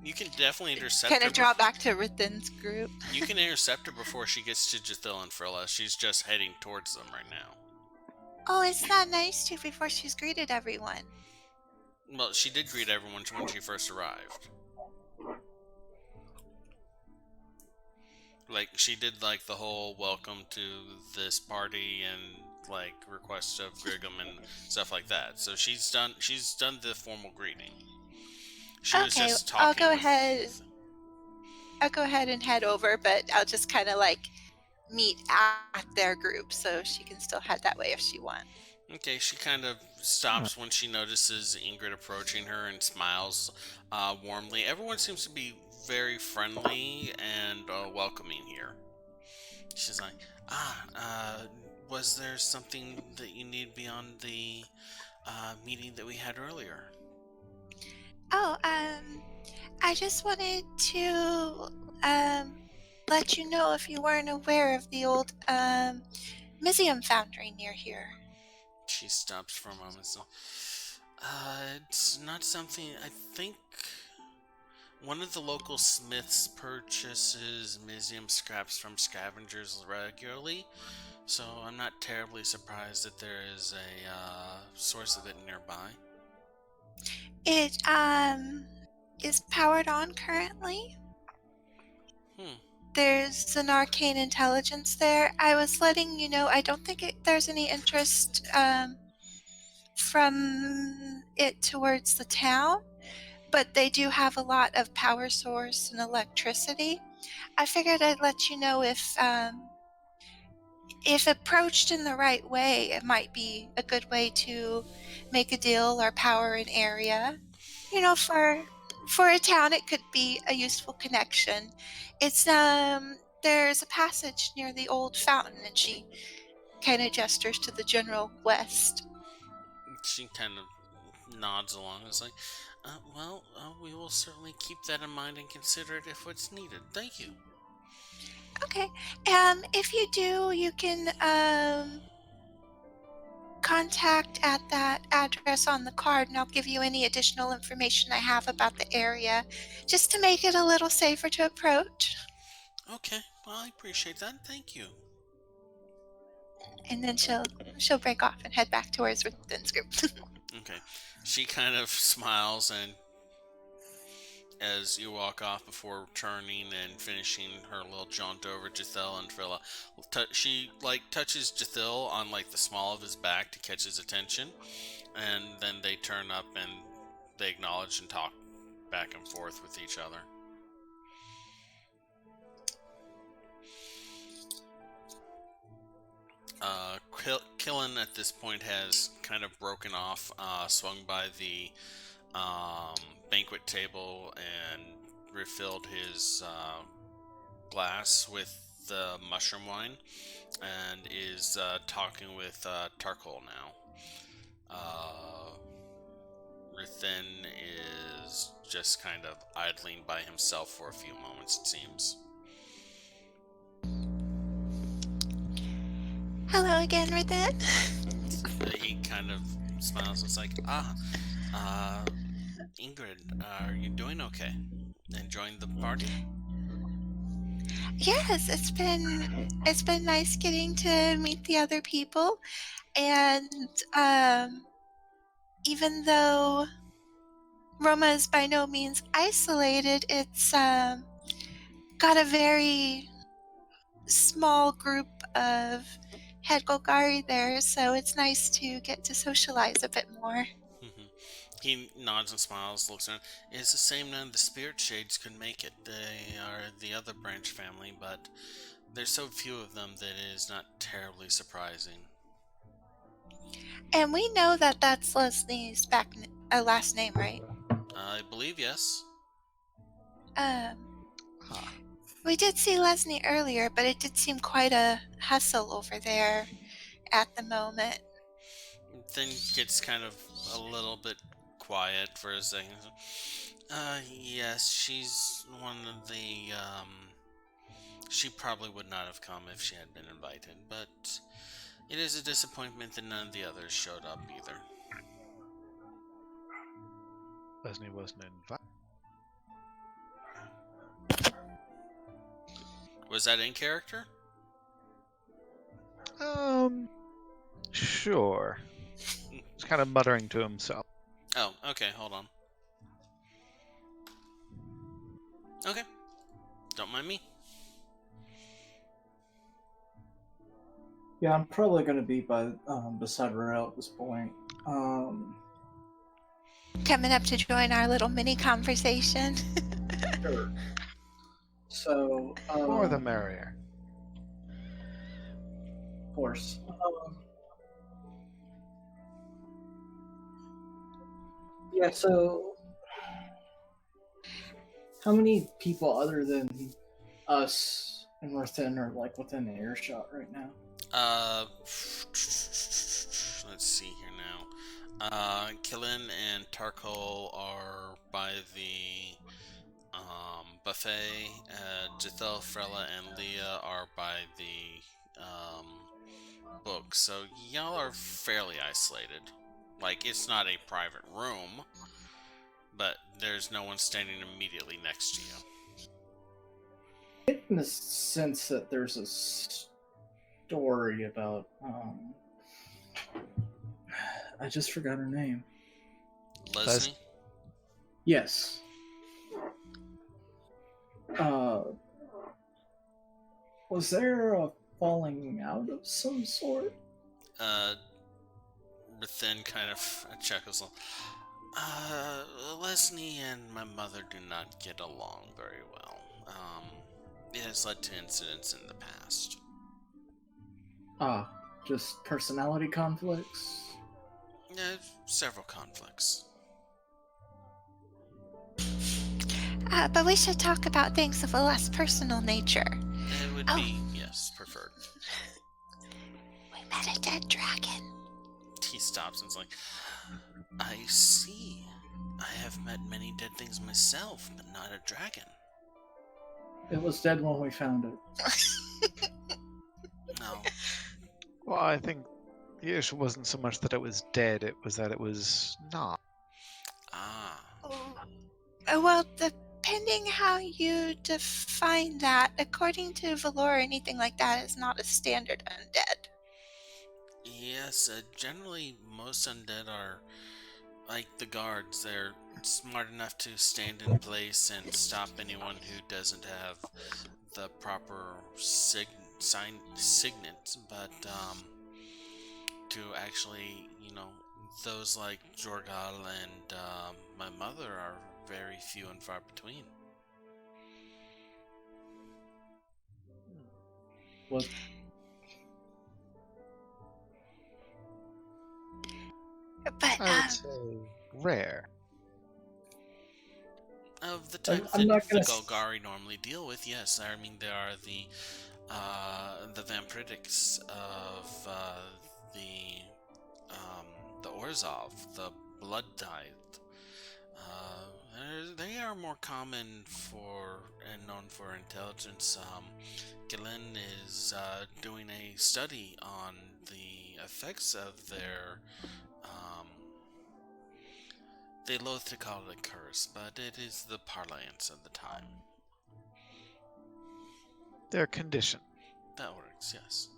You can definitely intercept kind her. of draw back to Rithin's group. You can intercept her before she gets to Jethil and Frilla. She's just heading towards them right now. Oh, it's not nice to before she's greeted everyone. Well, she did greet everyone when she first arrived. Like, she did like the whole welcome to this party and like request of Grigum and stuff like that. So she's done the formal greeting. She was Okay, just talking. I'll go ahead and head over, but I'll just kind of like meet at their group so she can still head that way if she wants. Okay, she kind of stops when she notices Ingrid approaching her and smiles warmly. Everyone seems to be very friendly and welcoming here. She's like, was there something that you need beyond the meeting that we had earlier? Oh, I just wanted to let you know if you weren't aware of the old museum foundry near here. She stops for a moment. So, it's not something. I think one of the local smiths purchases museum scraps from scavengers regularly, so I'm not terribly surprised that there is a source of it nearby. It is powered on currently. there's an arcane intelligence there. I was letting you know I don't think there's any interest from it towards the town, but they do have a lot of power source and electricity. I figured I'd let you know if approached in the right way, it might be a good way to make a deal or power an area. You know, for a town, it could be a useful connection. It's there's a passage near the old fountain, and she kind of gestures to the general west. She kind of nods along. It's like, we will certainly keep that in mind and consider it if it's needed. Thank you. Okay. If you do, you can contact at that address on the card, and I'll give you any additional information I have about the area, just to make it a little safer to approach. Okay, well, I appreciate that. Thank you. And then she'll break off and head back towards Rithen's group. Okay. She kind of smiles, and as you walk off before turning and finishing her little jaunt over Jethel and Frilla, she touches Jethel on the small of his back to catch his attention, and then they turn up and they acknowledge and talk back and forth with each other. Killen at this point has kind of broken off, swung by the banquet table and refilled his glass with the mushroom wine, and is talking with Tarkol now. Rithen is just kind of idling by himself for a few moments, it seems. Hello again, Rithen. He kind of smiles and is like, Ingrid, are you doing okay? Enjoying the party? Yes, it's been nice getting to meet the other people, and even though Roma is by no means isolated, it's got a very small group of head Golgari there, so it's nice to get to socialize a bit more. He nods and smiles, looks around. It's the same none of the Spirit Shades could make it. They are the other branch family, but there's so few of them that it is not terribly surprising. And we know that that's Leslie's last name, right? I believe yes. We did see Leslie earlier, but it did seem quite a hustle over there at the moment. Then gets kind of a little bit quiet for a second. Yes, she's one of the, she probably would not have come if she had been invited, but it is a disappointment that none of the others showed up either. Leslie wasn't invited. Was that in character? Sure. He's kind of muttering to himself. Oh, okay, hold on. Okay. Don't mind me. Yeah, I'm probably going to be beside Rael at this point. Coming up to join our little mini conversation. Sure. So, More the merrier. Of course. Yeah, so how many people other than us and Rithen are within earshot right now? Let's see here now. Killen and Tarkol are by the buffet. Jethel, Frella, and Leah are by the book. So y'all are fairly isolated. It's not a private room, but there's no one standing immediately next to you. Getting the sense that there's a story about I just forgot her name. Leslie? Yes. Was there a falling out of some sort? Within kind of chuckles. Leslie and my mother do not get along very well. It has led to incidents in the past. Ah, just personality conflicts? Several conflicts. But we should talk about things of a less personal nature. It would be, yes, preferred. We met a dead dragon. He stops and is like, I see. I have met many dead things myself, but not a dragon. It was dead when we found it. No. Well, I think the issue wasn't so much that it was dead, it was that it was not. Ah. Well, depending how you define that, according to Valor, anything like that is not a standard undead. Yes, generally most undead are like the guards. They're smart enough to stand in place and stop anyone who doesn't have the proper signet, but to actually, those like Jorgal and my mother are very few and far between. What? But I would say rare. Of the type I'm not that gonna the Golgari normally deal with, yes. I mean, there are the vampiritics of the Orzhov, the Blood Tithe. They are more common for and known for intelligence. Gillen is doing a study on the effects of their. They loathe to call it a curse, but it is the parlance of the time. Their condition. That works, yes.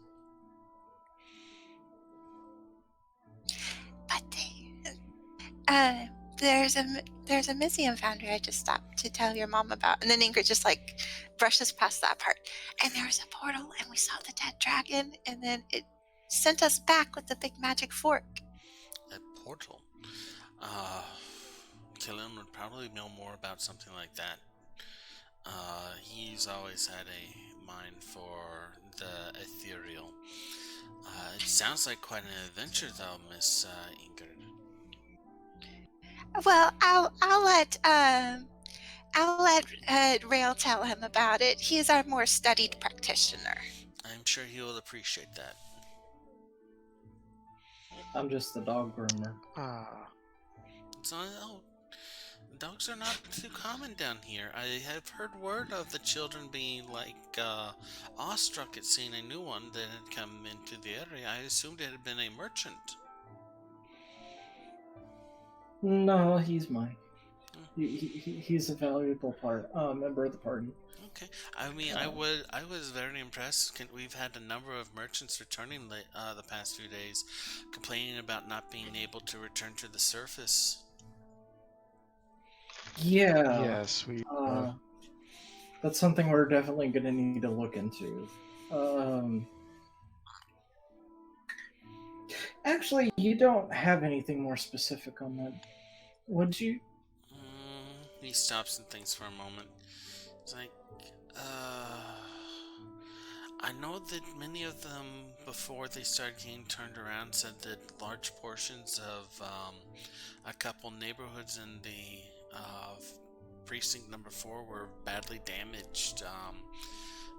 But there's a museum foundry I just stopped to tell your mom about, and then Ingrid just like brushes past that part. And there was a portal, and we saw the dead dragon, and then it sent us back with the big magic fork. A portal. Killen would probably know more about something like that. He's always had a mind for the ethereal. It sounds like quite an adventure, though, Miss Ingrid. Well, I'll let Rail tell him about it. He is our more studied practitioner. I'm sure he will appreciate that. I'm just the dog groomer. So, dogs are not too common down here. I have heard word of the children being awestruck at seeing a new one that had come into the area. I assumed it had been a merchant. No, he's mine. He's a valuable member of the party. Okay. I mean, I was very impressed. We've had a number of merchants returning the past few days, complaining about not being able to return to the surface. Yeah. Yes, we. That's something we're definitely going to need to look into. Actually, you don't have anything more specific on that, would you? He stops and thinks for a moment. It's like, I know that many of them, before they started getting turned around, said that large portions of a couple neighborhoods in the precinct number 4 were badly damaged.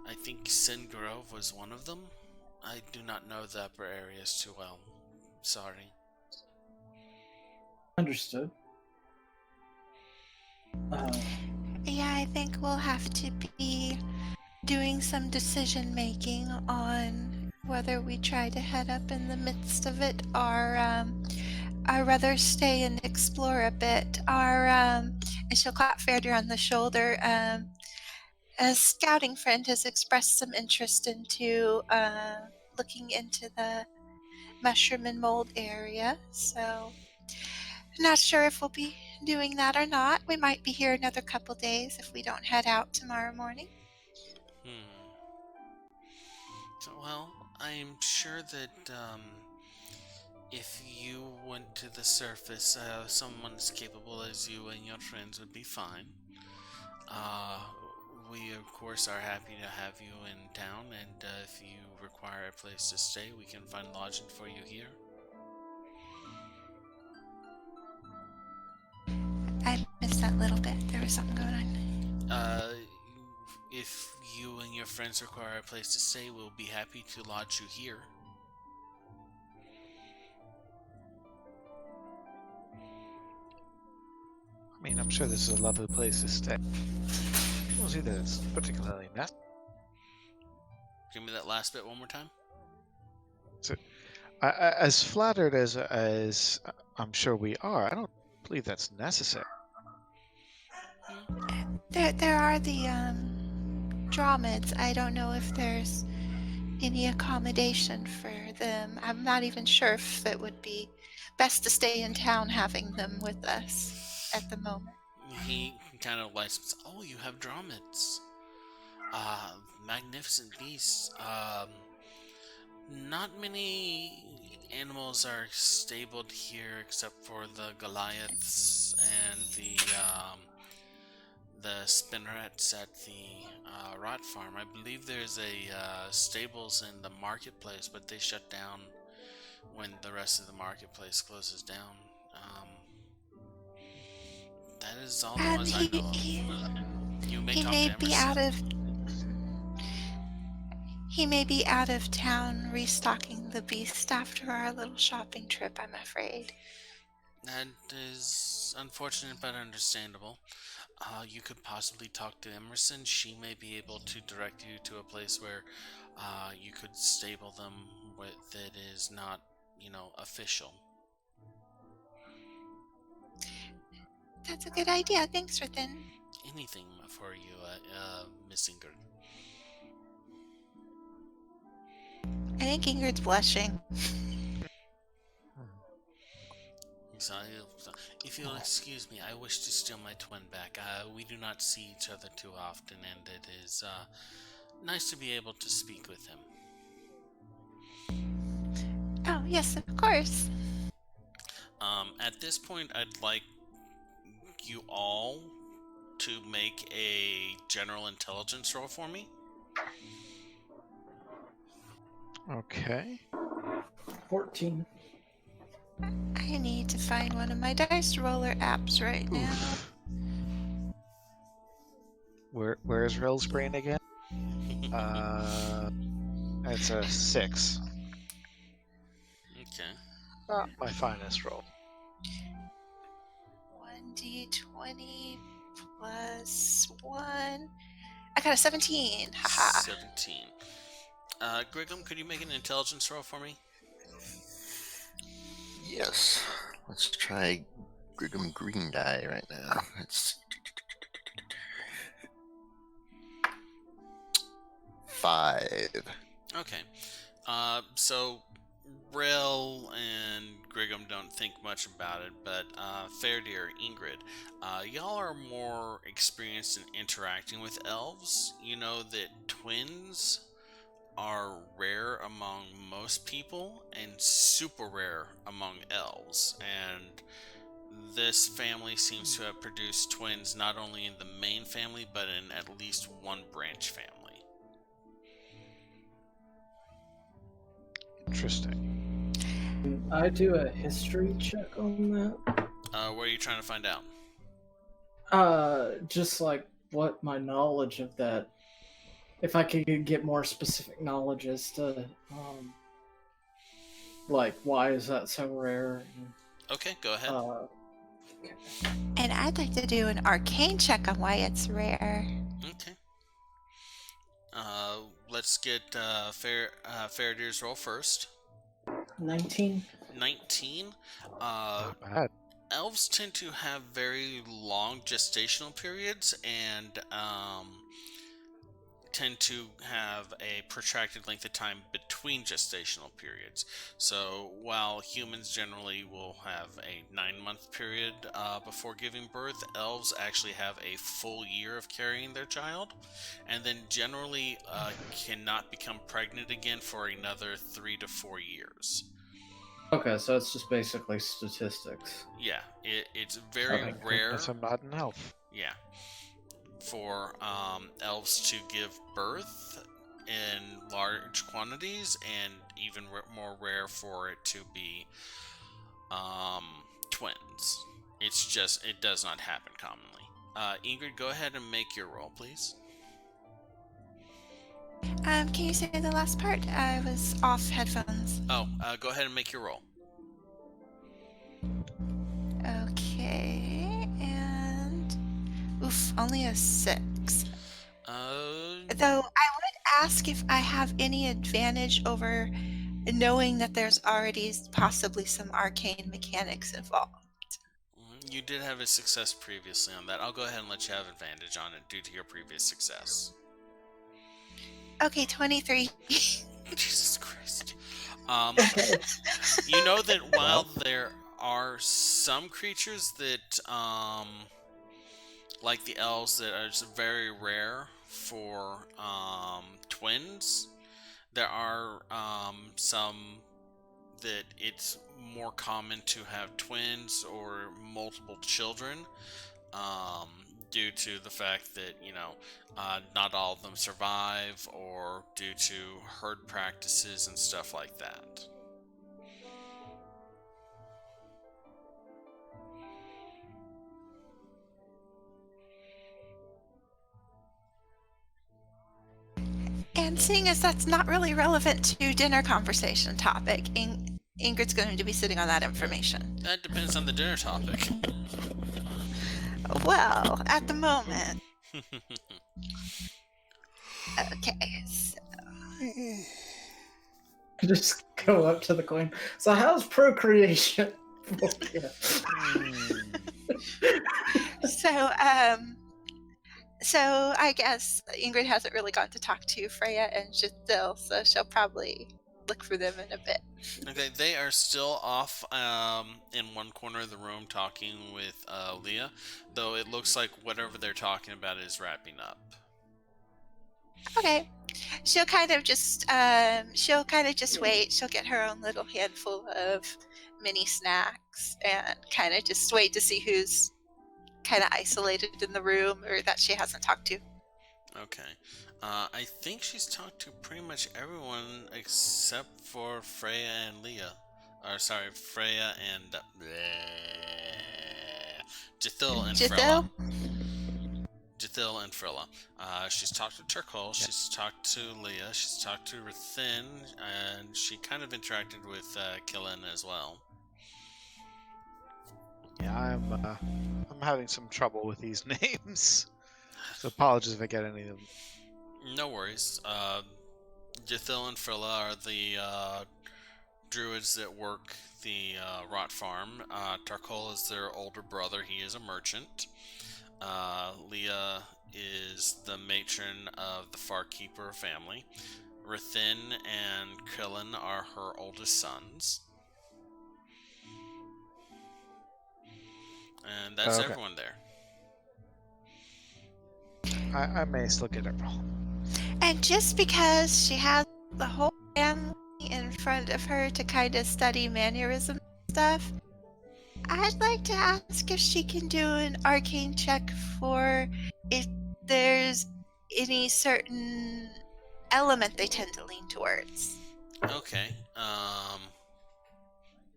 I think Sin Grove was one of them. I do not know the upper areas too well. Sorry. Understood. Yeah, I think we'll have to be doing some decision making on whether we try to head up in the midst of it or rather stay and explore a bit. And she'll clap Fairdeer on the shoulder. A scouting friend has expressed some interest into looking into the mushroom and mold area, so not sure if we'll be doing that or not. We might be here another couple days if we don't head out tomorrow morning. Well, I'm sure that if you went to the surface, someone as capable as you and your friends would be fine. Uh, we, of course, are happy to have you in town, and if you require a place to stay, we can find lodging for you here. I missed that little bit. There was something going on. If you and your friends require a place to stay, we'll be happy to lodge you here. I mean, I'm sure this is a lovely place to stay. I don't see that it's particularly necessary. Give me that last bit one more time. As flattered as I'm sure we are, I don't believe that's necessary. There are the Dromids. I don't know if there's any accommodation for them. I'm not even sure if it would be best to stay in town having them with us at the moment. He kind of lights. Oh, you have Dromids. Magnificent beasts. Not many animals are stabled here except for the Goliaths and the spinnerets at the rot farm. I believe there's a stables in the marketplace, but they shut down when the rest of the marketplace closes down. That is all the ones I know of. You may he talk may to be Emerson. out of he may be out of town restocking the beast after our little shopping trip, I'm afraid. That is unfortunate but understandable. You could possibly talk to Emerson. She may be able to direct you to a place where you could stable them that is not, official. That's a good idea. Thanks, Rithan. Anything for you, Miss Ingrid. I think Ingrid's blushing. So, if you'll excuse me, I wish to steal my twin back. We do not see each other too often, and it is nice to be able to speak with him. Oh, yes, of course. At this point, I'd like you all to make a general intelligence roll for me. Okay. 14. I need to find one of my dice roller apps right now. Where's Rill's brain again? It's a 6. Okay. Not my finest roll. 1d20 plus 1. I got a 17. Haha. 17. Grigum, could you make an intelligence roll for me? Yes. Let's try Grigum Green Die right now. Let's 5. Okay. So Rill and Grigum don't think much about it, but Fairdeer, Ingrid, y'all are more experienced in interacting with elves. You know that twins are rare among most people and super rare among elves. And this family seems to have produced twins not only in the main family, but in at least one branch family. Interesting. Can I do a history check on that? What are you trying to find out? Just like what my knowledge of that. If I could get more specific knowledge as to, like, why is that so rare? Okay, go ahead. Okay. And I'd like to do an arcane check on why it's rare. Okay. Let's get Faradir's roll first. 19. 19. Not bad. Elves tend to have very long gestational periods, and tend to have a protracted length of time between gestational periods. So while humans generally will have a 9-month period before giving birth, elves actually have a full year of carrying their child, and then generally cannot become pregnant again for another 3 to 4 years. Okay, so it's just basically statistics. Yeah, it's very I rare. guess I'm not an elf. Yeah, for elves to give birth in large quantities, and even more rare for it to be twins. It does not happen commonly. Ingrid, go ahead and make your roll, please. Can you say the last part? I was off headphones. Oh, go ahead and make your roll. Okay, and oof, only a 6. Though I would ask if I have any advantage over knowing that there's already possibly some arcane mechanics involved. You did have a success previously on that. I'll go ahead and let you have advantage on it due to your previous success. Okay, 23. Jesus Christ. You know that while there are some creatures that, like the elves, that are just very rare for twins, there are some that it's more common to have twins or multiple children, due to the fact that, not all of them survive, or due to herd practices and stuff like that. And seeing as that's not really relevant to dinner conversation topic, Ingrid's going to be sitting on that information. That depends on the dinner topic. Well, at the moment. Okay, so... Just go up to the coin. So how's procreation? So I guess Ingrid hasn't really gotten to talk to Freya and Giselle, so she'll probably look for them in a bit. Okay, they are still off in one corner of the room talking with Leah, though it looks like whatever they're talking about is wrapping up. Okay, she'll kind of just wait. She'll get her own little handful of mini snacks and kind of just wait to see who's kind of isolated in the room or that she hasn't talked to. Okay. I think she's talked to pretty much everyone except for Freya and Leah. Or, sorry, Freya and... Jithil and Frilla. Jithil and Frilla. She's talked to Turkle, she's talked to Leah, she's talked to Rathin, and she kind of interacted with Killen as well. Yeah, I'm having some trouble with these names, so apologies if I get any of them. No worries. Jithil and Frilla are the druids that work the Rot Farm. Tarkol is their older brother. He is a merchant. Leah is the matron of the Farkeeper family. Rathin and Killen are her oldest sons. And that's everyone there. I may still get it wrong. And just because she has the whole family in front of her to kind of study mannerism stuff, I'd like to ask if she can do an arcane check for if there's any certain element they tend to lean towards. Okay.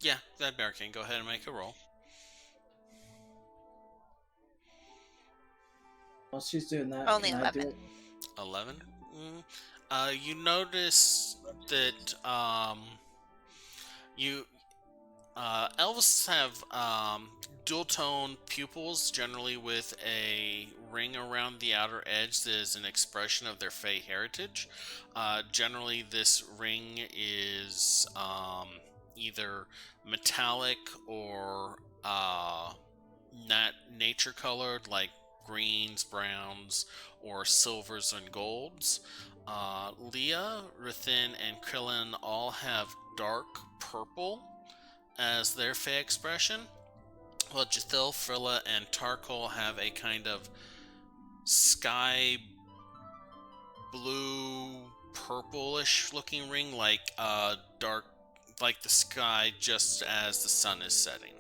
Yeah, that'd be arcane. Go ahead and make a roll. While she's doing that, Only can 11. I do it? 11? You notice that elves have dual-tone pupils, generally with a ring around the outer edge that is an expression of their Fey heritage. Generally, this ring is either metallic or not nature-colored, like greens, browns, or silvers and golds. Leah, Rithin, and Krillin all have dark purple as their Fey expression, while Jethil, Frilla, and Tarkol have a kind of sky blue, purplish looking ring, like dark, like the sky just as the sun is setting.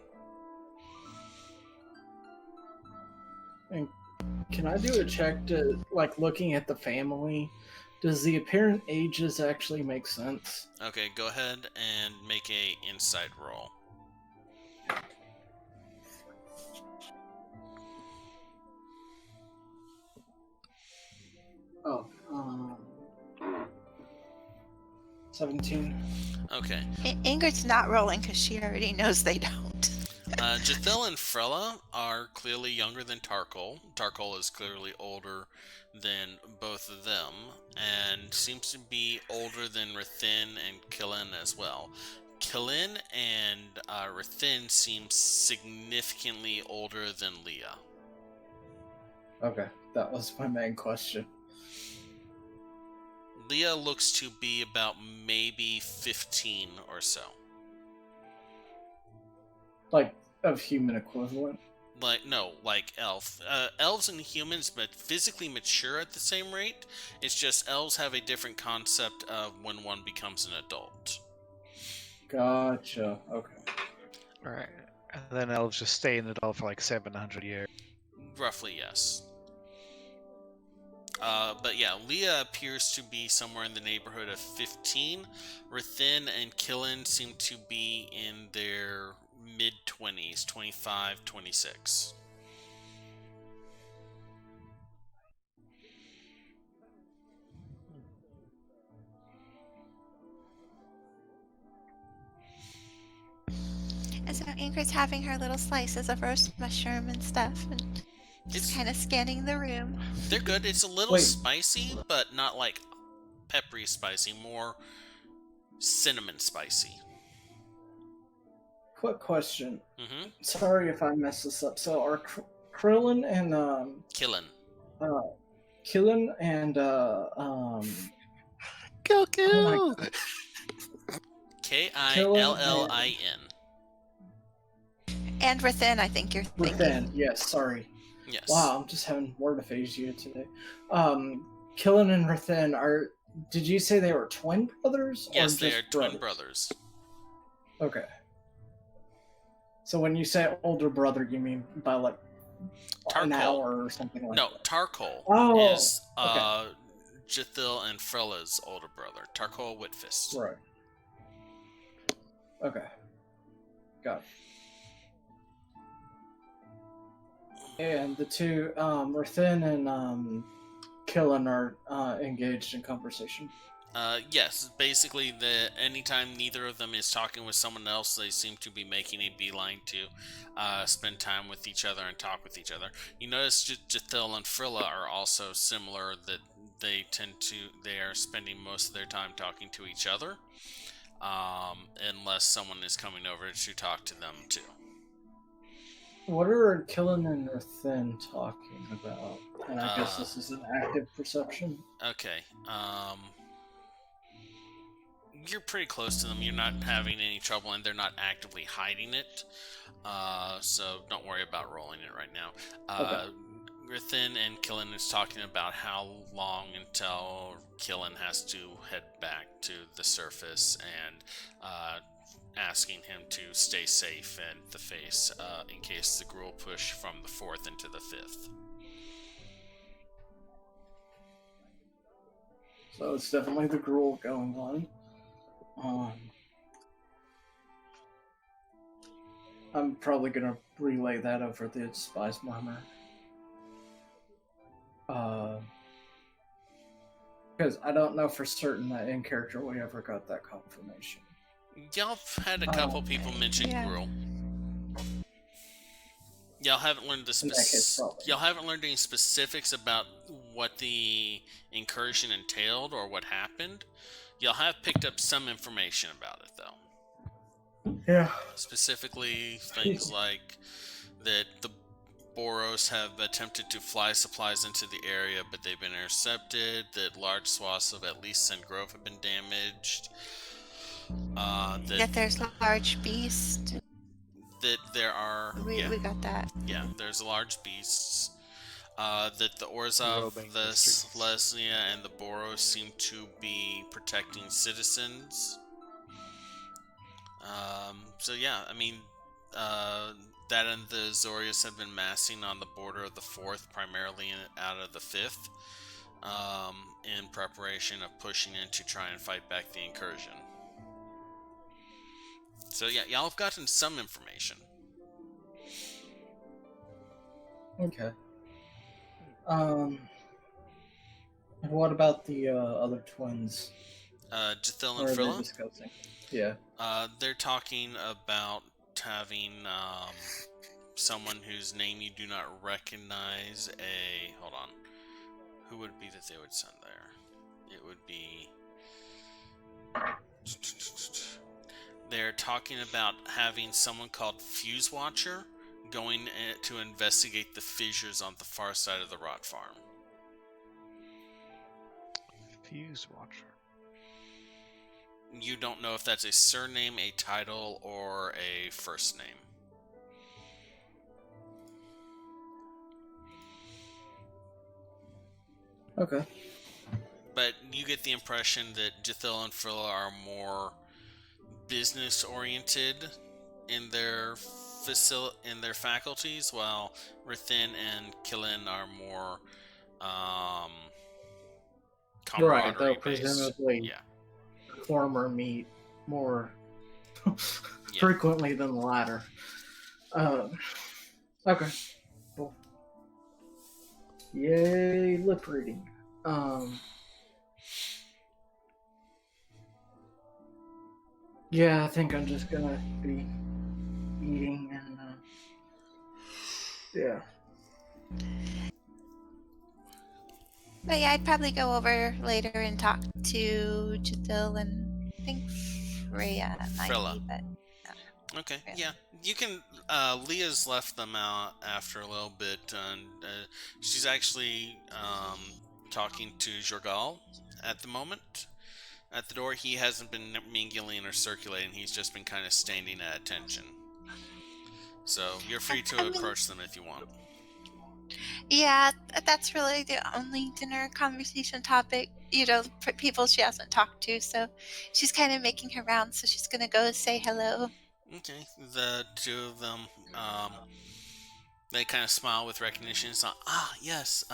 And can I do a check to, like, looking at the family? Does the apparent ages actually make sense? Okay, go ahead and make a insight roll. Oh, 17. Okay. Ingrid's not rolling because she already knows they don't. Jethil and Frella are clearly younger than Tarkol. Tarkol is clearly older than both of them, and seems to be older than Rithin and Killin as well. Killin and Rithin seem significantly older than Leah. Okay, that was my main question. Leah looks to be about maybe 15 or so. Like, of human equivalent? Like elf. Elves and humans, but physically mature at the same rate. It's just elves have a different concept of when one becomes an adult. Gotcha, okay. Alright. And then elves just stay in the doll for like 700 years. Roughly, yes. But yeah, Leah appears to be somewhere in the neighborhood of 15. Rithin and Killin seem to be in their mid-20s, 25, 26. And so Ingrid's having her little slices of roast mushroom and stuff, and just kind of scanning the room. They're good. It's a little spicy, but not like peppery spicy, more cinnamon spicy. Quick question. Mm-hmm. Sorry if I mess this up. So are Krillin and Killin. Killin and Goku. Oh Killin. And Rithin, I think you're thinking. Rithin, yes, sorry. Yes. Wow, I'm just having word aphasia today. Killin and Rithin are. Did you say they were twin brothers? Yes, or they just are twin brothers. Okay. So when you say older brother, you mean by like an hour or something like that? No, Tarkol is Jethil and Frella's older brother. Tarkol Whitfist. Right. Okay. Got it. And the two, Rithin and Killin are engaged in conversation. Yes, basically, anytime neither of them is talking with someone else, they seem to be making a beeline to spend time with each other and talk with each other. You notice Jethil and Frilla are also similar, that they are spending most of their time talking to each other, unless someone is coming over to talk to them too. What are Killin and Rithin talking about? And I guess this is an active perception. Okay. You're pretty close to them. You're not having any trouble, and they're not actively hiding it. So don't worry about rolling it right now. Okay. Rithin and Killin is talking about how long until Killin has to head back to the surface, and asking him to stay safe at the face in case the Gruul push from the 4th into the 5th. So it's definitely the Gruul going on. I'm probably gonna relay that over the Spies Murmur. Because I don't know for certain that in character we ever got that confirmation. Y'all had a couple people mention Gruul. Y'all haven't learned y'all haven't learned any specifics about what the incursion entailed or what happened. Y'all have picked up some information about it, though. Yeah. Specifically, things like that Boros have attempted to fly supplies into the area, but they've been intercepted. That large swaths of at least Sun Grove have been damaged. That there's large beasts. That there are... We got that. Yeah, there's large beasts. That the Orzhov, Roaming the the streets. Selesnya, and the Boros seem to be protecting citizens. So yeah, I mean, that and the Zorius have been massing on the border of the 4th, primarily out of the 5th, in preparation of pushing in to try and fight back the incursion. So yeah, y'all have gotten some information. Okay. What about the other twins? Jethil What and are they Frilla? discussing? Yeah. They're talking about having someone whose name you do not recognize. Hold on. Who would it be that they would send there? It would be... They're talking about having someone called Fuse Watcher going to investigate the fissures on the far side of the rot farm. Fuse Watcher. You don't know if that's a surname, a title, or a first name. Okay. But you get the impression that Jethil and Frilla are more business-oriented in their faculties, while Rithin and Killin are more Right, they'll camaraderie-based. presumably perform or meet more frequently than the latter. Okay. Cool. Yay, lip reading. Yeah, I think I'm just gonna be eating and yeah. But yeah, I'd probably go over later and talk to Jadil and I think Freya might Frilla. be, but Okay, Frilla. yeah. You can... Leah's left them out after a little bit, and she's actually talking to Jorgal at the moment. At the door, he hasn't been mingling or circulating. He's just been kind of standing at attention. So you're free to approach them if you want. Yeah, that's really the only dinner conversation topic. You know, people she hasn't talked to, so she's kind of making her rounds. So she's gonna go say hello. Okay, the two of them, they kind of smile with recognition. It's like, yes,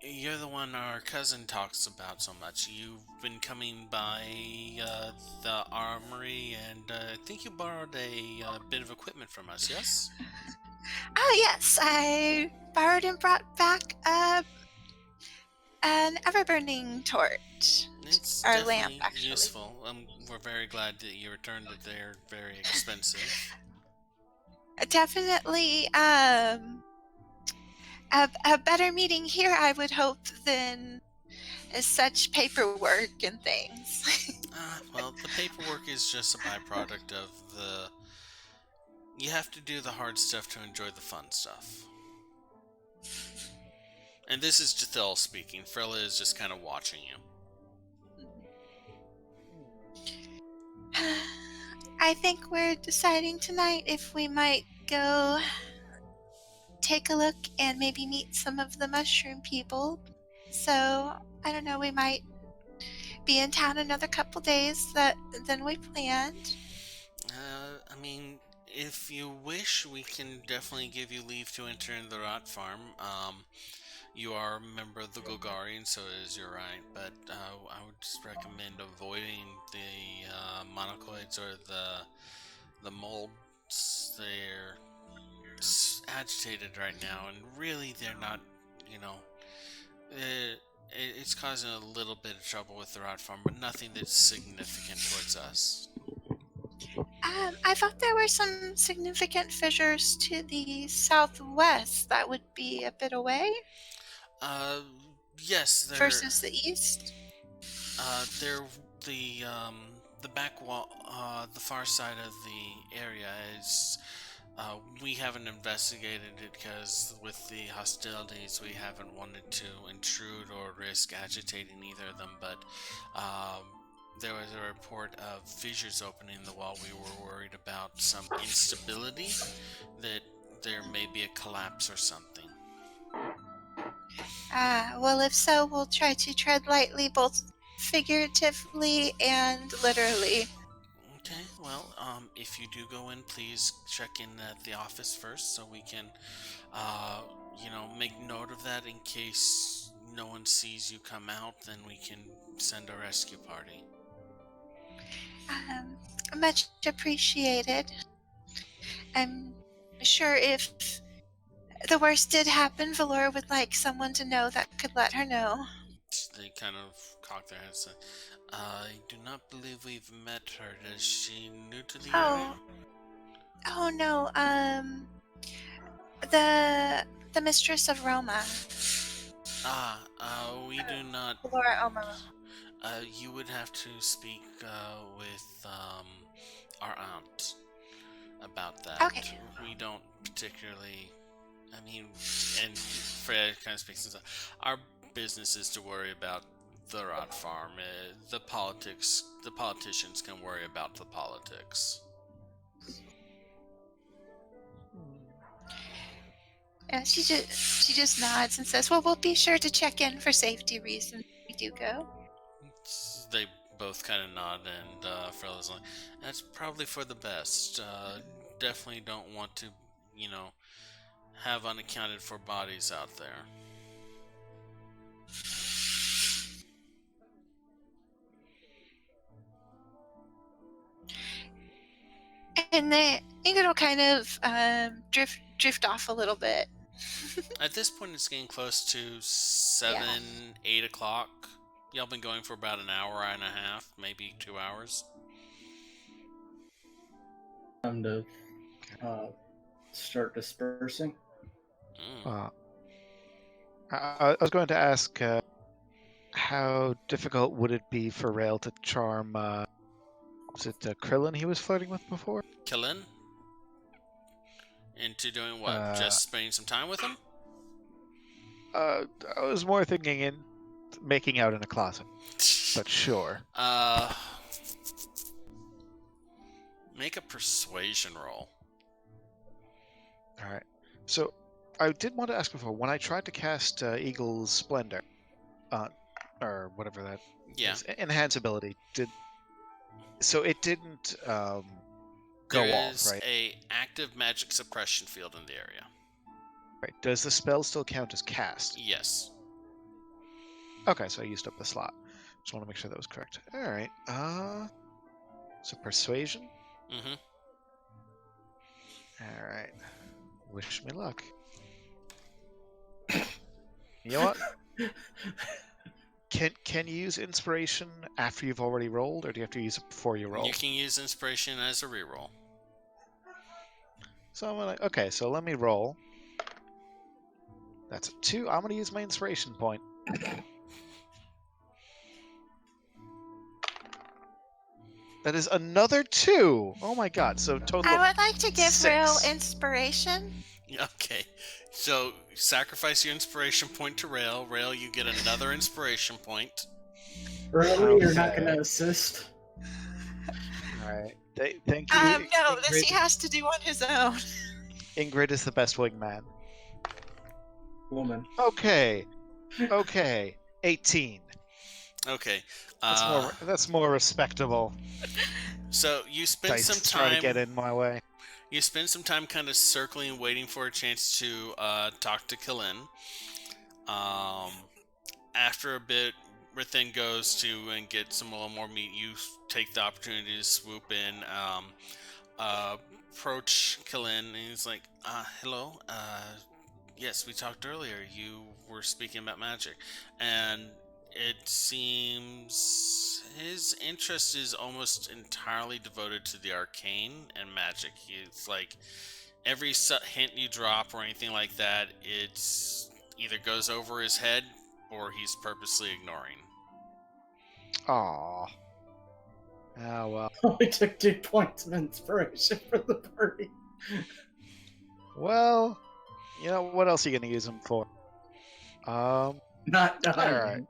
you're the one our cousin talks about so much. You've been coming by the armory, and I think you borrowed a bit of equipment from us, yes? Oh yes, I borrowed and brought back an ever-burning torch. It's Or definitely lamp, actually. useful. We're very glad that you returned it. They're very expensive. Definitely a better meeting here, I would hope, than such paperwork and things. Well, the paperwork is just a byproduct of the... You have to do the hard stuff to enjoy the fun stuff. And this is Jethil speaking. Frilla is just kind of watching you. I think we're deciding tonight if we might go take a look and maybe meet some of the mushroom people. So, I don't know, we might be in town another couple days than we planned. I mean, if you wish, we can definitely give you leave to enter in the Rot Farm. You are a member of the Golgarian, so it is your right, but I would just recommend avoiding the monocoids or the molds. They're agitated right now, and really they're not, it's causing a little bit of trouble with the Rot Farm, but nothing that's significant towards us. I thought there were some significant fissures to the southwest that would be a bit away. Yes, they're... Versus the east? They're the back wall, the far side of the area is We haven't investigated it because with the hostilities, we haven't wanted to intrude or risk agitating either of them. But there was a report of fissures opening in the wall. We were worried about some instability, that there may be a collapse or something. Well, if so, we'll try to tread lightly, both figuratively and literally. Okay, well, if you do go in, please check in at the office first so we can, make note of that in case no one sees you come out, then we can send a rescue party. Much appreciated. I'm sure if the worst did happen, Valora would like someone to know that could let her know. They kind of cock their heads and say, I do not believe we've met her. Is she new to the area? Oh no, the mistress of Roma. We do not. Valora Oma. You would have to speak with our aunt about that. Okay. We don't particularly. I mean, and Freya kind of speaks and says, our business is to worry about the Rot Farm. The politicians can worry about the politics. And she just nods and says, "Well, we'll be sure to check in for safety reasons if we do go." They both kind of nod, and Freya's like, "That's probably for the best. Definitely don't want to, have unaccounted for bodies out there." And Ingrid will kind of drift off a little bit. At this point, it's getting close to 7, 8 o'clock. Y'all been going for about an hour and a half, maybe 2 hours. Time to start dispersing. I was going to ask, how difficult would it be for Rail to charm, was it Krillin he was flirting with before? Krillin? Into doing what? Just spending some time with him? I was more thinking in making out in a closet, but sure. Make a persuasion roll. Alright. So, I did want to ask before, when I tried to cast Eagle's Splendor, or whatever that is, enhance ability, so it didn't go off, right? There is a active magic suppression field in the area. Right. Does the spell still count as cast? Yes. Okay, so I used up the slot. Just want to make sure that was correct. Alright. So persuasion? Mm-hmm. Alright. Wish me luck. You know what? Can you use inspiration after you've already rolled, or do you have to use it before you roll? You can use inspiration as a reroll. So I'm gonna, okay, so let me roll. That's a 2. I'm gonna use my inspiration point. That is another 2. Oh my god! So total. I would like to give 6. Rail inspiration. Okay, so sacrifice your inspiration point to Rail. Rail, you get another inspiration point. Really, you're not going to assist? Alright. Thank you. No, this he has to do on his own. Ingrid is the best wingman. Woman. Okay. 18. Okay. That's more respectable. So you spend Dice some try time. to get in my way. You spend some time kind of circling, waiting for a chance to talk to Killin. After a bit, Rithin goes to and get a little more meat. You take the opportunity to swoop in, approach Killin, and he's like, "Hello. Yes, we talked earlier. You were speaking about magic, and it seems his interest is almost entirely devoted to the arcane and magic. He's like, every hint you drop or anything like that, it's either goes over his head or he's purposely ignoring." Aww. Oh well. Only took 2 points of inspiration for the party. Well, you know, what else are you going to use them for? Not Alright.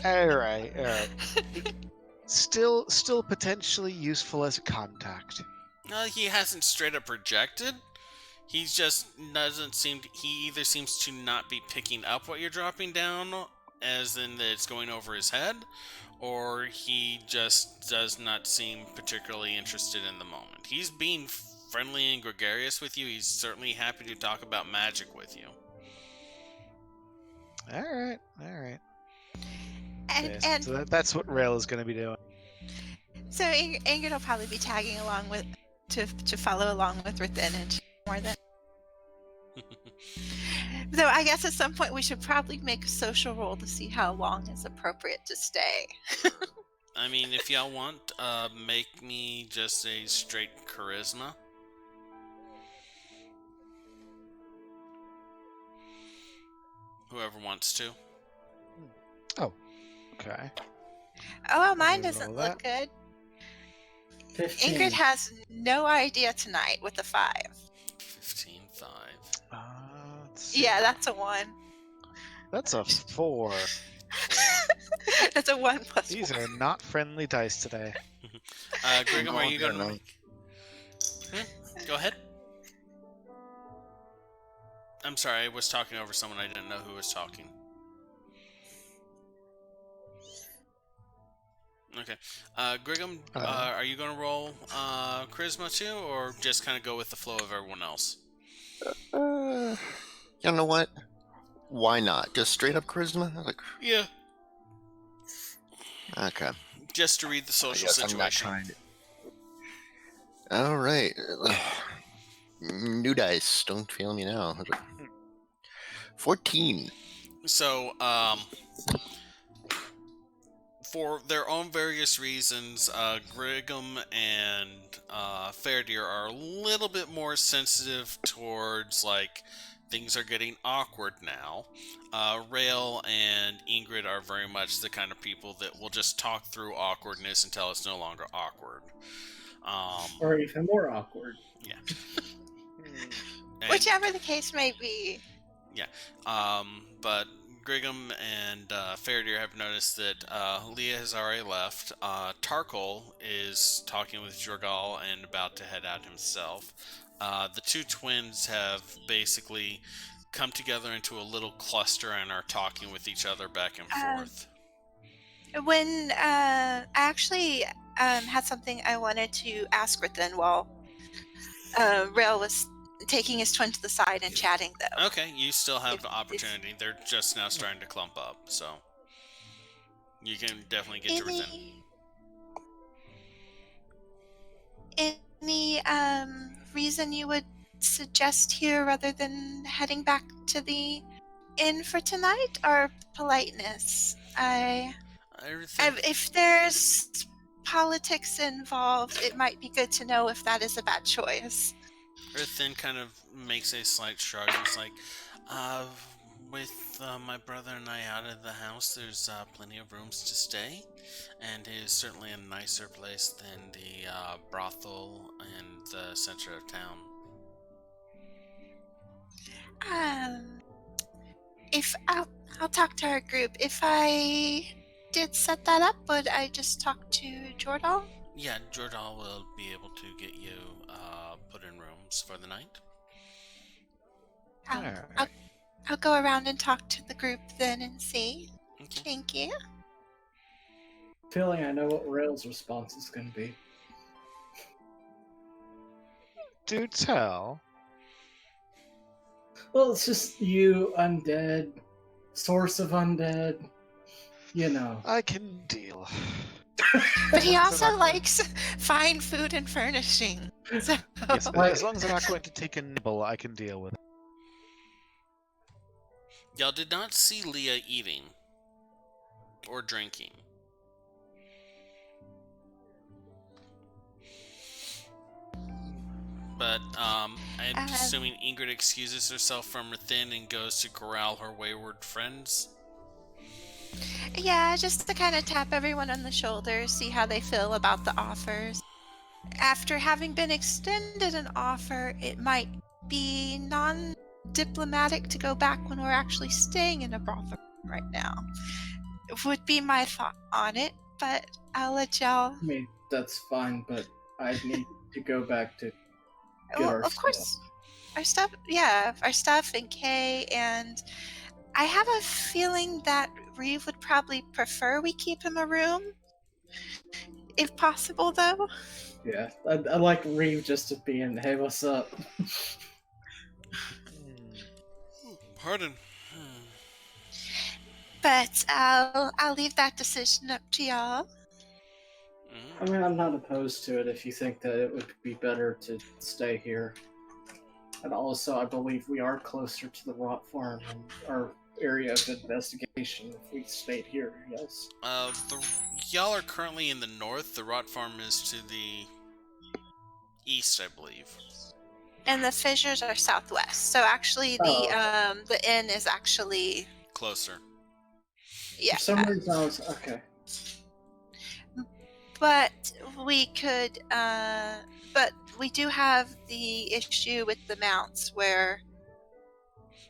Alright. Still potentially useful as a contact. He hasn't straight up rejected. He just doesn't seem to, he either seems to not be picking up what you're dropping down, as in that it's going over his head, or he just does not seem particularly interested in the moment. He's being friendly and gregarious with you. He's certainly happy to talk about magic with you. Alright. And, Yes, and so that's what Rail is going to be doing. so Ingrid will probably be tagging along with to follow along with Rithin and more than. So I guess at some point we should probably make a social roll to see how long is appropriate to stay. I mean, if y'all want, make me just a straight charisma. Whoever wants to. Oh, okay. Oh, well, mine me doesn't roll look good. 15. Ingrid has no idea tonight with a 5. 15, 5. Let's see. Yeah, that's a 1. That's a 4. That's a 1 plus These 1. are not friendly dice today. Gregum, are you they're going to not. make... Go ahead. I'm sorry, I was talking over someone. I didn't know who was talking. Okay. Gregum, are you going to roll charisma too, or just kind of go with the flow of everyone else? You know what? Why not? Just straight up charisma? Like, Yeah. okay. Just to read the social I guess I'm not situation. trying to. All right. New dice. Don't fail me now. 14. So, for their own various reasons, Gregum and Fairdeer are a little bit more sensitive towards, like, things are getting awkward now. Rail and Ingrid are very much the kind of people that will just talk through awkwardness until it's no longer awkward. Or even more awkward. Yeah. Whichever the case may be. But Grigum and Fairdeer have noticed that Leah has already left. Tarkle is talking with Jorgal and about to head out himself. The two twins have basically come together into a little cluster and are talking with each other back and forth. When I actually had something I wanted to ask Rithin while Rail was taking his twin to the side and chatting, though. Okay, you still have the opportunity. They're just now starting to clump up, so you can definitely get to Rithin. Any reason you would suggest here rather than heading back to the inn for tonight, or politeness? If there's politics involved, it might be good to know if that is a bad choice. Rithin kind of makes a slight shrug. It's like, with my brother and I out of the house, there's plenty of rooms to stay, and it is certainly a nicer place than the brothel in the center of town. If I'll talk to our group. If I did set that up, would I just talk to Jordal? Yeah, Jordal will be able to get you put in rooms for the night. I'll go around and talk to the group then and see. Okay. Thank you. Feeling I know what Rail's response is going to be. Do tell. Well, it's just you, undead, source of undead, you know. I can deal. But he also likes fine food and furnishing. So. Yes, as long as I'm not going to take a nibble, I can deal with it. Y'all did not see Leah eating or drinking. But I'm assuming Ingrid excuses herself from within and goes to corral her wayward friends. Yeah, just to kind of tap everyone on the shoulder, see how they feel about the offers. After having been extended an offer, it might be non-diplomatic to go back when we're actually staying in a brothel right now. It would be my thought on it, but I'll let y'all. I mean, that's fine, but I need to go back to get Well, our of course, our stuff and Kay, and I have a feeling that Reeve would probably prefer we keep him a room, if possible, though. Yeah, I like Reeve just to be in, hey, what's up? Pardon. But I'll leave that decision up to y'all. I mean, I'm not opposed to it if you think that it would be better to stay here. And also, I believe we are closer to the rot farm and our area of investigation if we stayed here, yes. Y'all are currently in the north. The rot farm is to the east, I believe. And the fissures are southwest. So actually, the inn is actually closer. Yeah. For some reason, I was okay. But we could. But we do have the issue with the mounts where.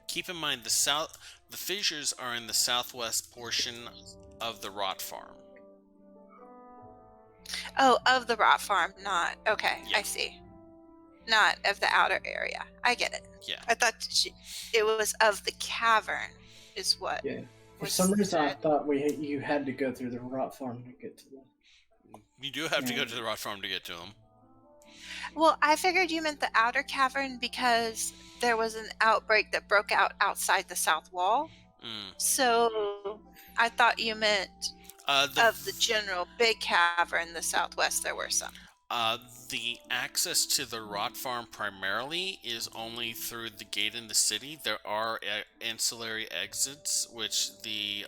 Keep in mind the fissures are in the southwest portion of the rot farm. Oh, of the rot farm, not okay. Yeah. I see. Not of the outer area. I get it. Yeah. I thought it was of the cavern, is what. Yeah. For some reason, I thought you had to go through the rot farm to get to them. You do have to go to the rot farm to get to them. Well, I figured you meant the outer cavern because there was an outbreak that broke out outside the south wall. So I thought you meant of the general big cavern, the southwest, there were some. The access to the rot farm primarily is only through the gate in the city. There are ancillary exits, which the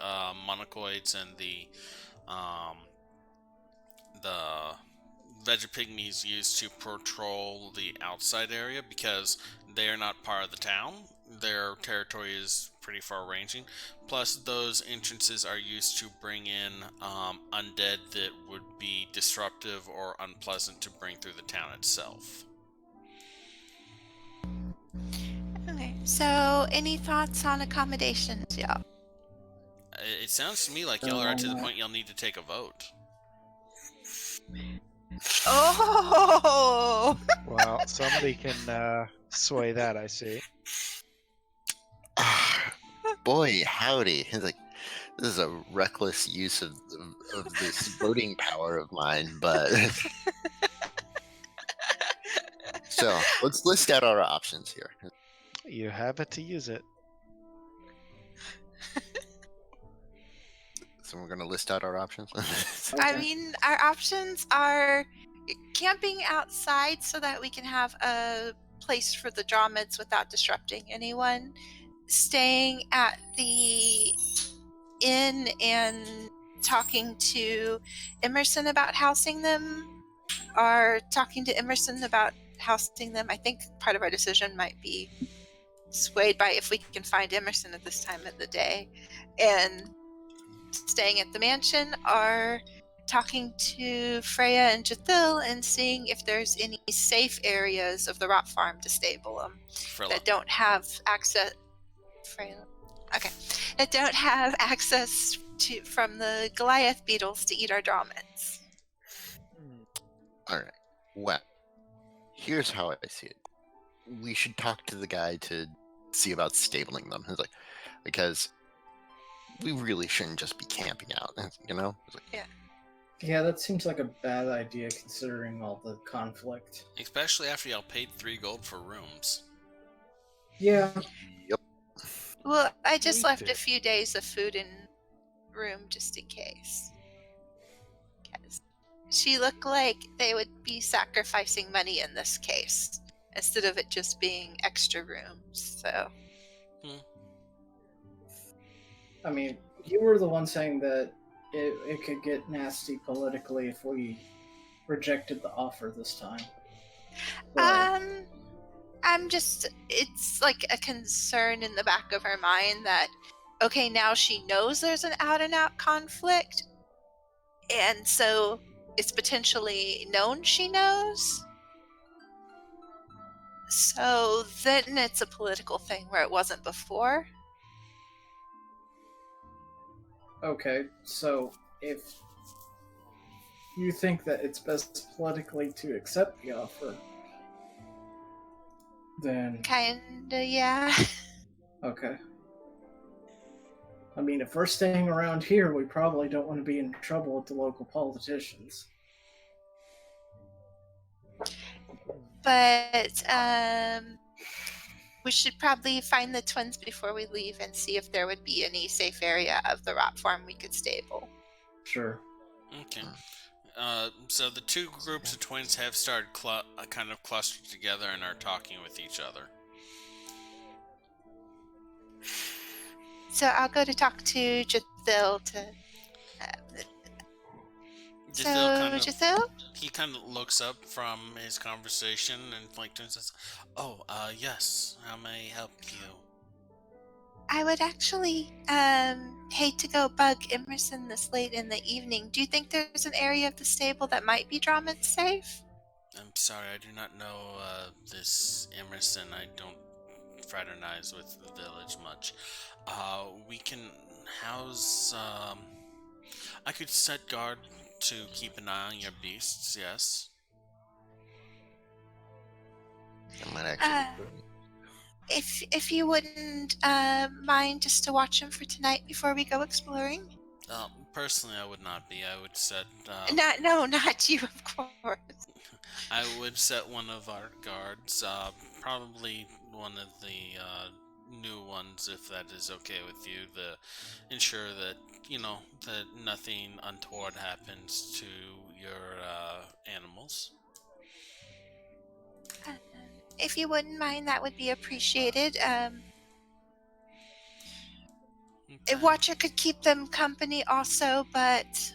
monocoids and the Vegapygmies use to patrol the outside area because they are not part of the town. Their territory is pretty far-ranging. Plus, those entrances are used to bring in undead that would be disruptive or unpleasant to bring through the town itself. Okay, so any thoughts on accommodations, y'all? It sounds to me like y'all are to the point y'all need to take a vote. Oh! Well, somebody can sway that, I see. Boy, howdy. It's like, this is a reckless use of this voting power of mine, but... So, let's list out our options here. You have it to use it. So we're going to list out our options? Okay. I mean, our options are camping outside so that we can have a place for the Dromids without disrupting anyone, staying at the inn and talking to Emerson about housing them, or talking to Emerson about housing them. I think part of our decision might be swayed by if we can find Emerson at this time of the day, and staying at the mansion, or talking to Freya and Jathil and seeing if there's any safe areas of the rot farm to stable them that don't have access. Freya. Okay, that don't have access to from the Goliath beetles to eat our Dromids. All right. Well, here's how I see it. We should talk to the guy to see about stabling them. It's like, because we really shouldn't just be camping out, you know? It's like, Yeah. Yeah, that seems like a bad idea considering all the conflict. Especially after y'all paid 3 gold for rooms. Yeah. Yep. Well, I just We left did. a few days of food in room just in case. Because she looked like they would be sacrificing money in this case instead of it just being extra rooms. So. I mean, you were the one saying that it could get nasty politically if we rejected the offer this time. So, It's like a concern in the back of her mind that, okay, now she knows there's an out and out conflict, and so it's potentially known she knows. So then it's a political thing where it wasn't before. Okay, so if you think that it's best politically to accept the offer, then Kinda, yeah. okay. I mean, if we're staying around here, we probably don't want to be in trouble with the local politicians. But we should probably find the twins before we leave and see if there would be any safe area of the rock farm we could stable. Sure. Okay. So the two groups of twins have started kind of clustered together and are talking with each other. So I'll go to talk to Jathil to. Jathil? He kind of looks up from his conversation and like turns and says, "Oh, yes. How may I help you?" I would actually hate to go bug Emerson this late in the evening. Do you think there's an area of the stable that might be Drummond safe? I'm sorry, I do not know this Emerson. I don't fraternize with the village much. We can house. I could set guard to keep an eye on your beasts. Yes. That might actually be good. If you wouldn't mind just to watch them for tonight before we go exploring. Personally, I would not be. I would set. Not you, of course. I would set one of our guards, probably one of the new ones, if that is okay with you, to ensure that that nothing untoward happens to your animals. If you wouldn't mind, that would be appreciated. A watcher could keep them company also, but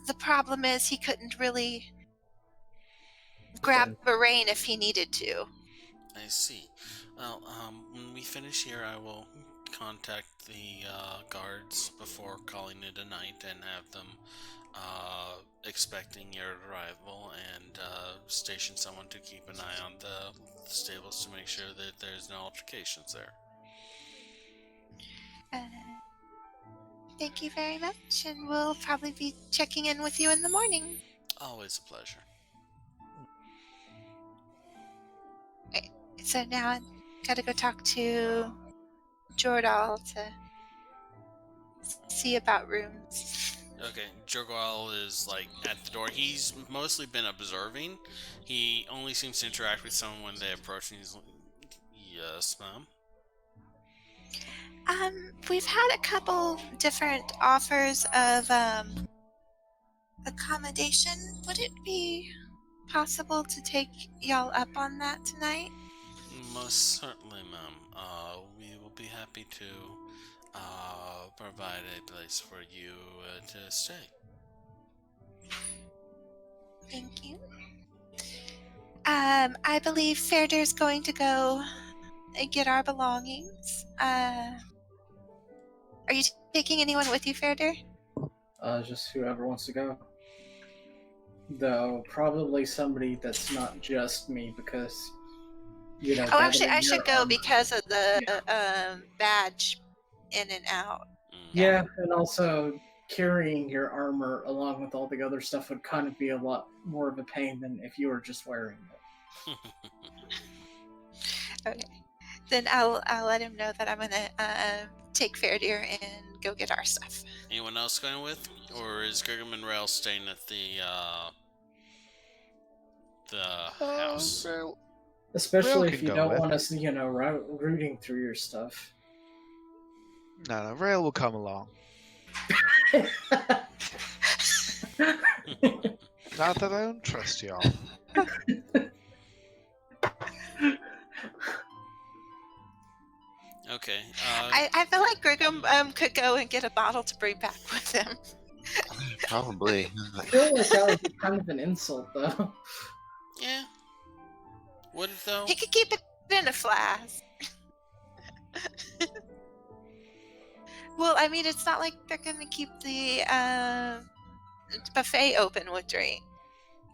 the problem is he couldn't really grab a rein if he needed to. I see. Well, when we finish here, I will contact the guards before calling it a night and have them expecting your arrival and station someone to keep an eye on the stables to make sure that there's no altercations there. Thank you very much, and we'll probably be checking in with you in the morning. Always a pleasure. Okay, so now I gotta go talk to Jordal to see about rooms. Okay, Jorgal is like at the door. He's mostly been observing. He only seems to interact with someone when they approach, and he's like, "Yes, ma'am." We've had a couple different offers of accommodation. Would it be possible to take y'all up on that tonight? Most certainly, ma'am. We will be happy to provide a place for you to stay. Thank you. I believe Fairder's going to go and get our belongings. Are you taking anyone with you, Fairder? Just whoever wants to go. Though probably somebody that's not just me, because Oh, actually, I should go because of the badge in and out. Yeah, and also carrying your armor along with all the other stuff would kind of be a lot more of a pain than if you were just wearing it. Okay, then I'll let him know that I'm gonna take Fairdeer and go get our stuff. Anyone else going with, or is Grigam and Rail staying at the house? Especially Rail if can you go don't with. want us, rooting through your stuff. No, Rail will come along. Not that I don't trust y'all. Okay. I feel like Grigam could go and get a bottle to bring back with him. Probably. I feel like that would be kind of an insult, though. Yeah. Would it though? He could keep it in a flask. Well, I mean, it's not like they're going to keep the buffet open with drink.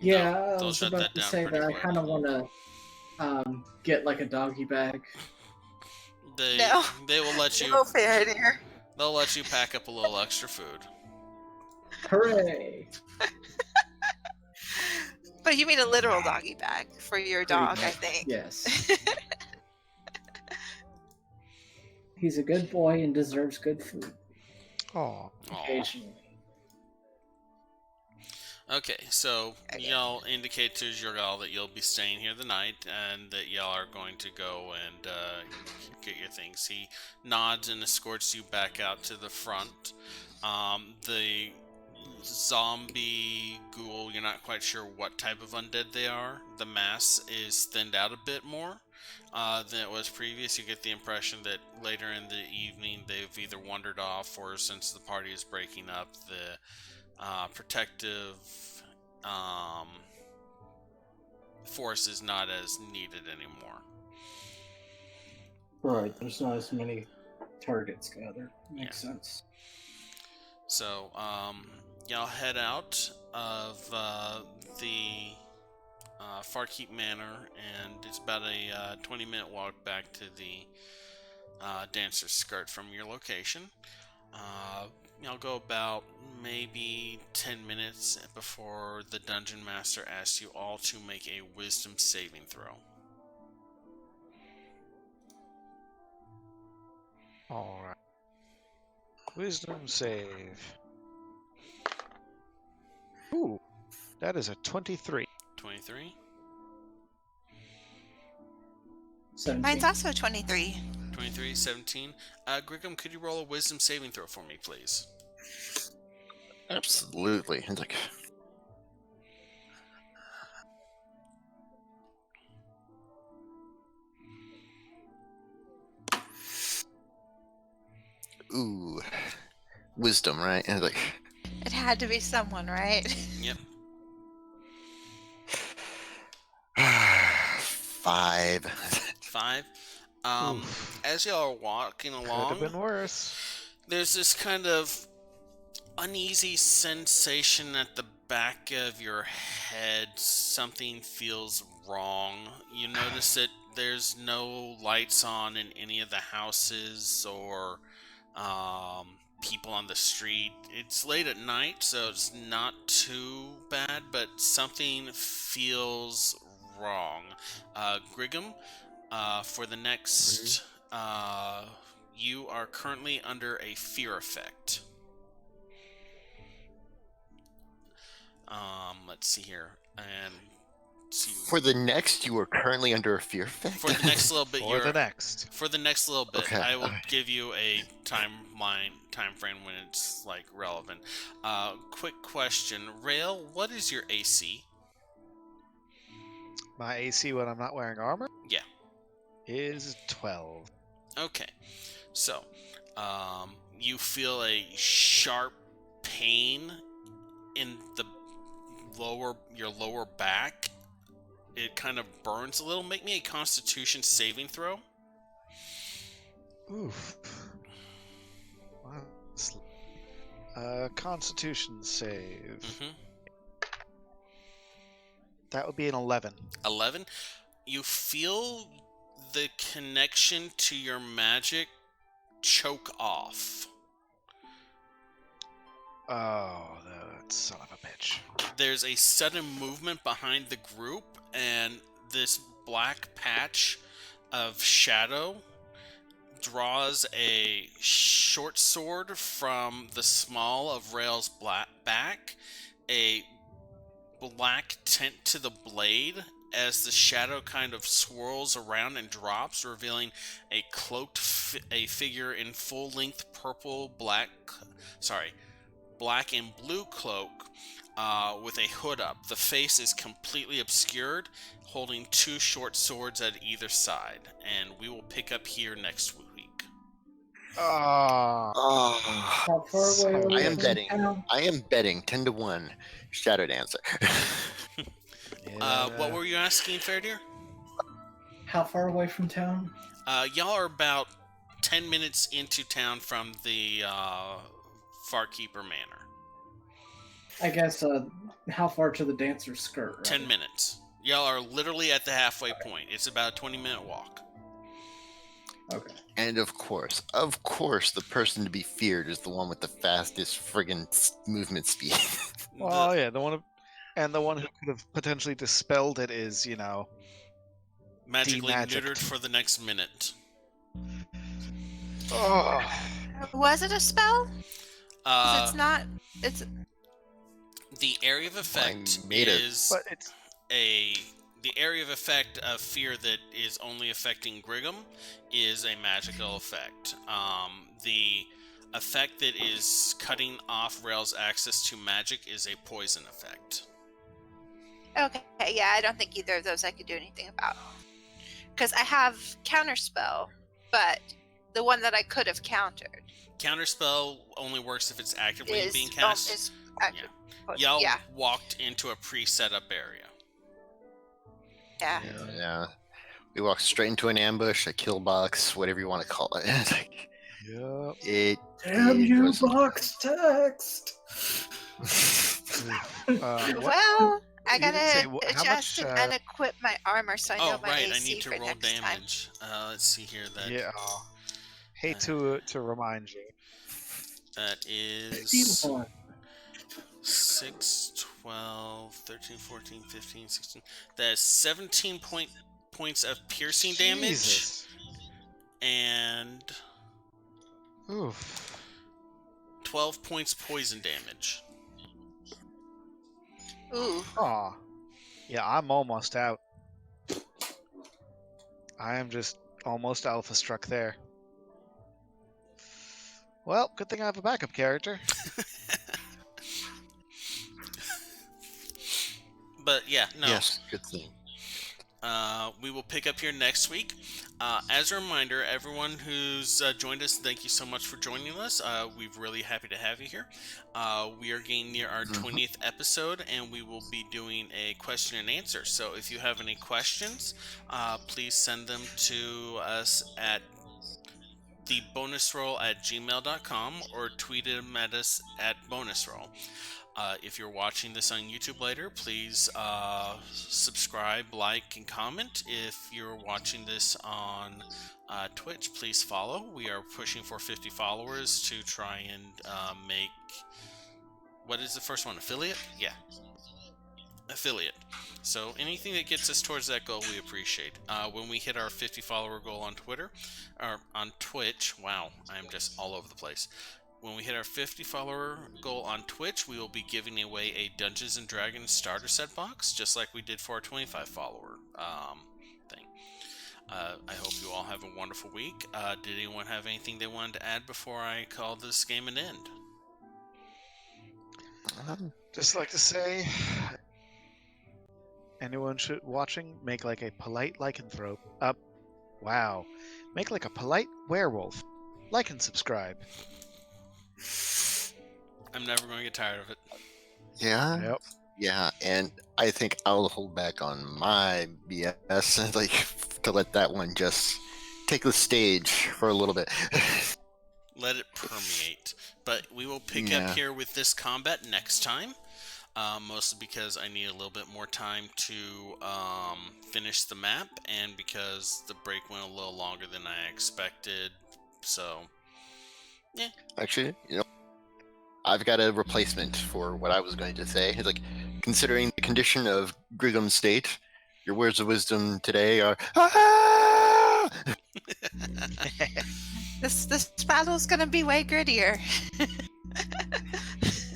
Yeah, No, I they'll was shut about that to down say pretty that I quick. kind of want to Get like a doggy bag. No. They will let you. No fair here. They'll let you pack up a little extra food. Hooray! But you mean a literal doggy bag for your Pretty dog, I much, think. Yes. He's a good boy and deserves good food. Oh, Occasionally. Okay, so Okay. y'all indicate to Jurgal that you'll be staying here the night and that y'all are going to go and get your things. He nods and escorts you back out to the front. The zombie ghoul, you're not quite sure what type of undead they are. The mass is thinned out a bit more than it was previous. You get the impression that later in the evening they've either wandered off, or since the party is breaking up, the protective force is not as needed anymore. Right, there's not as many targets gathered. Makes sense. So, y'all head out of the Farkeep Manor, and it's about a 20-minute walk back to the Dancer's Skirt from your location. Y'all go about maybe 10 minutes before the Dungeon Master asks you all to make a Wisdom saving throw. alright. Wisdom save. Ooh, that is a 23. 23? 17. Mine's also 23. 23, 17. Griggum, could you roll a Wisdom saving throw for me, please? Absolutely. It's like, ooh, wisdom, right? And it's like, It had to be someone, right? Yep. 5. 5. Oof. As y'all are walking Could along, have been worse. there's this kind of uneasy sensation at the back of your head. Something feels wrong. You notice that there's no lights on in any of the houses or people on the street. It's late at night, so it's not too bad, but something feels wrong. Griggum, for the next, you are currently under a fear effect. Let's see here, and For the next, you are currently under a fear effect? for the next little bit, For the next. Okay, I will alright. give you a time frame when it's like relevant. Quick question, Rail, what is your AC? My AC when I'm not wearing armor? Yeah. Is 12. Okay, so you feel a sharp pain in your lower back. It kind of burns a little. Make me a Constitution saving throw. Oof. Constitution save. Mm-hmm. That would be an 11. 11. You feel the connection to your magic choke off. Oh, that son of a bitch. There's a sudden movement behind the group, and this black patch of shadow draws a short sword from the small of Rail's back, a black tint to the blade as the shadow kind of swirls around and drops, revealing a cloaked figure in full-length black and blue cloak with a hood up. The face is completely obscured, holding two short swords at either side. And we will pick up here next week. Ah. Oh, How far away are we I am from betting. town? I am betting 10 to 1 Shadow Dancer. What were you asking, Fairdeer? How far away from town? Y'all are about 10 minutes into town from the Farkeeper Manor. I guess, how far to the Dancer's Skirt, right? 10 minutes. Y'all are literally at the halfway point. It's about a 20-minute walk. Okay. And of course, the person to be feared is the one with the fastest friggin' movement speed. Well, yeah, the one who could have potentially dispelled it is, Magically demagicked. neutered for the next minute. Oh. Was it a spell? 'Cause it's not. It's The area of effect made it. is But it's the area of effect of fear that is only affecting Griggum is a magical effect. The effect that is cutting off Rail's access to magic is a poison effect. okay. Yeah, I don't think either of those I could do anything about. Because I have counterspell, but the one that I could have countered Counterspell only works if it's actively is being cast. Is active. Y'all walked into a pre-set-up area. Yeah. Yeah. We walked straight into an ambush, a kill box, whatever you want to call it. Yep. Damn you, box text! Well, I You didn't say gotta how adjust much, and unequip my armor so I know my right, AC I need to for roll next time. damage. Let's see here. Yeah. Hate to remind you. That is 51. 6, 12, 13, 14, 15, 16. That's 17 points of piercing damage Jesus. and Oof. 12 points poison damage. Ooh. Aw. Yeah, I'm almost out. I am just almost alpha struck there. Well, good thing I have a backup character. But yeah, no. Yes, good thing. We will pick up here next week. As a reminder, everyone who's joined us, thank you so much for joining us. We're really happy to have you here. We are getting near our 20th episode, and we will be doing a question and answer. So if you have any questions, please send them to us at thebonusroll@gmail.com or tweet them at us at bonusroll. If you're watching this on YouTube later, please subscribe, like, and comment. If you're watching this on Twitch, please follow. We are pushing for 50 followers to try and make... What is the first one? Affiliate? Yeah. Affiliate. So anything that gets us towards that goal, we appreciate. When we hit our 50 follower goal on Twitter, or on Twitch, wow, I'm just all over the place. When we hit our 50 follower goal on Twitch, we will be giving away a Dungeons & Dragons starter set box, just like we did for our 25 follower thing. I hope you all have a wonderful week. Did anyone have anything they wanted to add before I call this game an end? Just like to say, anyone watching, make like a polite lycanthrope. Wow. Make like a polite werewolf. Like and subscribe. I'm never going to get tired of it. Yeah. Yep. Yeah, and I think I'll hold back on my BS, like, to let that one just take the stage for a little bit. Let it permeate. But we will pick up here with this combat next time. Mostly because I need a little bit more time to finish the map, and because the break went a little longer than I expected. So, yeah. Actually, I've got a replacement for what I was going to say. It's like, considering the condition of Griggum's state, your words of wisdom today are, ah! This battle's gonna be way grittier.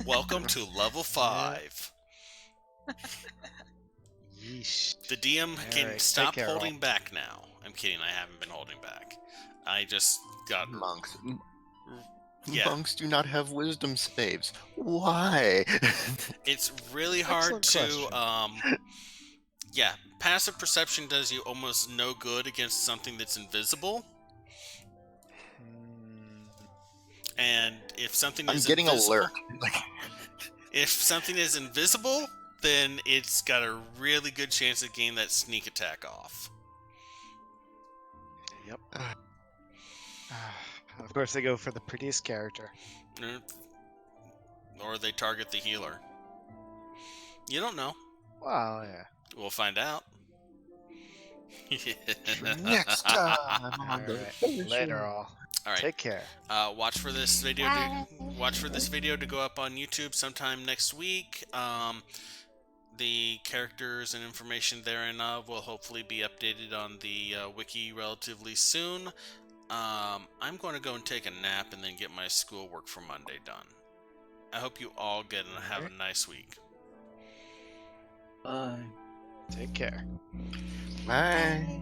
Welcome to level 5. Yeesh. The DM can Alright, stop take care, holding all. back now. I'm kidding, I haven't been holding back. I just got... Monks. Yeah. Monks do not have wisdom saves. Why? It's really hard Excellent to... Yeah, passive perception does you almost no good against something that's invisible. And if something is getting invisible, alert. if something is invisible, then it's got a really good chance of getting that sneak attack off. Yep. Of course, they go for the prettiest character. Or they target the healer. You don't know. Well, yeah. We'll find out. Next time All on the right. Bear Later, Show. all. All right. Take care. Watch for this video. Bye. Watch for this video to go up on YouTube sometime next week. The characters and information therein of will hopefully be updated on the wiki relatively soon. I'm going to go and take a nap and then get my schoolwork for Monday done. I hope you all get and have a nice week. Bye. Take care. Bye.